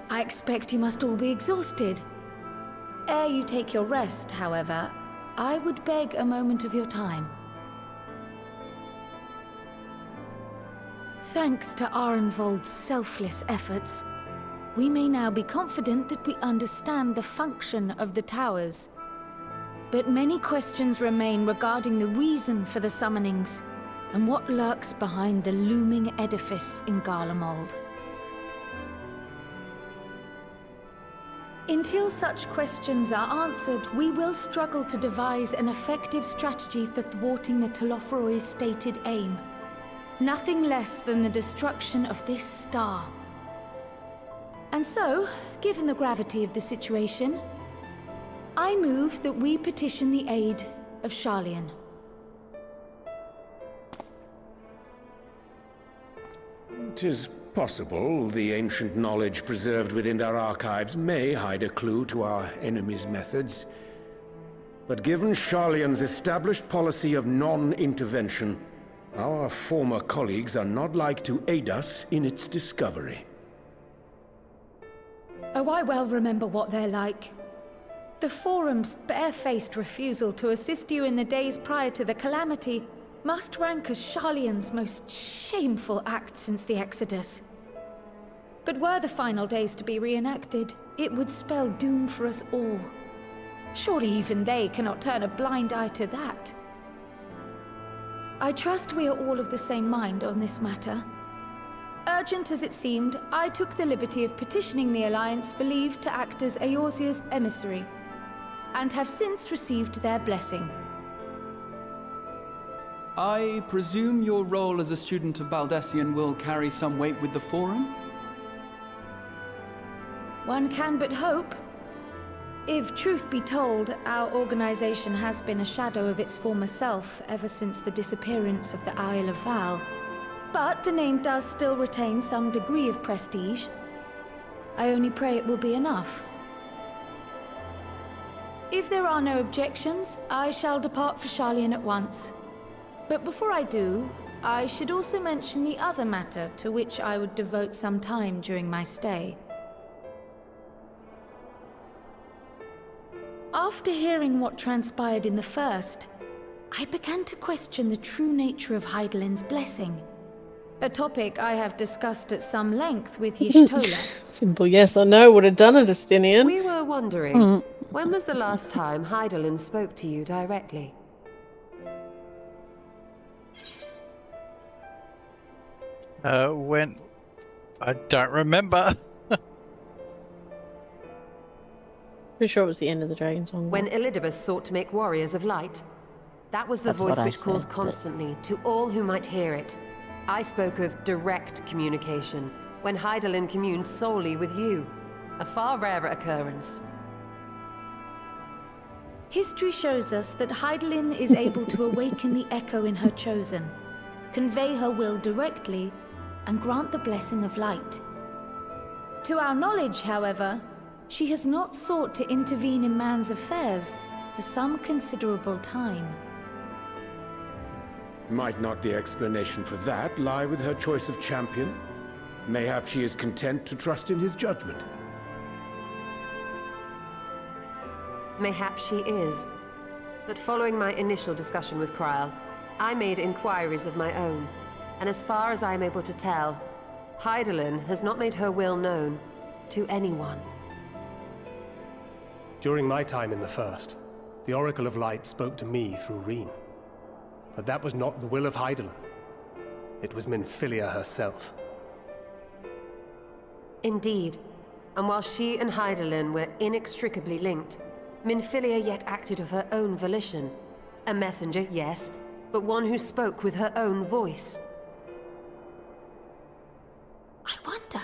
I expect you must all be exhausted. Ere you take your rest, however, I would beg a moment of your time. Thanks to Arenvold's selfless efforts, we may now be confident that we understand the function of the towers. But many questions remain regarding the reason for the summonings and what lurks behind the looming edifice in Garlemald. Until such questions are answered, we will struggle to devise an effective strategy for thwarting the Telophoroi's stated aim. Nothing less than the destruction of this star. And so, given the gravity of the situation, I move that we petition the aid of Sharlayan. It is possible the ancient knowledge preserved within our archives may hide a clue to our enemy's methods. But given Sharlayan's established policy of non-intervention, our former colleagues are not like to aid us in its discovery. Oh, I well remember what they're like. The Forum's barefaced refusal to assist you in the days prior to the calamity must rank as Sharlayan's most shameful act since the Exodus. But were the final days to be reenacted, it would spell doom for us all. Surely even they cannot turn a blind eye to that. I trust we are all of the same mind on this matter. Urgent as it seemed, I took the liberty of petitioning the Alliance for leave to act as Eorzea's emissary, and have since received their blessing. I presume your role as a student of Baldessian will carry some weight with the Forum? One can but hope. If truth be told, our organization has been a shadow of its former self ever since the disappearance of the Isle of Val. But the name does still retain some degree of prestige. I only pray it will be enough. If there are no objections, I shall depart for Sharlayan at once. But before I do, I should also mention the other matter to which I would devote some time during my stay. After hearing what transpired in the first, I began to question the true nature of Hydaelyn's blessing. A topic I have discussed at some length with Y'shtola. Simple yes or no would have done it, Estinian. We were wondering, when was the last time Hydaelyn spoke to you directly? When... I don't remember. Pretty sure it was the end of the Dragon Song. When Elidibus sought to make warriors of light. That was the That's voice what I which calls said, but- constantly to all who might hear it. I spoke of direct communication, when Hydaelyn communed solely with you. A far rarer occurrence. History shows us that Hydaelyn is able to awaken the echo in her chosen, convey her will directly, and grant the blessing of light. To our knowledge, however, she has not sought to intervene in man's affairs for some considerable time. Might not the explanation for that lie with her choice of champion? Mayhap she is content to trust in his judgment. Mayhap she is. But following my initial discussion with Krile, I made inquiries of my own. And as far as I am able to tell, Hydaelyn has not made her will known to anyone. During my time in the First, the Oracle of Light spoke to me through Reen. But that was not the will of Hydaelyn. It was Minfilia herself. Indeed. And while she and Hydaelyn were inextricably linked, Minfilia yet acted of her own volition. A messenger, yes, but one who spoke with her own voice. I wonder,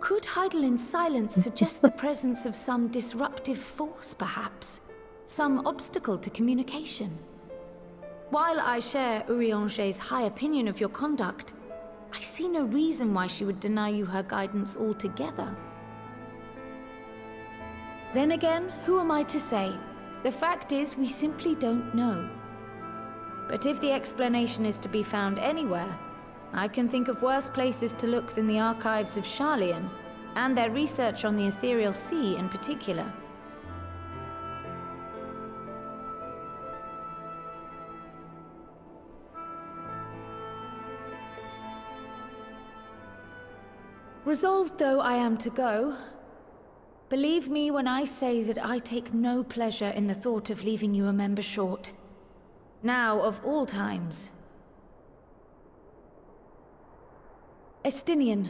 could Hydaelyn's silence suggest the presence of some disruptive force, perhaps? Some obstacle to communication? While I share Urianger's high opinion of your conduct, I see no reason why she would deny you her guidance altogether. Then again, who am I to say? The fact is, we simply don't know. But if the explanation is to be found anywhere, I can think of worse places to look than the archives of Sharlayan, and their research on the Ethereal Sea in particular. Resolved though I am to go, believe me when I say that I take no pleasure in the thought of leaving you a member short. Now, of all times. Estinian,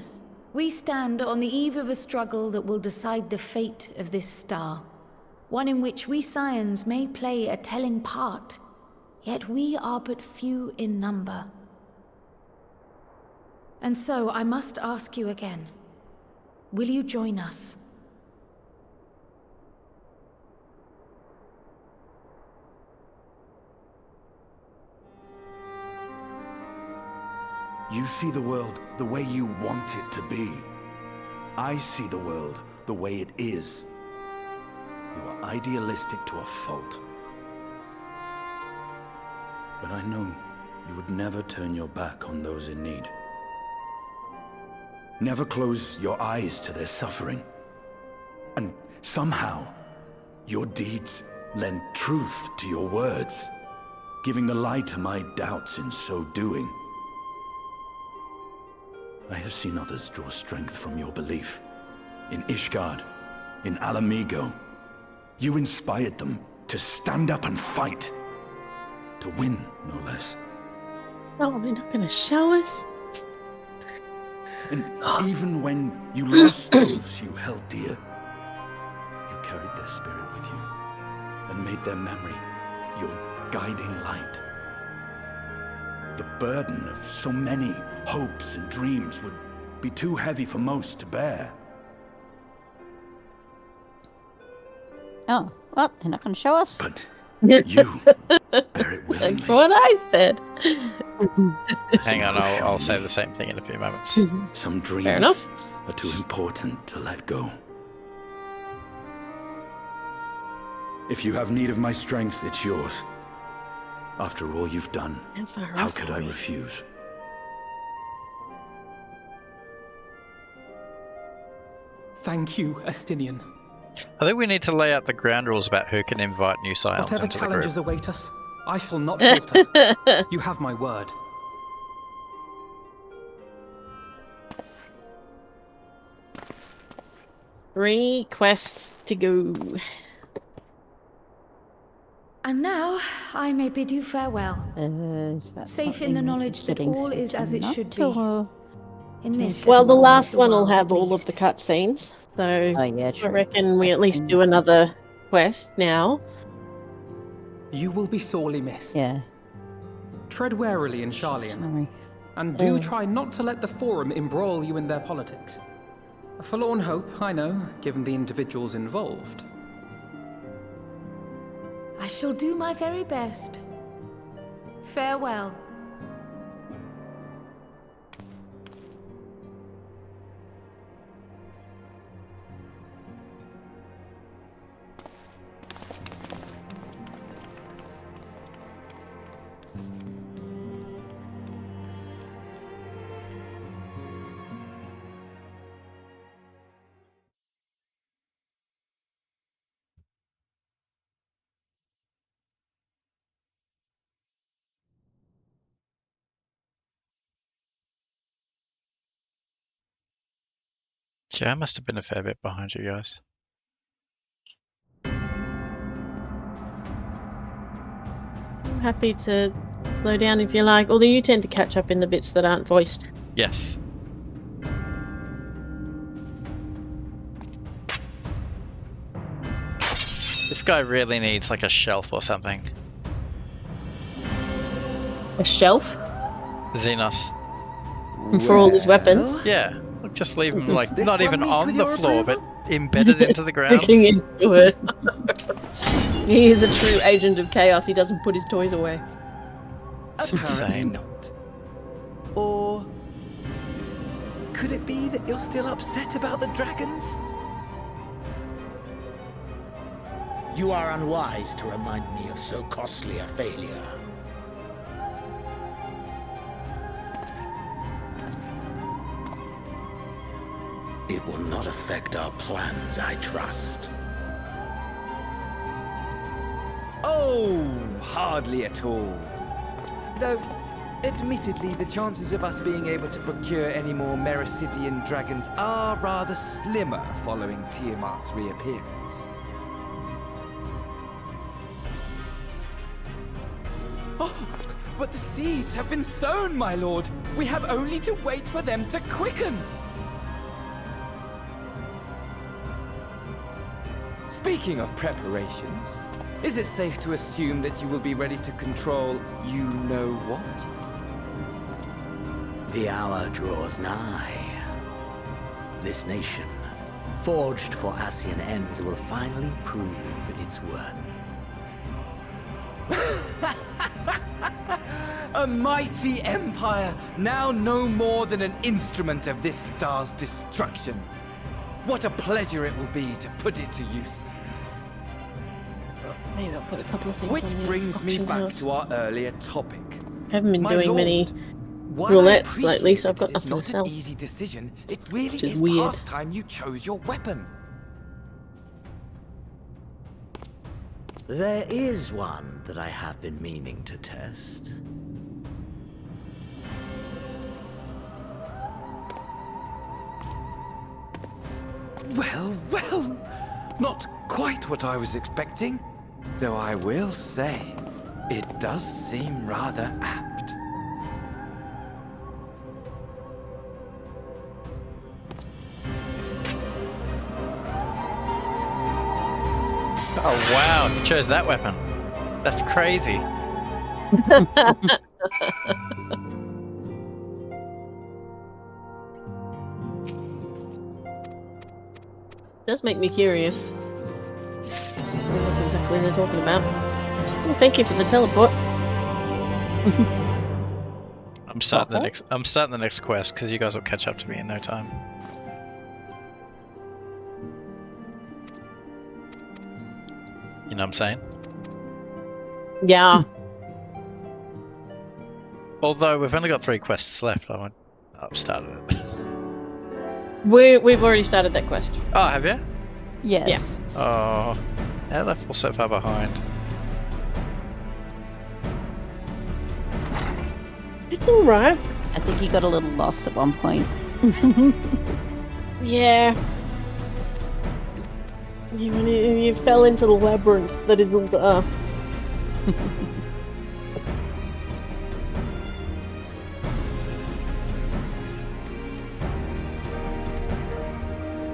We stand on the eve of a struggle that will decide the fate of this star. One in which we Scions may play a telling part, yet we are but few in number. And so I must ask you again, will you join us? You see the world the way you want it to be. I see the world the way it is. You are idealistic to a fault. But I know you would never turn your back on those in need. Never close your eyes to their suffering. And somehow, your deeds lend truth to your words, giving the lie to my doubts in so doing. I have seen others draw strength from your belief. In Ishgard, in Alamigo. You inspired them to stand up and fight. To win, no less. Oh, they're not gonna show us? And even when you lost those you held dear, you carried their spirit with you and made their memory your guiding light. The burden of so many hopes and dreams would be too heavy for most to bear. Oh, well, they're not going to show us. But you bear it willingly. That's what I said. Hang on, I'll say the same thing in a few moments. Some dreams Fair enough. are too important to let go. If you have need of my strength, it's yours. After all you've done, how could I refuse? Thank you, Estinian. I think we need to lay out the ground rules about who can invite new Scions Whatever into the group. challenges await us, I shall not falter. You have my word. Three quests to go. And now, I may bid you farewell. Is that Safe in the something knowledge that getting all through is as it tonight, should be. or- In this Well, the little last world one will of the have world, all of the cutscenes, so Oh, yeah, I true. reckon we at least do another quest now. You will be sorely missed. Yeah. Tread warily in Sharlayan. Sorry. And do Oh. try not to let the Forum embroil you in their politics. A forlorn hope, I know, given the individuals involved. I shall do my very best. Farewell. Gee, I must have been a fair bit behind you guys. I'm happy to slow down if you like, although you tend to catch up in the bits that aren't voiced. Yes. This guy really needs like a shelf or something. A shelf? Xenos. For all his weapons? Yeah. Just leave him Does like this not one even meet on with the your floor, approval? but embedded into the ground. Looking into it. He is a true agent of chaos. He doesn't put his toys away. It's Apparently insane. not. Or could it be that you're still upset about the dragons? You are unwise to remind me of so costly a failure. It will not affect our plans, I trust. Oh, hardly at all. Though, admittedly, the chances of us being able to procure any more Mericidian dragons are rather slimmer following Tiamat's reappearance. Oh, but the seeds have been sown, my lord. We have only to wait for them to quicken. Speaking of preparations, is it safe to assume that you will be ready to control you-know-what? The hour draws nigh. This nation, forged for Ascian ends, will finally prove its worth. A mighty empire, now no more than an instrument of this star's destruction. What a pleasure it will be to put it to use. Maybe I'll put a couple of things Which on the brings me auction back house. to our earlier topic. Haven't been My doing lord, many while I roulettes lately, appreciate so I've got it is nothing to not sell. an easy decision. It really Which is is weird. past time you chose your weapon. There is one that I have been meaning to test. Well, well, not quite what I was expecting. Though I will say, it does seem rather apt. Oh wow, he chose that weapon. That's crazy. Does make me curious. What exactly they're talking about. Oh, thank you for the teleport. I'm starting the next quest because you guys will catch up to me in no time. You know what I'm saying? Yeah. Although we've only got 3 quests left, I've started it. We've already started that quest. Oh, have you? Yes. Oh, how did I fall so far behind? It's alright. I think you got a little lost at one point. Yeah. You fell into the labyrinth that isn't there.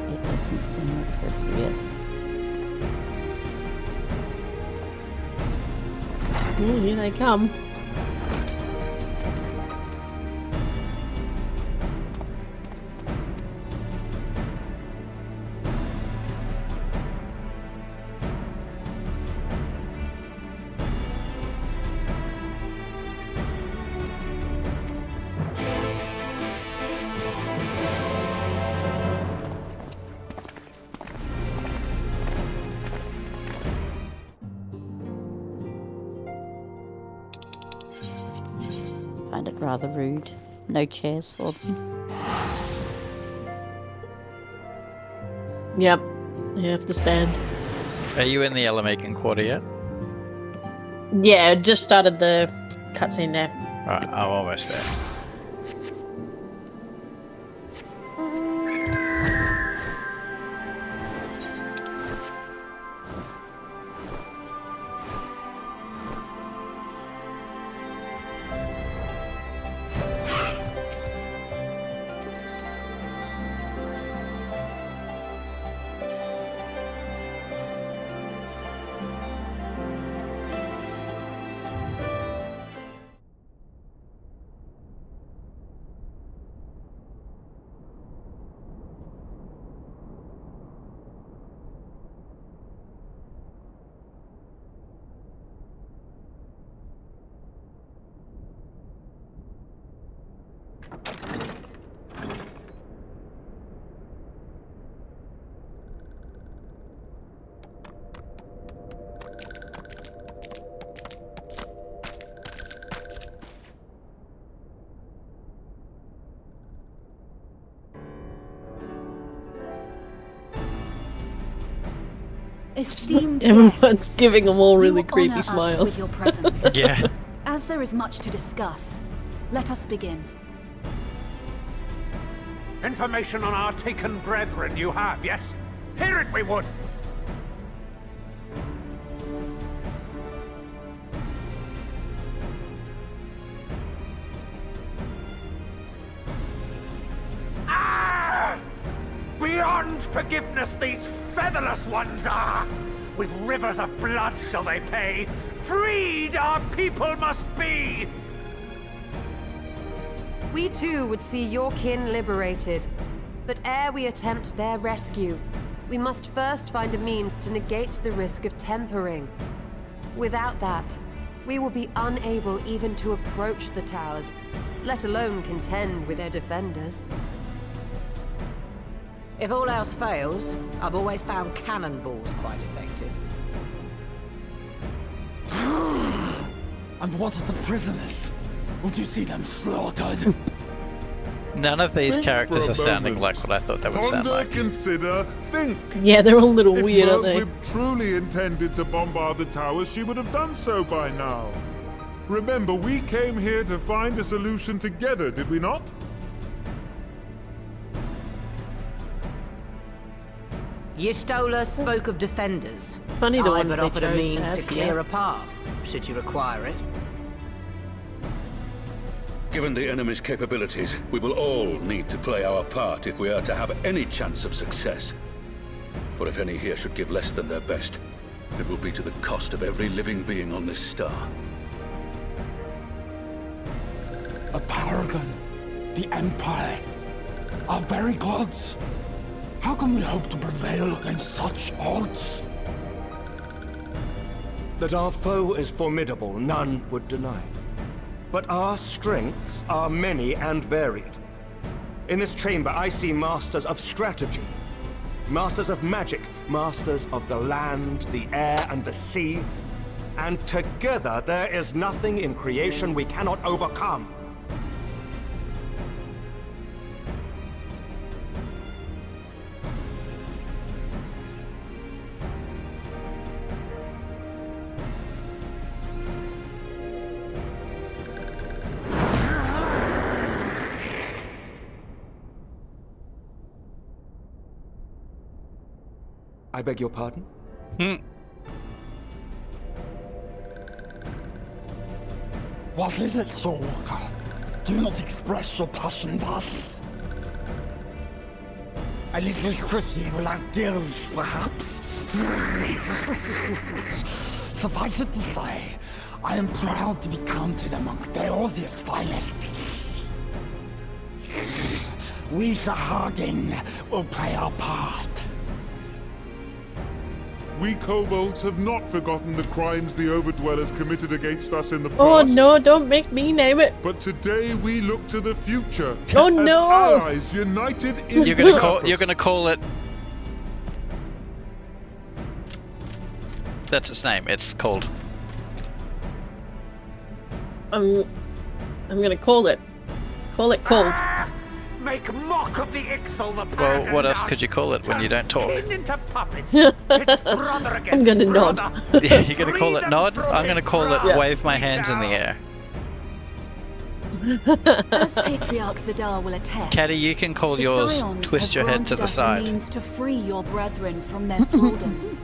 It doesn't seem appropriate. Ooh, here they come. Find it rather rude. No chairs for them. Yep. You have to stand. Are you in the Elamakan Quarter yet? Yeah, just started the cutscene there. Right, I'm almost there. Esteemed Everyone's guests, giving them all really you creepy honor us smiles. with your presence. Yeah. As there is much to discuss, let us begin. Information on our taken brethren you have, yes? Hear it we would! Ah! We are beyond forgiveness, these featherless ones are! With rivers of blood shall they pay. Freed our people must be! We too would see your kin liberated. But ere we attempt their rescue, we must first find a means to negate the risk of tempering. Without that, we will be unable even to approach the towers, let alone contend with their defenders. If all else fails, I've always found cannonballs quite effective. And what of the prisoners? Would you see them slaughtered? None of these characters are sounding like what I thought they would sound like. Consider, think. Yeah, they're all a little weird, aren't they? If Merwib truly intended to bombard the towers, she would have done so by now. Remember, we came here to find a solution together, did we not? Y'shtola spoke of defenders. Funny the I ones but they offered a chose to means to have, clear yeah. a path, should you require it. Given the enemy's capabilities, we will all need to play our part if we are to have any chance of success. For if any here should give less than their best, it will be to the cost of every living being on this star. A paragon. The Empire. Our very gods. How can we hope to prevail against such odds? That our foe is formidable, none would deny. But our strengths are many and varied. In this chamber, I see masters of strategy, masters of magic, masters of the land, the air, and the sea. And together, there is nothing in creation we cannot overcome. I beg your pardon? What is it, Soulwalker? Do not express your passion thus. A little city without gills, perhaps? Suffice it to say, I am proud to be counted amongst Eorzea's finest. We Sahagin will play our part. We kobolds have not forgotten the crimes the Overdwellers committed against us in the past. Oh no, don't make me name it. But today we look to the future. Oh as no! allies united in You're gonna call it. That's its name. It's called. I'm gonna call it. Call it cold. Make mock of the Ixal, the Well, what else could you call it when you don't talk? into puppets. It's brother against I'm gonna nod. Yeah, you're gonna call it nod? I'm gonna call it wave my hands in the air. As Patriarch Zadar will attest, Caddy, you can call the yours Scions twist have your head to granted the us side. A means to free your brethren from their thraldom.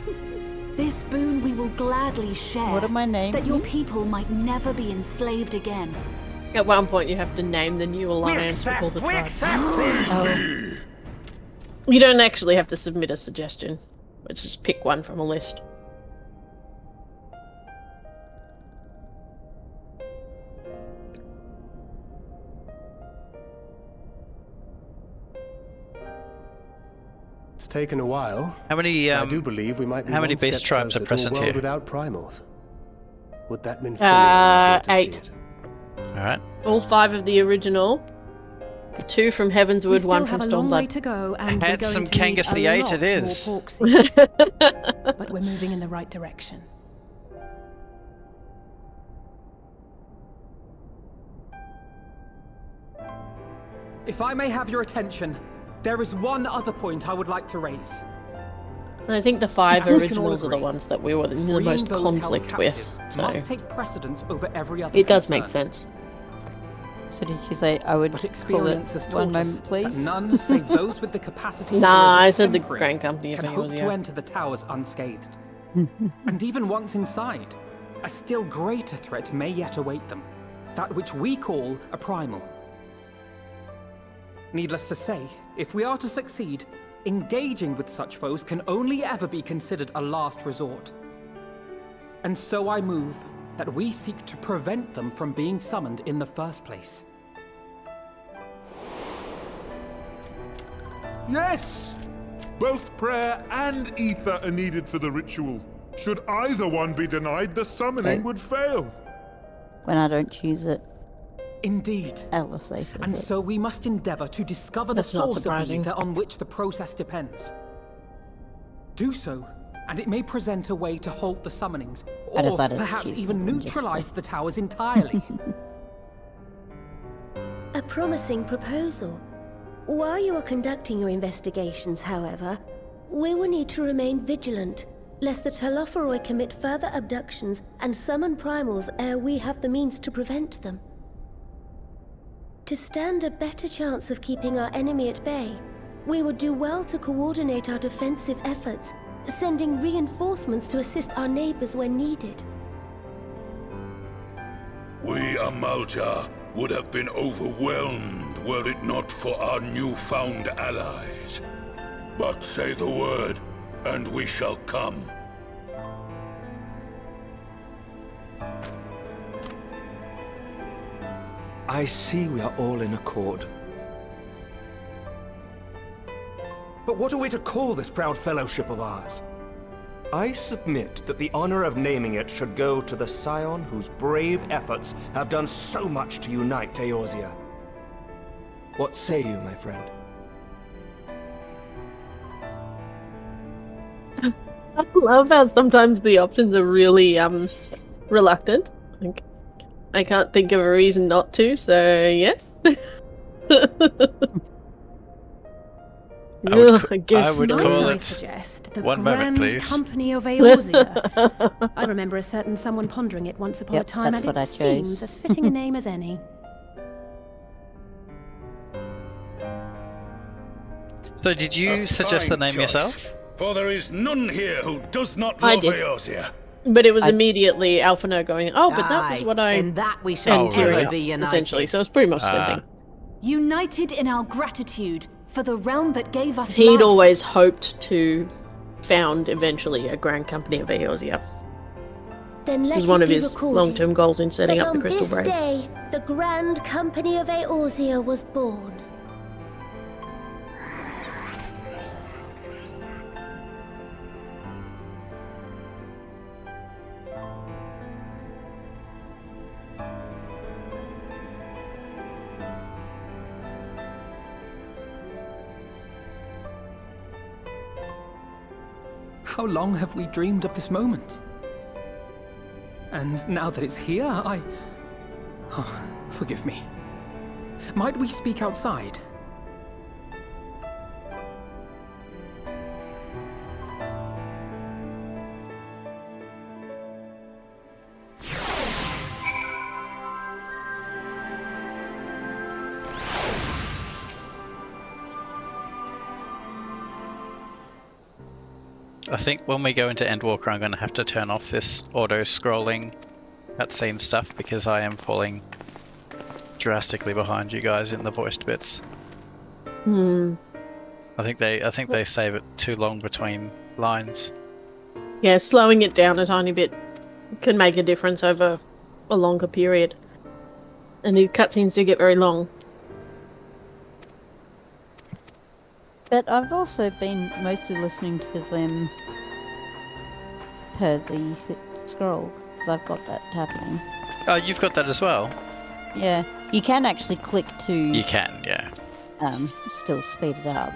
This boon we will gladly share. What am I naming? That your people might never be enslaved again. At one point, you have to name the new alliance with all the tribes. Oh. You don't actually have to submit a suggestion. Let's just pick one from a list. It's taken a while. How many? I do believe we might be how many one step beast tribes are closer to a present world here? without primals. Would that mean fully to 8. see it? All right. All 5 of the original. 2 from Heavenswood, 1 from We still have a long way Stormblood. to go, and we're Handsome going to need Kangas a the Eight lot it is. more pork seeds. But we're moving in the right direction. If I may have your attention, there is one other point I would like to raise. And I think the 5 As we can all originals are the agree, ones that we were in the Freeing most those held conflict with. captive So must take precedence over every other it does concern. make sense. So did you say I would But call experience has it taught one us moment, please? that none save those with the capacity Nah, to I resist said the tempering Grand Company of can hope to Eorzea. enter the towers unscathed. And even once inside, a still greater threat may yet await them. That which we call a primal. Needless to say, if we are to succeed, Engaging with such foes can only ever be considered a last resort. And so I move that we seek to prevent them from being summoned in the first place. Yes! Both prayer and ether are needed for the ritual. Should either one be denied, the summoning would fail. When I don't choose it. Indeed. LSA says And it. so we must endeavor to discover That's the not source of the surprising. ether on which the process depends. Do so, and it may present a way to halt the summonings, I or decided to perhaps choose even something just neutralize the towers entirely. A promising proposal. While you are conducting your investigations, however, we will need to remain vigilant, lest the Telophoroi commit further abductions and summon primals ere we have the means to prevent them. To stand a better chance of keeping our enemy at bay, we would do well to coordinate our defensive efforts, sending reinforcements to assist our neighbors when needed. We Amalja would have been overwhelmed were it not for our newfound allies. But say the word, and we shall come. I see we are all in accord. But what are we to call this proud fellowship of ours? I submit that the honor of naming it should go to the scion whose brave efforts have done so much to unite Eorzea. What say you, my friend? I love how sometimes the options are really reluctant. Like, I can't think of a reason not to, so yes. I guess would not. call I it suggest the one Grand moment, please. Company of Eorzea. I remember a certain someone pondering it once upon a time, that's and what it I chose. seems as fitting a name as any. So did you suggest the fine name choice. yourself? For there is none here who does not I love did. Eorzea. But it was immediately Alphino going, oh, but that was Aye, what I... in that we shall and ever Tyrion, be united. essentially, so it's pretty much the same thing. United in our gratitude for the realm that gave us He'd life. always hoped to found eventually a Grand Company of Eorzea. Then It let was one it of be his recorded long-term goals in setting that up the on Crystal this Braves. day, the Grand Company of Eorzea was born. How long have we dreamed of this moment? And now that it's here, Oh, forgive me. Might we speak outside? I think when we go into Endwalker, I'm going to have to turn off this auto-scrolling cutscene stuff because I am falling drastically behind you guys in the voiced bits. Hmm. I think they save it too long between lines. Yeah, slowing it down a tiny bit can make a difference over a longer period. And these cutscenes do get very long. But I've also been mostly listening to them per the scroll, because I've got that happening. Oh, you've got that as well? Yeah. You can actually click to... You can, yeah. Still speed it up.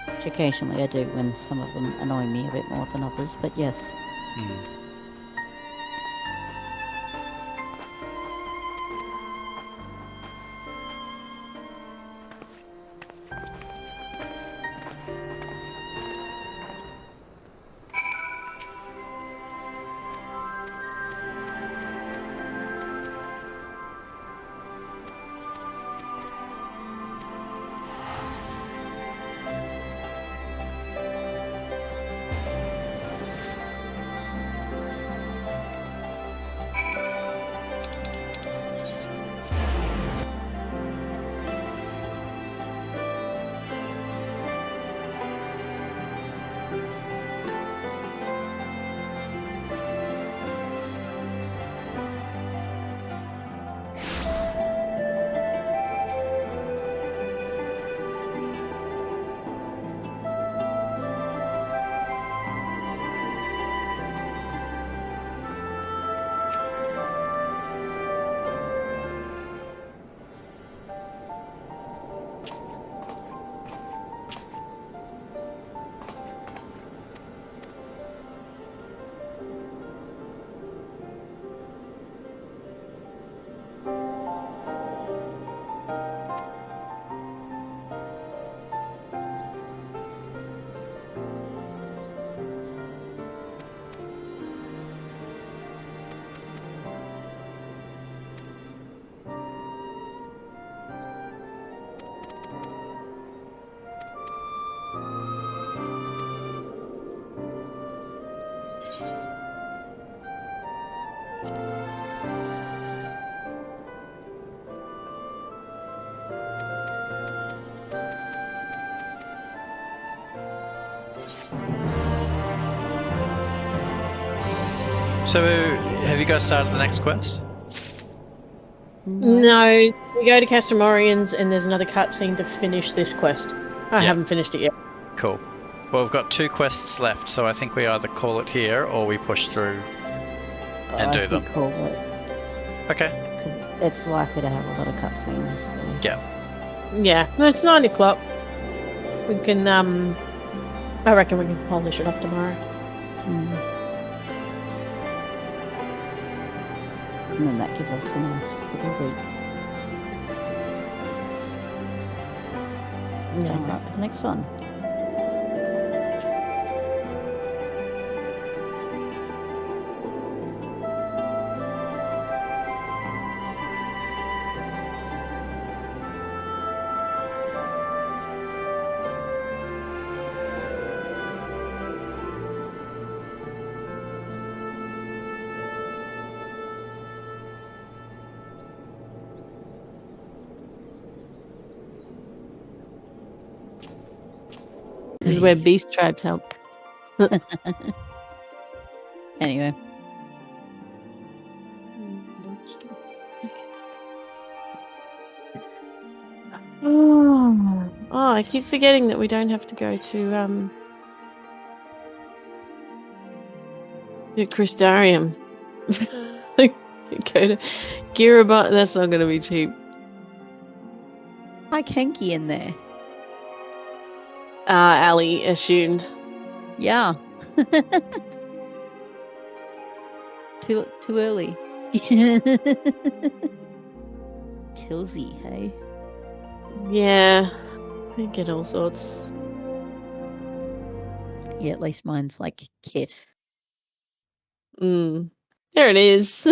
Which occasionally I do when some of them annoy me a bit more than others, but yes. Mm. So, have you guys started the next quest? No, we go to Castramorians and there's another cutscene to finish this quest. I haven't finished it yet. Cool. Well, we've got 2 quests left, so I think we either call it here or we push through and do them. Call it. Okay. It's likely to have a lot of cutscenes. So. Yeah. Yeah, it's 9 o'clock. We can, I reckon we can polish it up tomorrow. And then that gives us a nice little week. Alright, the next one. This is where beast tribes help. Anyway. Oh, I keep forgetting that we don't have to go to Crystarium. Go to Girabon. That's not going to be cheap. Hi, Kenki in there. Ali assumed. Yeah. Too early. Tilsy, hey? Yeah. I get all sorts. Yeah, at least mine's like Kit. There it is.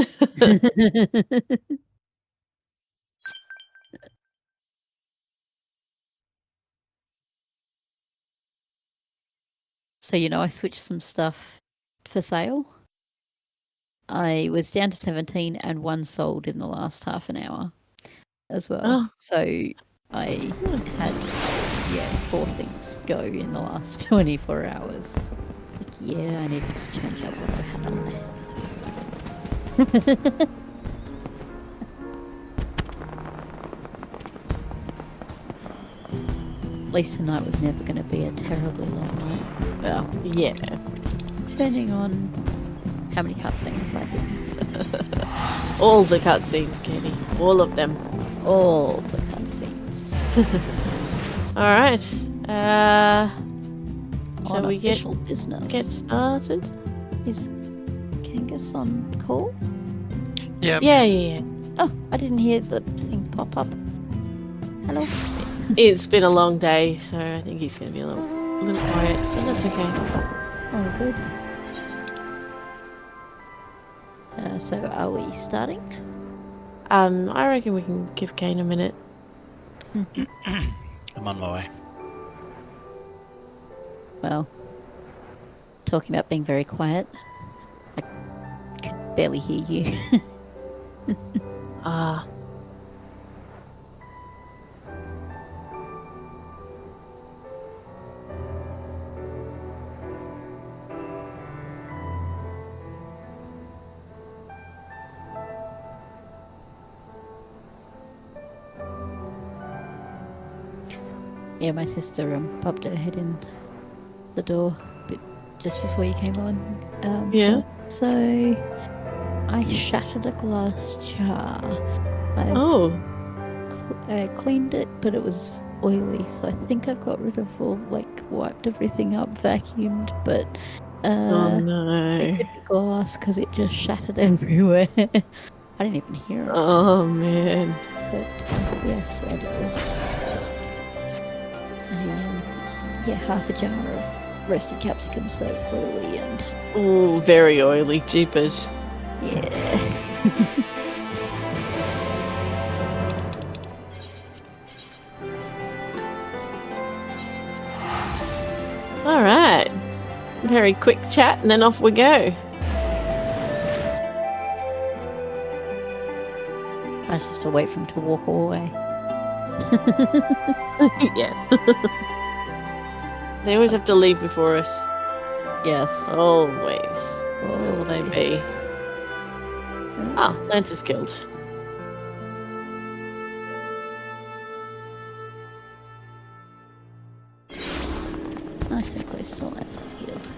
So, I switched some stuff for sale. I was down to 17 and 1 sold in the last half an hour as well. Oh. So I had, 4 things go in the last 24 hours. I needed to change up what I had on there. At least tonight was never going to be a terribly long night. Well, yeah. Depending on how many cutscenes my goodness. All the cutscenes, Katie. All of them. All the cutscenes. Alright. Shall we get started? Is Kangas on call? Yeah. Yeah. Oh, I didn't hear the thing pop up. Hello? It's been a long day, so I think he's going to be a little quiet, but that's okay. Oh, good. So are we starting? I reckon we can give Kane a minute. I'm on my way. Well, talking about being very quiet, I could barely hear you. Yeah, my sister popped her head in the door just before you came on. Yeah. So I shattered a glass jar. I cleaned it, but it was oily, so I think I've got rid of all, wiped everything up, vacuumed, but oh no. it could be glass because it just shattered everywhere. I didn't even hear it. Oh man. But yes, it was half a jar of roasted capsicum so oily and... Ooh, very oily, jeepers. Yeah. Alright. Very quick chat and then off we go. I just have to wait for him to walk away. Yeah. They always have to leave before us. Yes. Always. Where will they be? Ah, Lancer's Guild. I think I saw Lancer's Guild.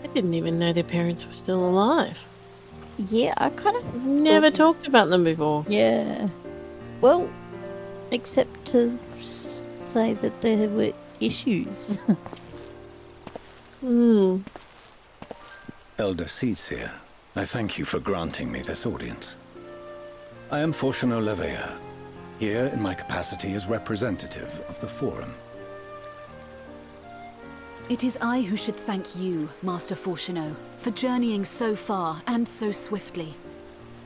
I didn't even know their parents were still alive. Yeah, I kind of never talked about them before. Yeah. Well, except to say that there were issues. Elder Seedseer, I thank you for granting me this audience. I am Fortuno Leveilleur, here in my capacity as representative of the Forum. It is I who should thank you, Master Fortuno, for journeying so far and so swiftly.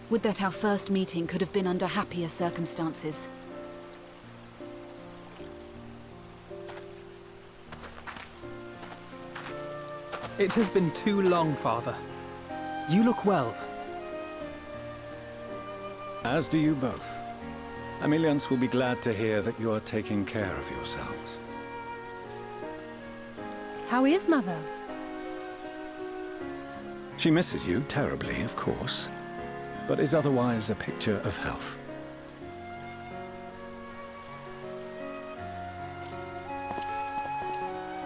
Would that our first meeting could have been under happier circumstances. It has been too long, Father. You look well. As do you both. Emilians will be glad to hear that you are taking care of yourselves. How is Mother? She misses you terribly, of course, but is otherwise a picture of health.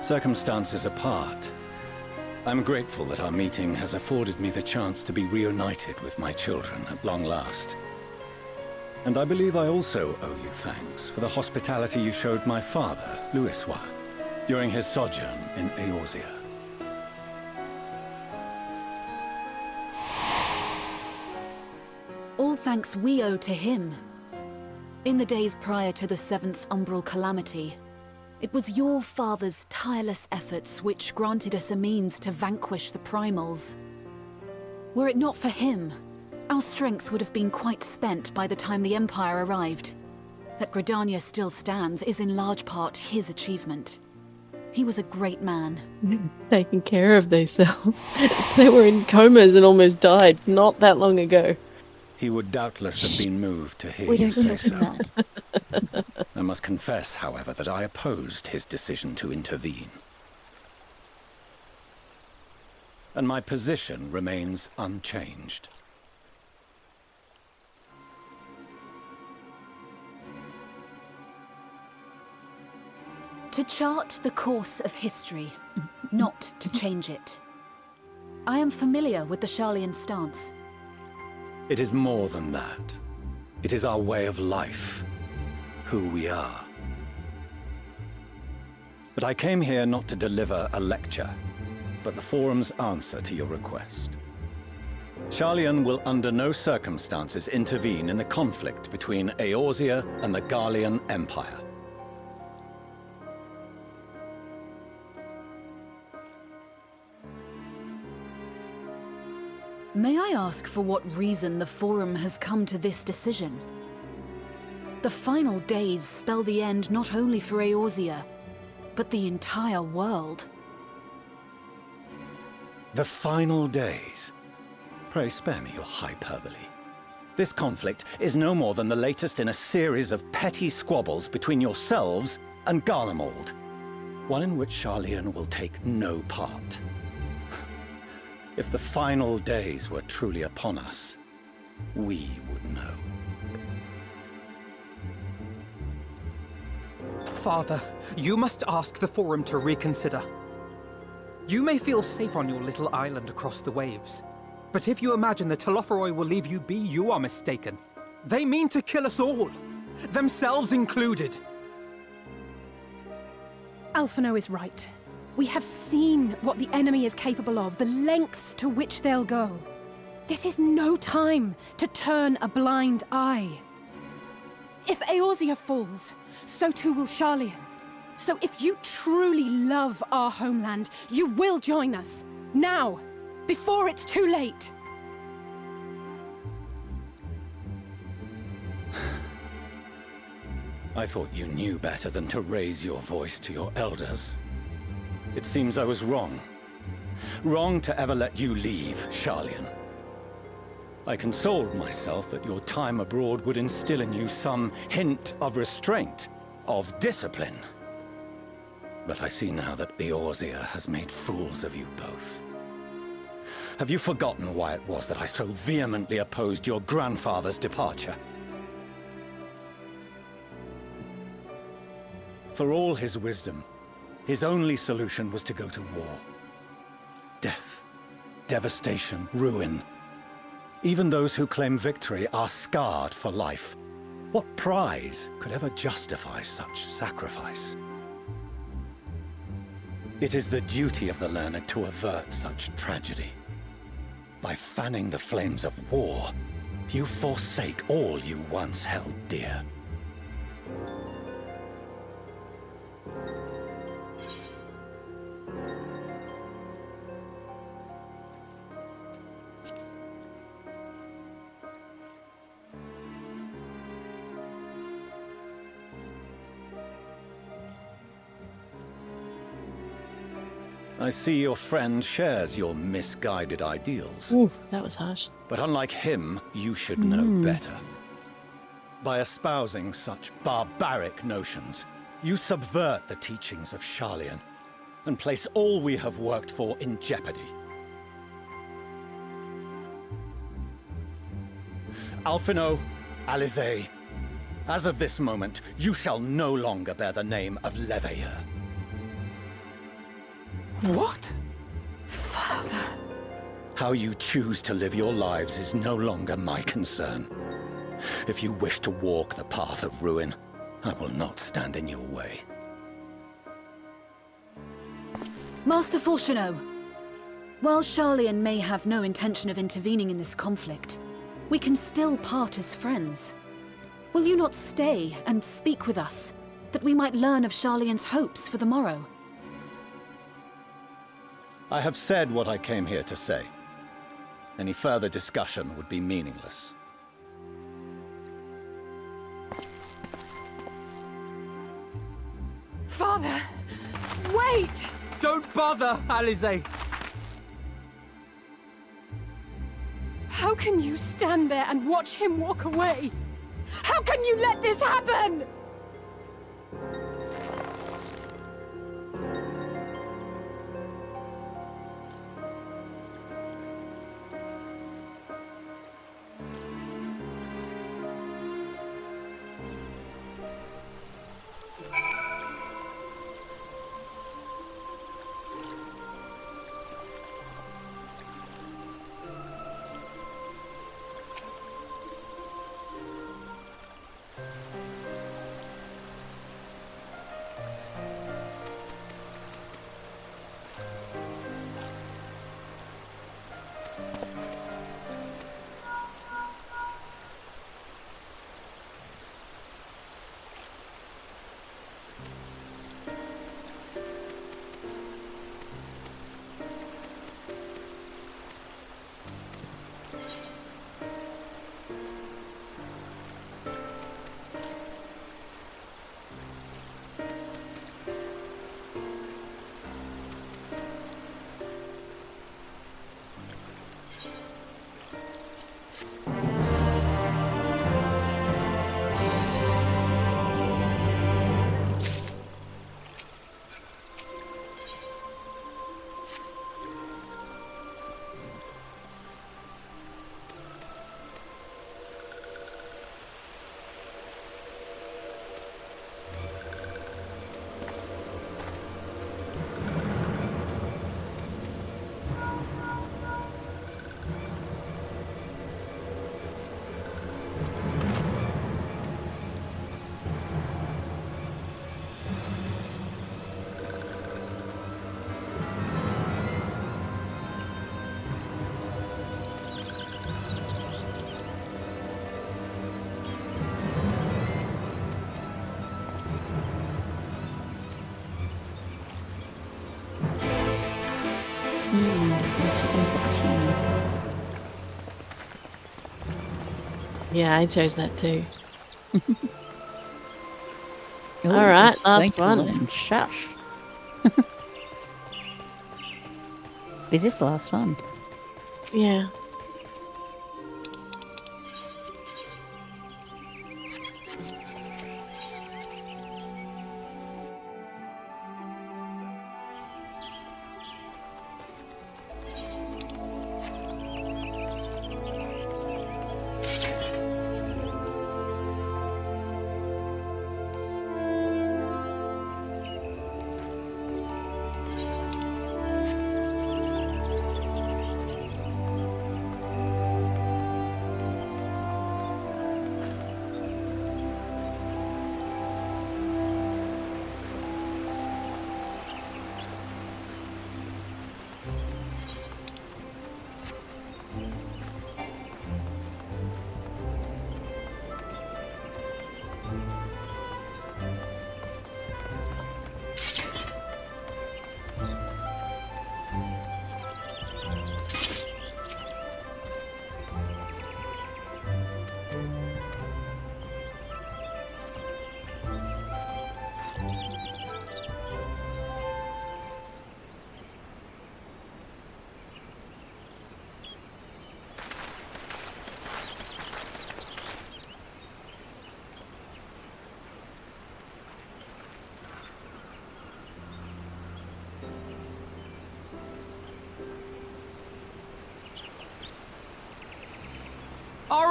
Circumstances apart, I'm grateful that our meeting has afforded me the chance to be reunited with my children at long last. And I believe I also owe you thanks for the hospitality you showed my father, Louisoix, during his sojourn in Eorzea. All thanks we owe to him. In the days prior to the 7th Umbral Calamity, it was your father's tireless efforts which granted us a means to vanquish the Primals. Were it not for him, our strength would have been quite spent by the time the Empire arrived. That Gridania still stands is in large part his achievement. He was a great man. Taking care of themselves. They were in comas and almost died not that long ago. He would doubtless have been moved to hear We you don't say look so. at that. I must confess, however, that I opposed his decision to intervene. And my position remains unchanged. To chart the course of history, not to change it. I am familiar with the Sharlayan stance. It is more than that. It is our way of life, who we are. But I came here not to deliver a lecture, but the Forum's answer to your request. Sharlayan will under no circumstances intervene in the conflict between Eorzea and the Garlean Empire. May I ask for what reason the Forum has come to this decision? The final days spell the end not only for Eorzea, but the entire world. The final days? Pray spare me your hyperbole. This conflict is no more than the latest in a series of petty squabbles between yourselves and Garlemald, one in which Sharlayan will take no part. If the final days were truly upon us, we would know. Father, you must ask the Forum to reconsider. You may feel safe on your little island across the waves, but if you imagine the Telophoroi will leave you be, you are mistaken. They mean to kill us all, themselves included. Alphino is right. We have seen what the enemy is capable of, the lengths to which they'll go. This is no time to turn a blind eye. If Eorzea falls, so too will Sharlayan. So if you truly love our homeland, you will join us. Now, before it's too late. I thought you knew better than to raise your voice to your elders. It seems I was wrong. Wrong to ever let you leave, Sharlayan. I consoled myself that your time abroad would instill in you some hint of restraint, of discipline. But I see now that Eorzea has made fools of you both. Have you forgotten why it was that I so vehemently opposed your grandfather's departure? For all his wisdom, his only solution was to go to war. Death, devastation, ruin. Even those who claim victory are scarred for life. What prize could ever justify such sacrifice? It is the duty of the learned to avert such tragedy. By fanning the flames of war, you forsake all you once held dear. I see your friend shares your misguided ideals. Ooh, that was harsh. But unlike him, you should know better. By espousing such barbaric notions, you subvert the teachings of Sharlayan and place all we have worked for in jeopardy. Alphino, Alizé, as of this moment, you shall no longer bear the name of Leveilleur. What? Father. How you choose to live your lives is no longer my concern. If you wish to walk the path of ruin, I will not stand in your way. Master Fourcheneau, while Sharlayan may have no intention of intervening in this conflict, we can still part as friends. Will you not stay and speak with us, that we might learn of Sharlayan's hopes for the morrow? I have said what I came here to say. Any further discussion would be meaningless. Father! Wait! Don't bother, Alizé! How can you stand there and watch him walk away? How can you let this happen? Some chicken fettuccine. Yeah, I chose that too. Ooh, All right, last thankful one. and shush. Is this the last one? Yeah.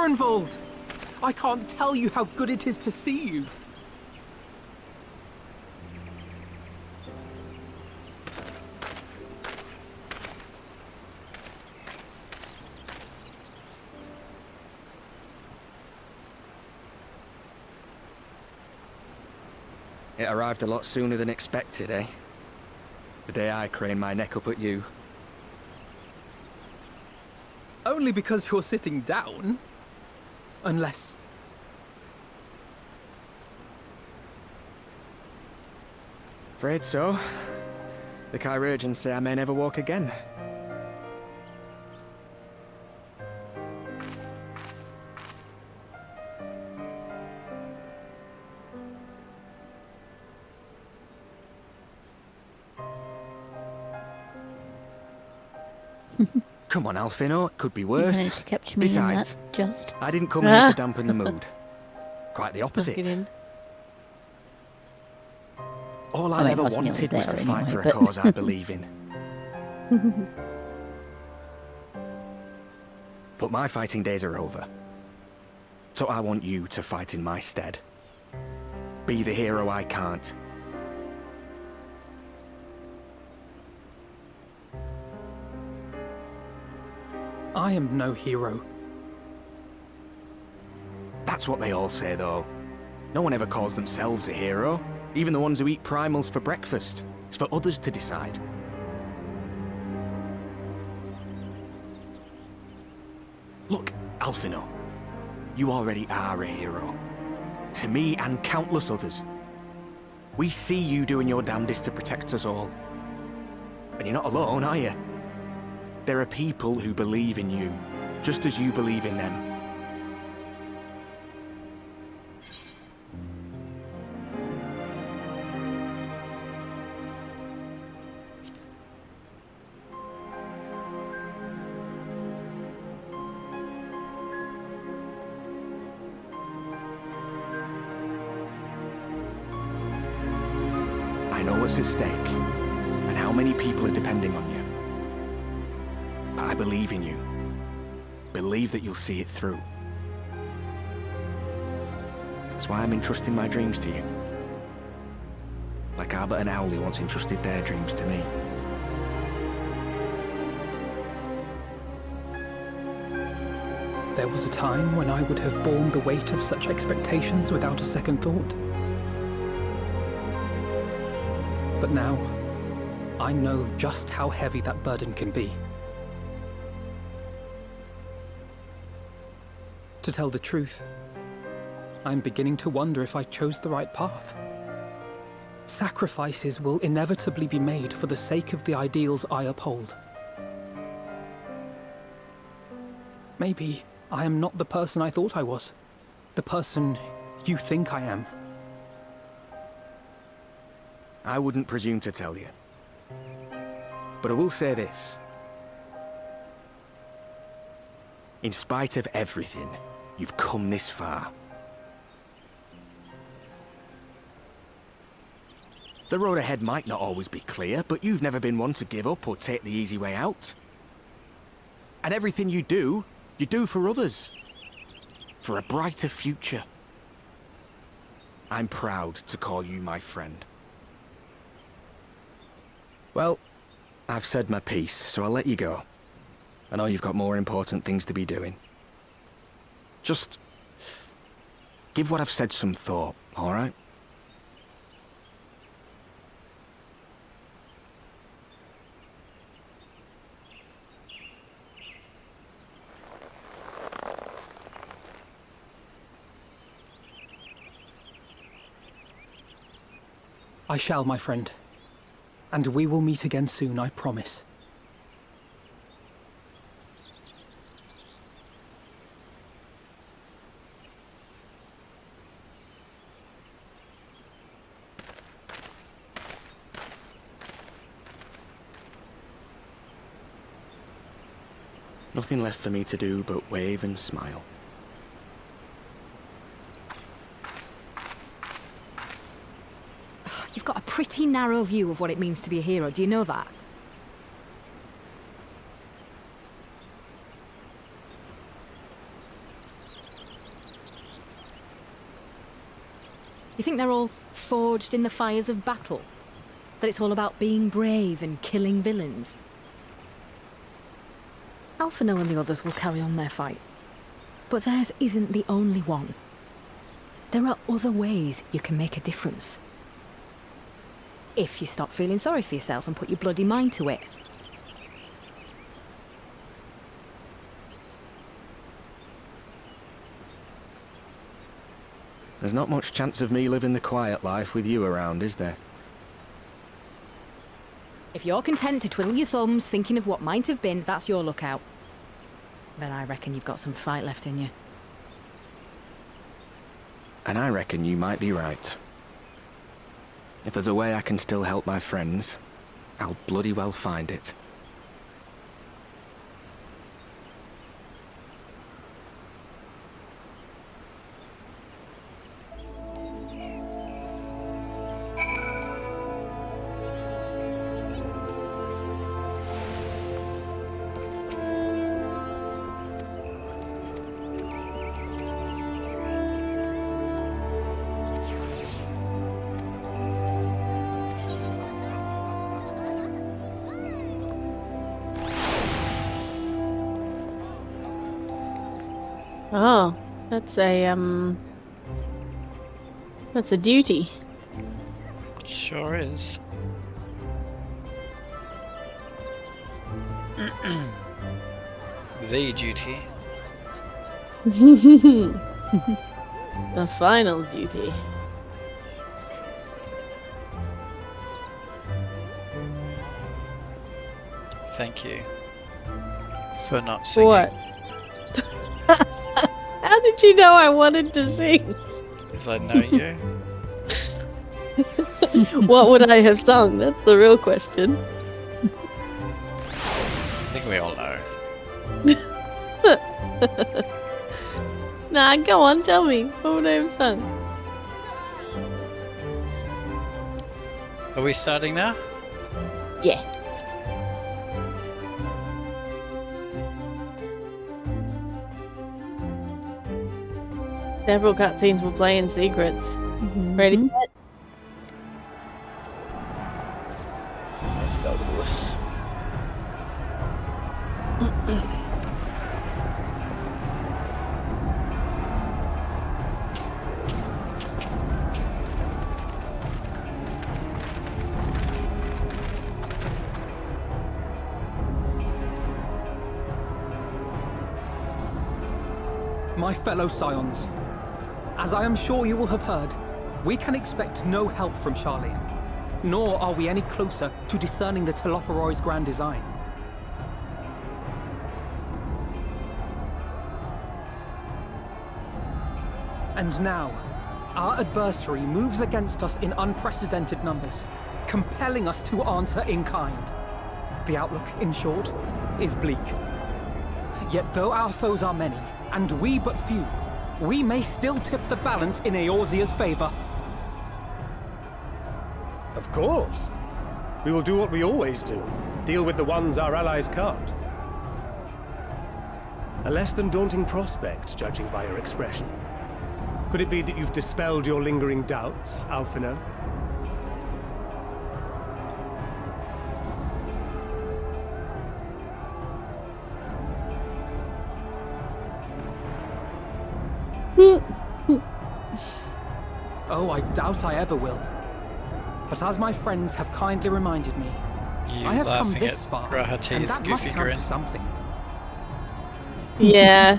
Barinvold! I can't tell you how good it is to see you. It arrived a lot sooner than expected, eh? The day I craned my neck up at you. Only because you're sitting down. Unless... Afraid so. The chirurgeons say I may never walk again. Come on, Alfino, it could be worse. You managed to capture me in Besides, that, just. I didn't come here to dampen the mood. Quite the Get opposite. in. All I I mean, ever I was nearly wanted was to there fight anyway, for a but- cause I believe in. But my fighting days are over. So I want you to fight in my stead. Be the hero I can't. I am no hero. That's what they all say, though. No one ever calls themselves a hero. Even the ones who eat primals for breakfast. It's for others to decide. Look, Alfino. You already are a hero. To me and countless others. We see you doing your damnedest to protect us all. And you're not alone, are you? There are people who believe in you, just as you believe in them. I know what's at stake, and how many people are depending on you. But I believe in you. Believe that you'll see it through. That's why I'm entrusting my dreams to you. Like Albert and Owley once entrusted their dreams to me. There was a time when I would have borne the weight of such expectations without a second thought. But now, I know just how heavy that burden can be. To tell the truth, I'm beginning to wonder if I chose the right path. Sacrifices will inevitably be made for the sake of the ideals I uphold. Maybe I am not the person I thought I was. The person you think I am. I wouldn't presume to tell you. But I will say this. In spite of everything, you've come this far. The road ahead might not always be clear, but you've never been one to give up or take the easy way out. And everything you do for others. For a brighter future. I'm proud to call you my friend. Well, I've said my piece, so I'll let you go. I know you've got more important things to be doing. Just give what I've said some thought, all right? I shall, my friend. And we will meet again soon, I promise. Nothing left for me to do but wave and smile. You've got a pretty narrow view of what it means to be a hero, do you know that? You think they're all forged in the fires of battle? That it's all about being brave and killing villains? Alphino and the others will carry on their fight. But theirs isn't the only one. There are other ways you can make a difference. If you stop feeling sorry for yourself and put your bloody mind to it. There's not much chance of me living the quiet life with you around, is there? If you're content to twiddle your thumbs thinking of what might have been, that's your lookout. Then I reckon you've got some fight left in you. And I reckon you might be right. If there's a way I can still help my friends, I'll bloody well find it. Oh, that's a duty. Sure is. The duty. The final duty. Thank you for not singing. What? How did you know I wanted to sing? Because I know you. What would I have sung? That's the real question. I think we all know. Nah, go on, tell me. What would I have sung? Are we starting now? Yeah. Several cutscenes will play in secrets. Ready yet? Let's go. My fellow Scions, as I am sure you will have heard, we can expect no help from Charlian, nor are we any closer to discerning the Telophoroi's grand design. And now, our adversary moves against us in unprecedented numbers, compelling us to answer in kind. The outlook, in short, is bleak. Yet though our foes are many, and we but few, we may still tip the balance in Eorzea's favor. Of course. We will do what we always do. Deal with the ones our allies can't. A less than daunting prospect, judging by your expression. Could it be that you've dispelled your lingering doubts, Alphino? Oh, I doubt I ever will. But as my friends have kindly reminded me, I have come this far, and that must count for something. Yeah.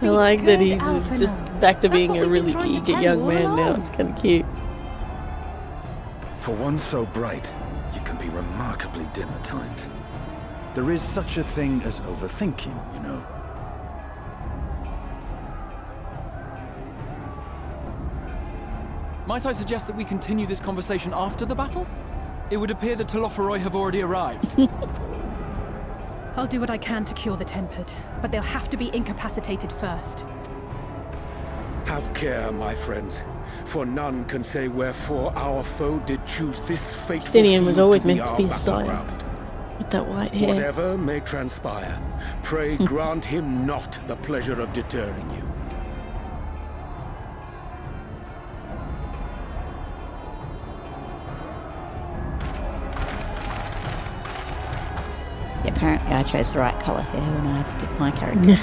I like that he's Alphino. just back to being That's a what we've really been trying to eager tell young you all man now. along. It's kind of cute. For one so bright, you can be remarkably dim at times. There is such a thing as overthinking, you know. Might I suggest that we continue this conversation after the battle? It would appear that Telophoroi have already arrived. I'll do what I can to cure the tempered, but they'll have to be incapacitated first. Have care, my friends, for none can say wherefore our foe did choose this fateful Justinian was field always to be meant to our be a scion. battleground. With that white hair. Whatever may transpire, pray grant him not the pleasure of deterring you. apparently I chose the right colour hair when I did my character.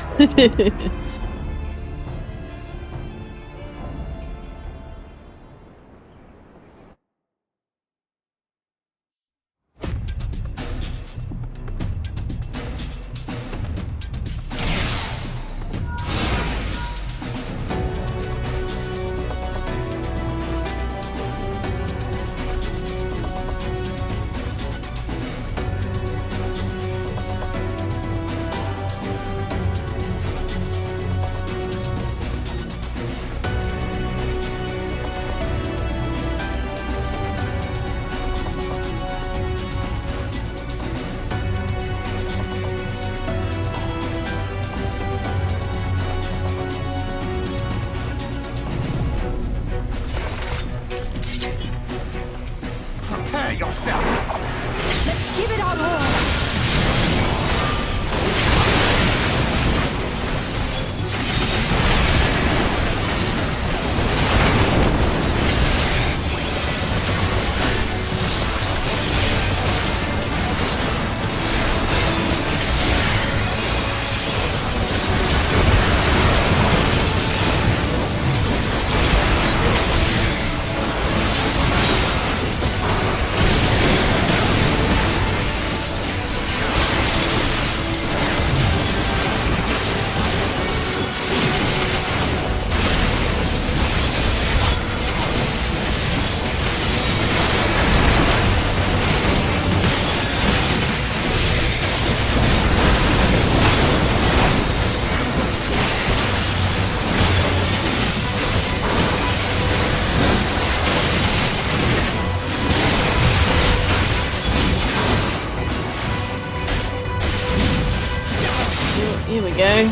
Prepare yourself! Let's give it our all! Here we go.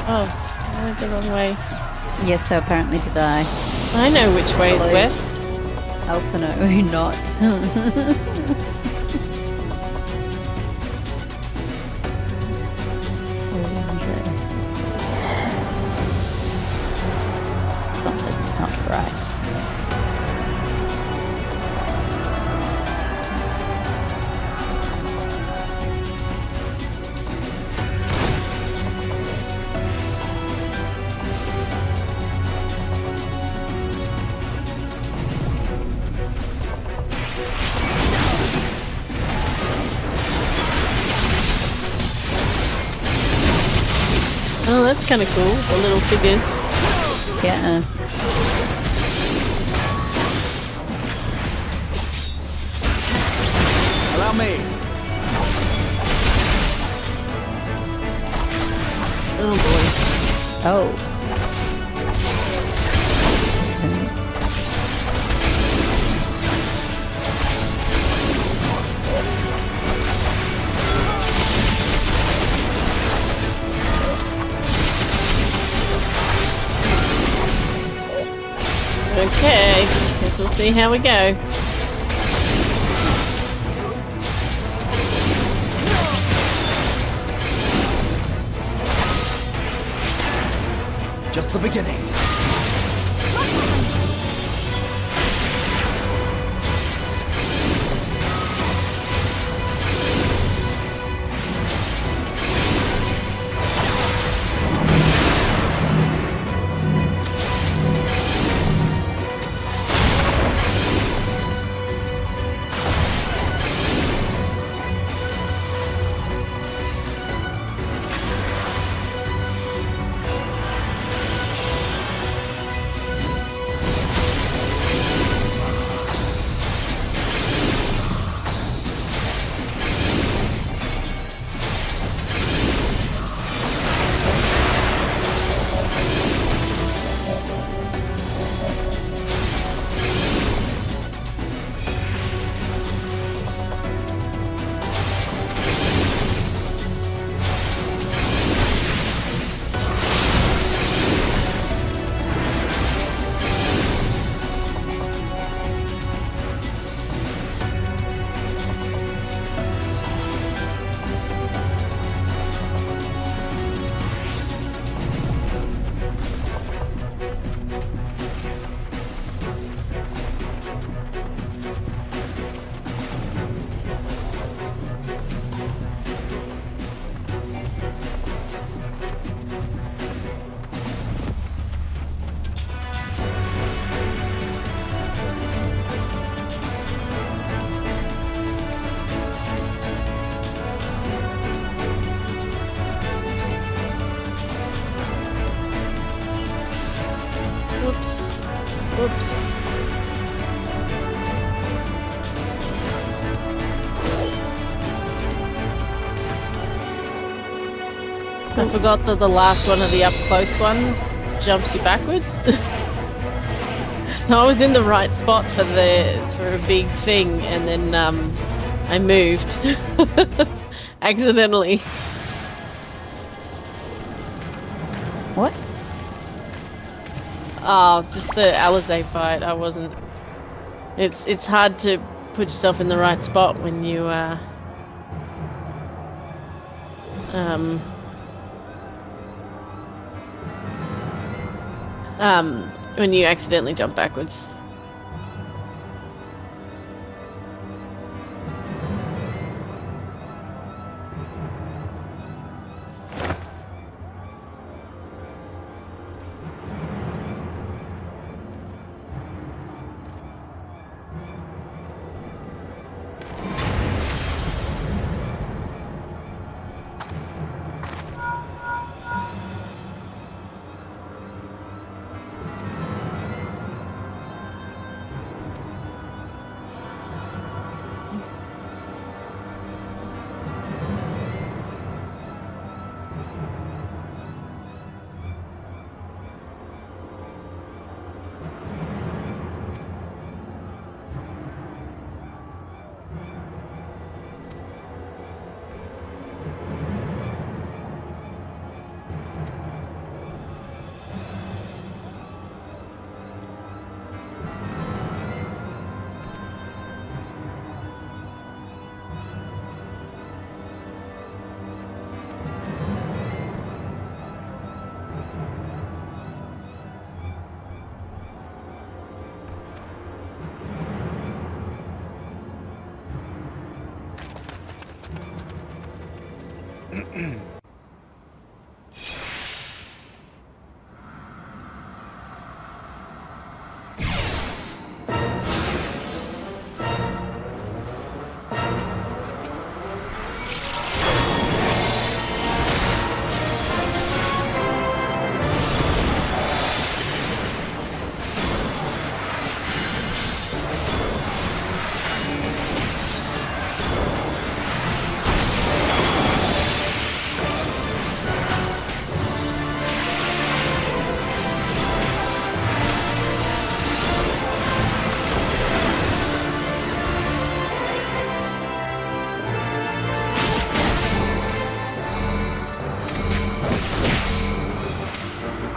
Oh, I went the wrong way. Yes, so apparently did I. I know which way is west. Alphino, not. Something's not right. Oh, that's kind of cool. The little figures. Yeah. Allow me. Oh boy. Oh. Okay, guess we'll see how we go. Just the beginning. Whoops. I forgot that the last one of the up close one jumps you backwards. I was in the right spot for a big thing, and then I moved accidentally. What? Oh, just the Alizé fight. I wasn't. It's hard to put yourself in the right spot when you when you accidentally jump backwards.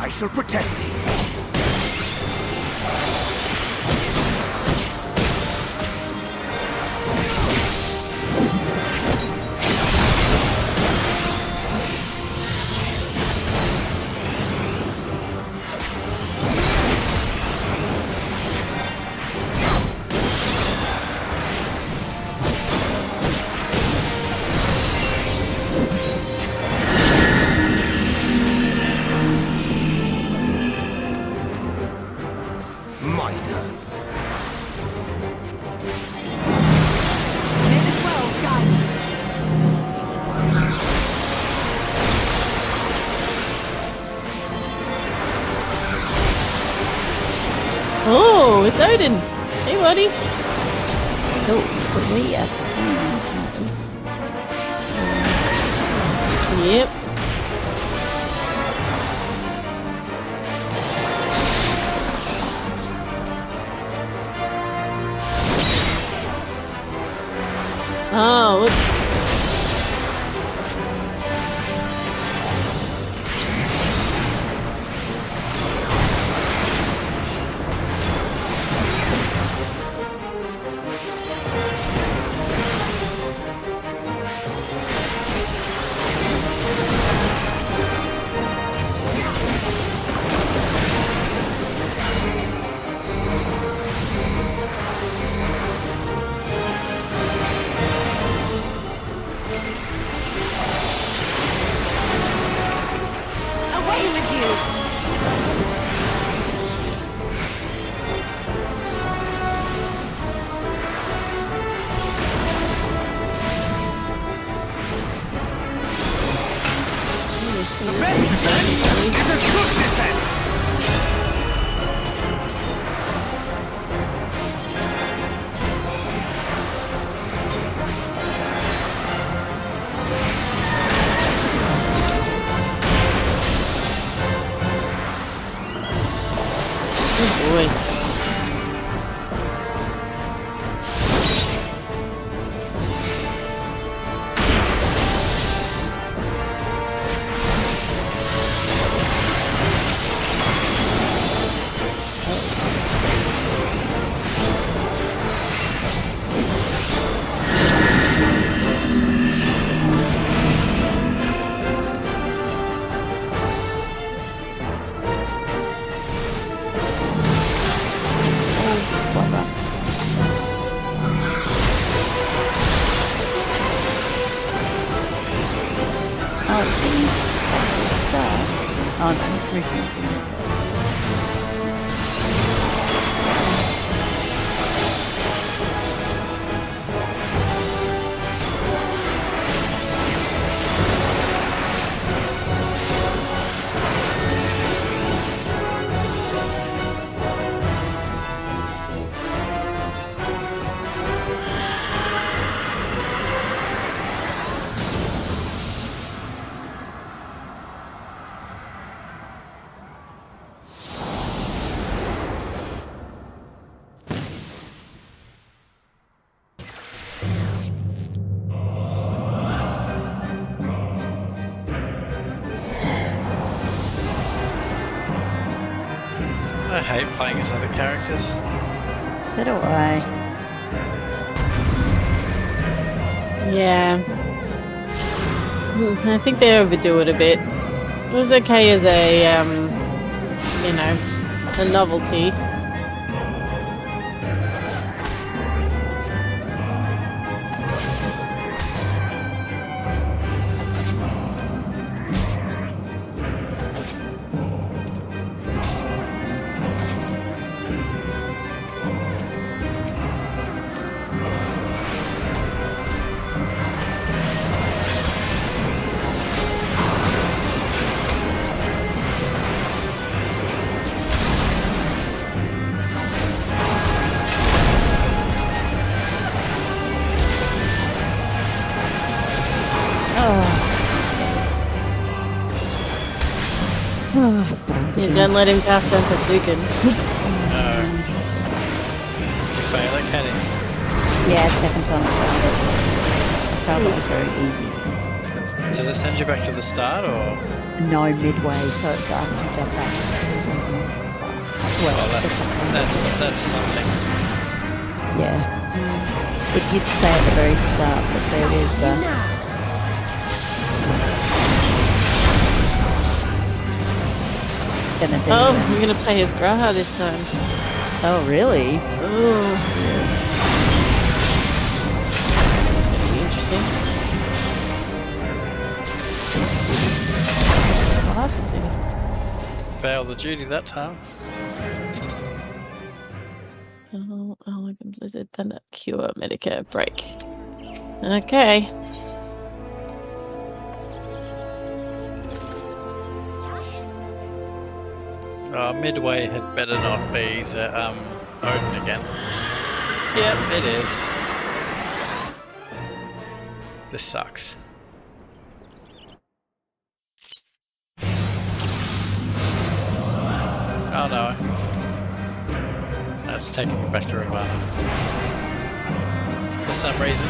I shall protect thee. Oh, it's Odin. Hey, buddy. Oh, but we are. Yep. Oh, whoops. Away with you! The best defense is a good defense! Oh, no. I hate playing as other characters. So do I. Yeah. I think they overdo it a bit. It was okay as a, you know, a novelty. You don't let him cast Sense of Dukin. No. Fail it, can he? Yeah, second time I tried it. I found it very easy. Does it send you back to the start, or? No, midway, so I can jump back. Well, that's something. Yeah. It did say at the very start that there was Oh, you're gonna play as Graha this time. Oh, really? Oh. That'll be interesting. Glasses in it. Fail the duty that time. Oh, Elegant Blizzard, Thunder, Cure, Medicare, Break. Okay. Midway had better not be Odin again. Yep, it is. This sucks. Oh no. That's taking me back to Ravana. For some reason.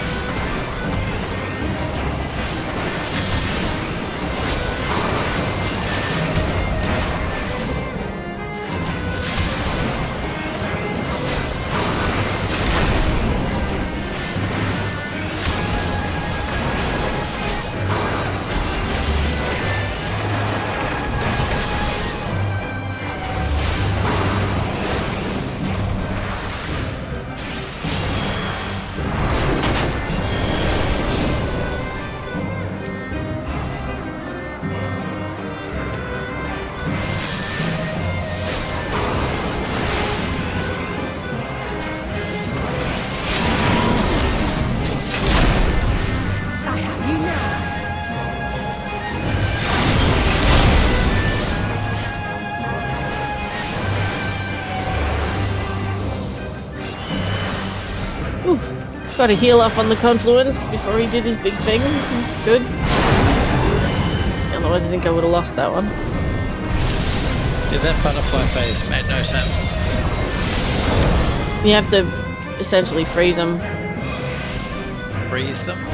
Got a heal off on the confluence before he did his big thing. That's good. Otherwise I think I would have lost that one. Yeah, that butterfly phase made no sense. You have to essentially freeze them. Freeze them?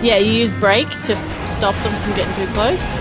Yeah, you use break to stop them from getting too close.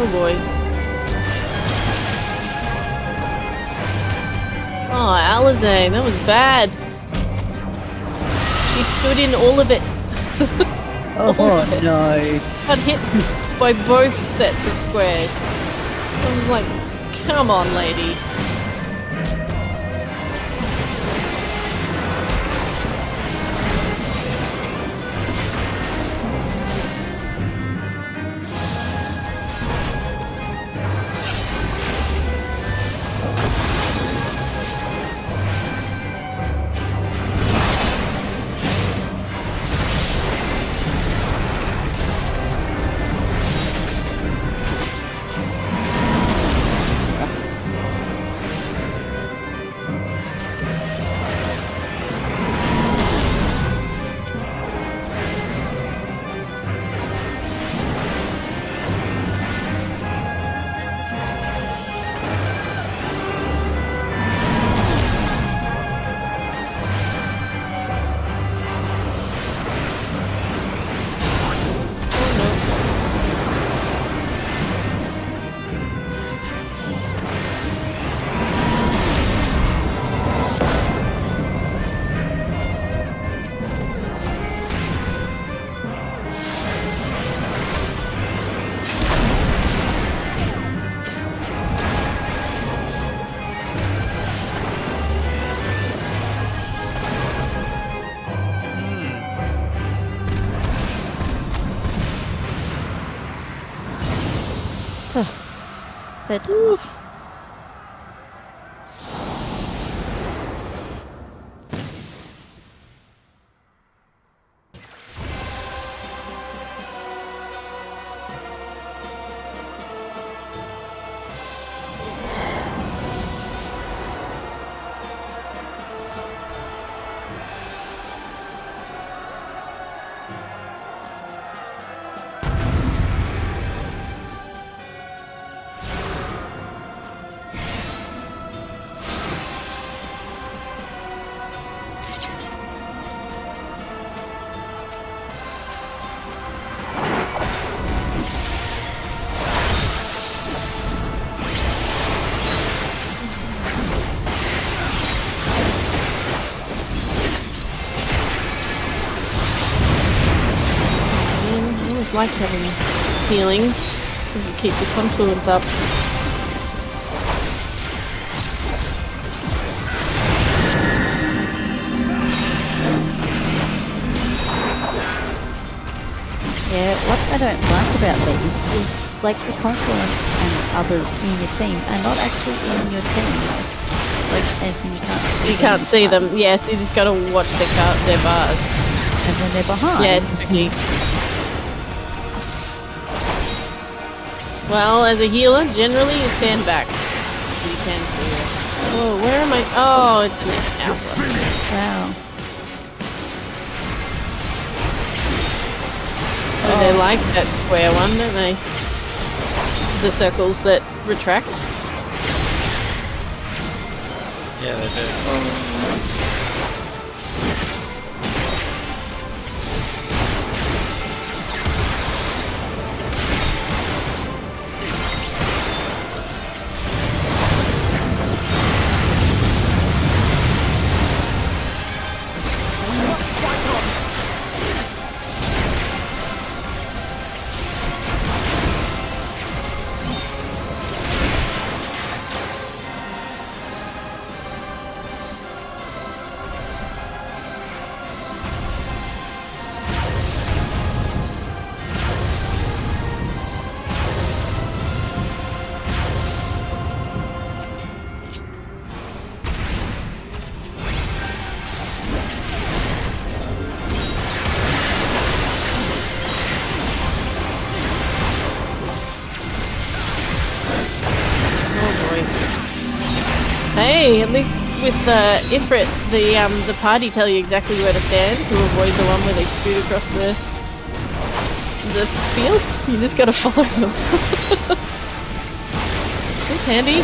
Oh boy. Oh, Alizé, that was bad. She stood in all of it. All of it. No. Got hit by both sets of squares. I was like, come on, lady. Said, oof. Like having healing. You keep the confluence up. Yeah, what I don't like about these is like the confluence and others in your team are not actually in your team. Like as in you can't see them. You can't see them. Yes, you just gotta watch their bars. And when they're behind. Yeah, it's tricky. Well, as a healer, generally you stand back. So you can see it. Oh, where am I? Oh, it's an outlet. Wow. Oh, they like that square one, don't they? The circles that retract. Yeah, they do. Hey, at least with Ifrit, the party tell you exactly where to stand to avoid the one where they scoot across the field. You just gotta follow them. It's handy.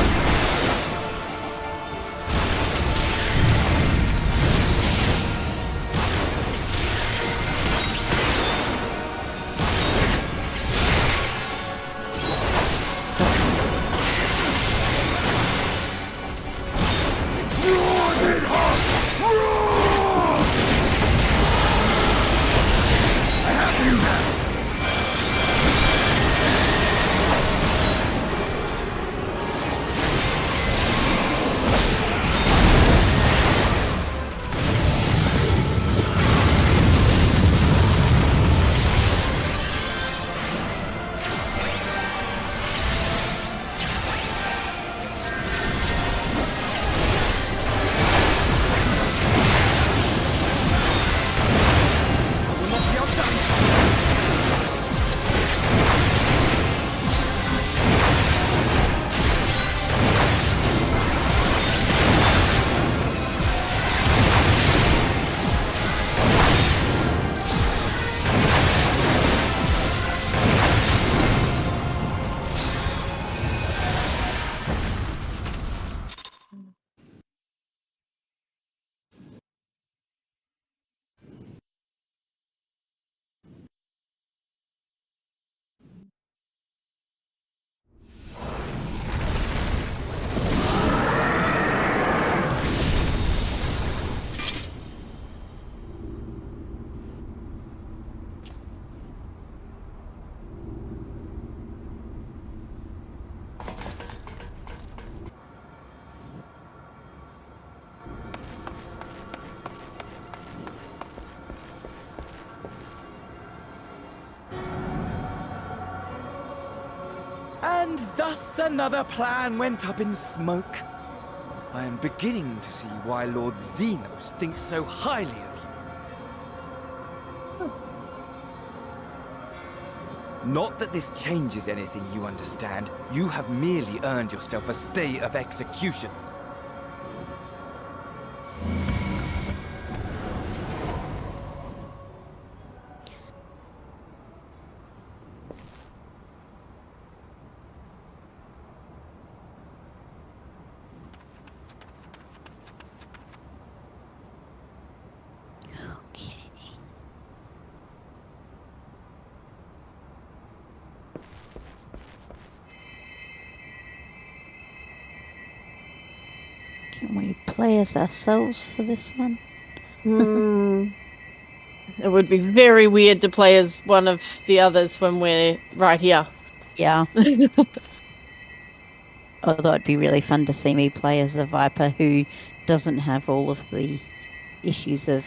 And thus another plan went up in smoke. I am beginning to see why Lord Xenos thinks so highly of you. Not that this changes anything, you understand. You have merely earned yourself a stay of execution. Can we play as ourselves for this one? It would be very weird to play as one of the others when we're right here. Yeah. Although it'd be really fun to see me play as a Viper who doesn't have all of the issues of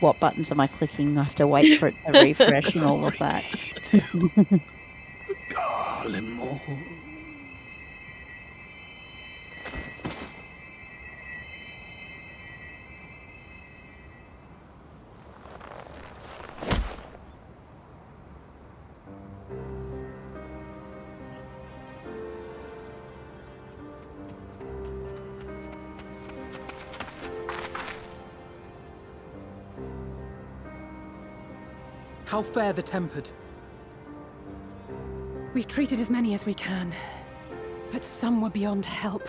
what buttons am I clicking, I have to wait for it to refresh and all of that. How fare the tempered? We've treated as many as we can, but some were beyond help.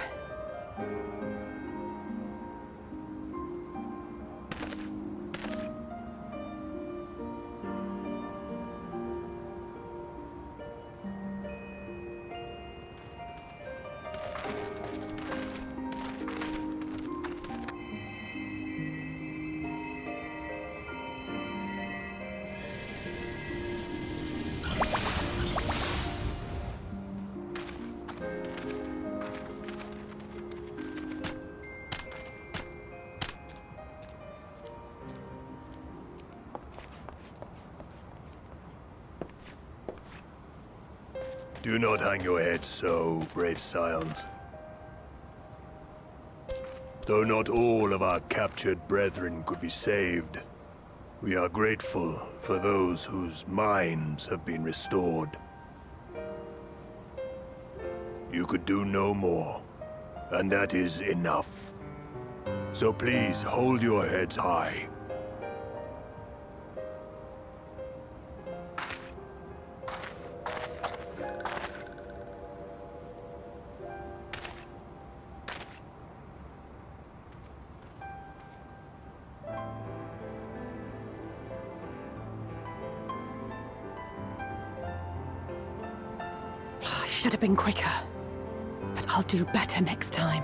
Do not hang your head so, brave scions. Though not all of our captured brethren could be saved, we are grateful for those whose minds have been restored. You could do no more, and that is enough. So please hold your heads high. Should have been quicker, but I'll do better next time.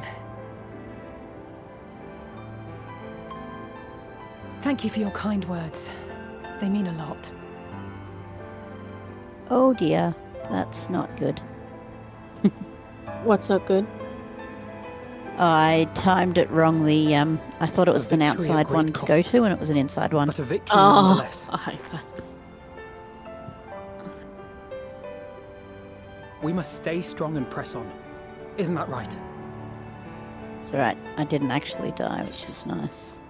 Thank you for your kind words. They mean a lot. Oh dear, that's not good. What's not good? I timed it wrongly. I thought it was an outside one to go to, and it was an inside one. But a victory nonetheless. I hate that. We must stay strong and press on. Isn't that right? It's alright, I didn't actually die, which is nice.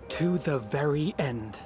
To the very end.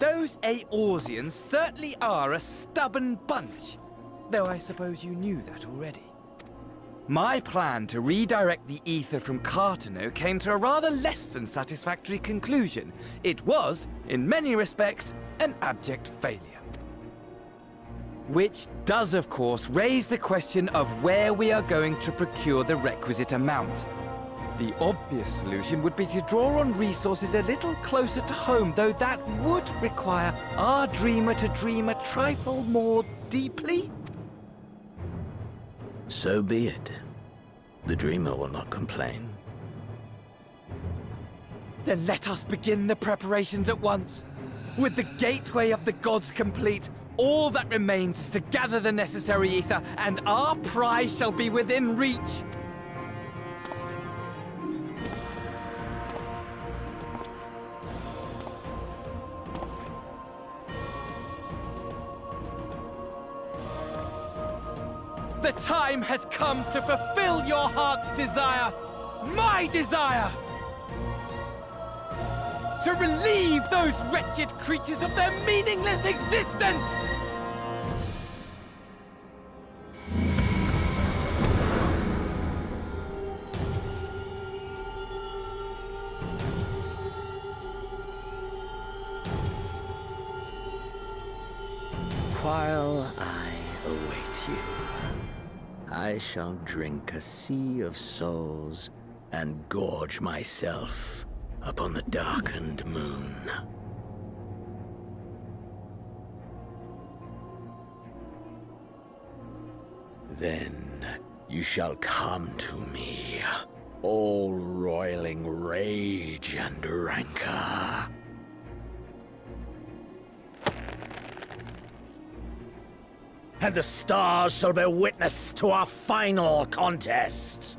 Those Eorzeans certainly are a stubborn bunch. Though I suppose you knew that already. My plan to redirect the ether from Cartano came to a rather less than satisfactory conclusion. It was, in many respects, an abject failure. Which does, of course, raise the question of where we are going to procure the requisite amount. The obvious solution would be to draw on resources a little closer to home, though that would require our dreamer to dream a trifle more deeply. So be it. The dreamer will not complain. Then let us begin the preparations at once. With the gateway of the gods complete, all that remains is to gather the necessary ether, and our prize shall be within reach. The time has come to fulfill your heart's desire, my desire! To relieve those wretched creatures of their meaningless existence! While I await you, I shall drink a sea of souls and gorge myself upon the darkened moon. Then you shall come to me, all roiling rage and rancor. And the stars shall bear witness to our final contest.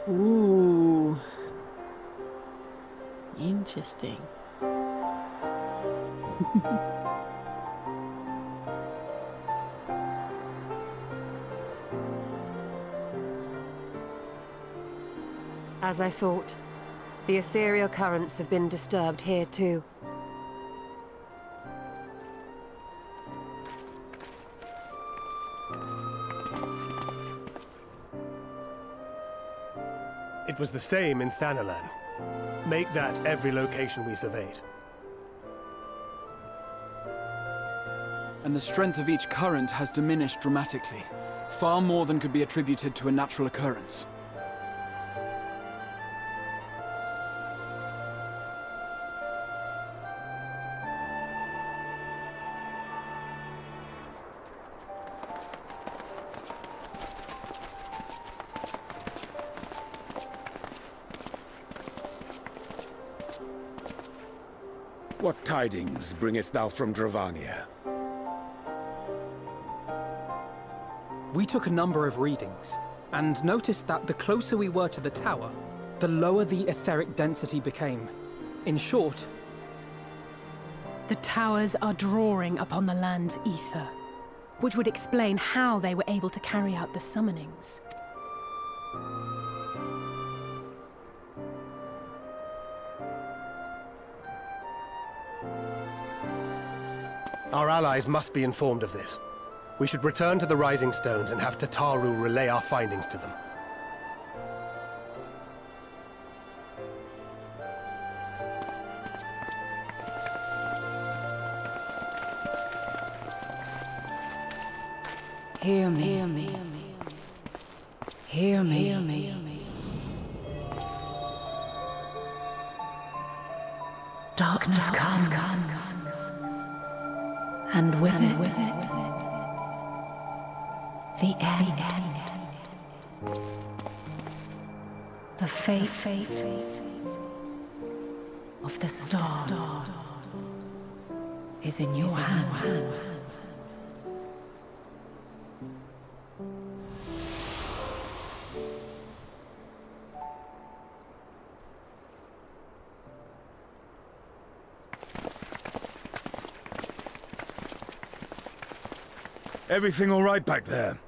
Ooh. Interesting. As I thought, the ethereal currents have been disturbed here too. It was the same in Thanalan. Make that every location we surveyed. And the strength of each current has diminished dramatically, far more than could be attributed to a natural occurrence. What tidings bringest thou from Dravania? We took a number of readings, and noticed that the closer we were to the tower, the lower the etheric density became. In short, the towers are drawing upon the land's ether, which would explain how they were able to carry out the summonings. Our allies must be informed of this. We should return to the Rising Stones and have Tataru relay our findings to them. Hear me. Hear me. Hear me. Hear me. Darkness comes. And with it, the end. The fate of the star is in your hands. Everything all right back there?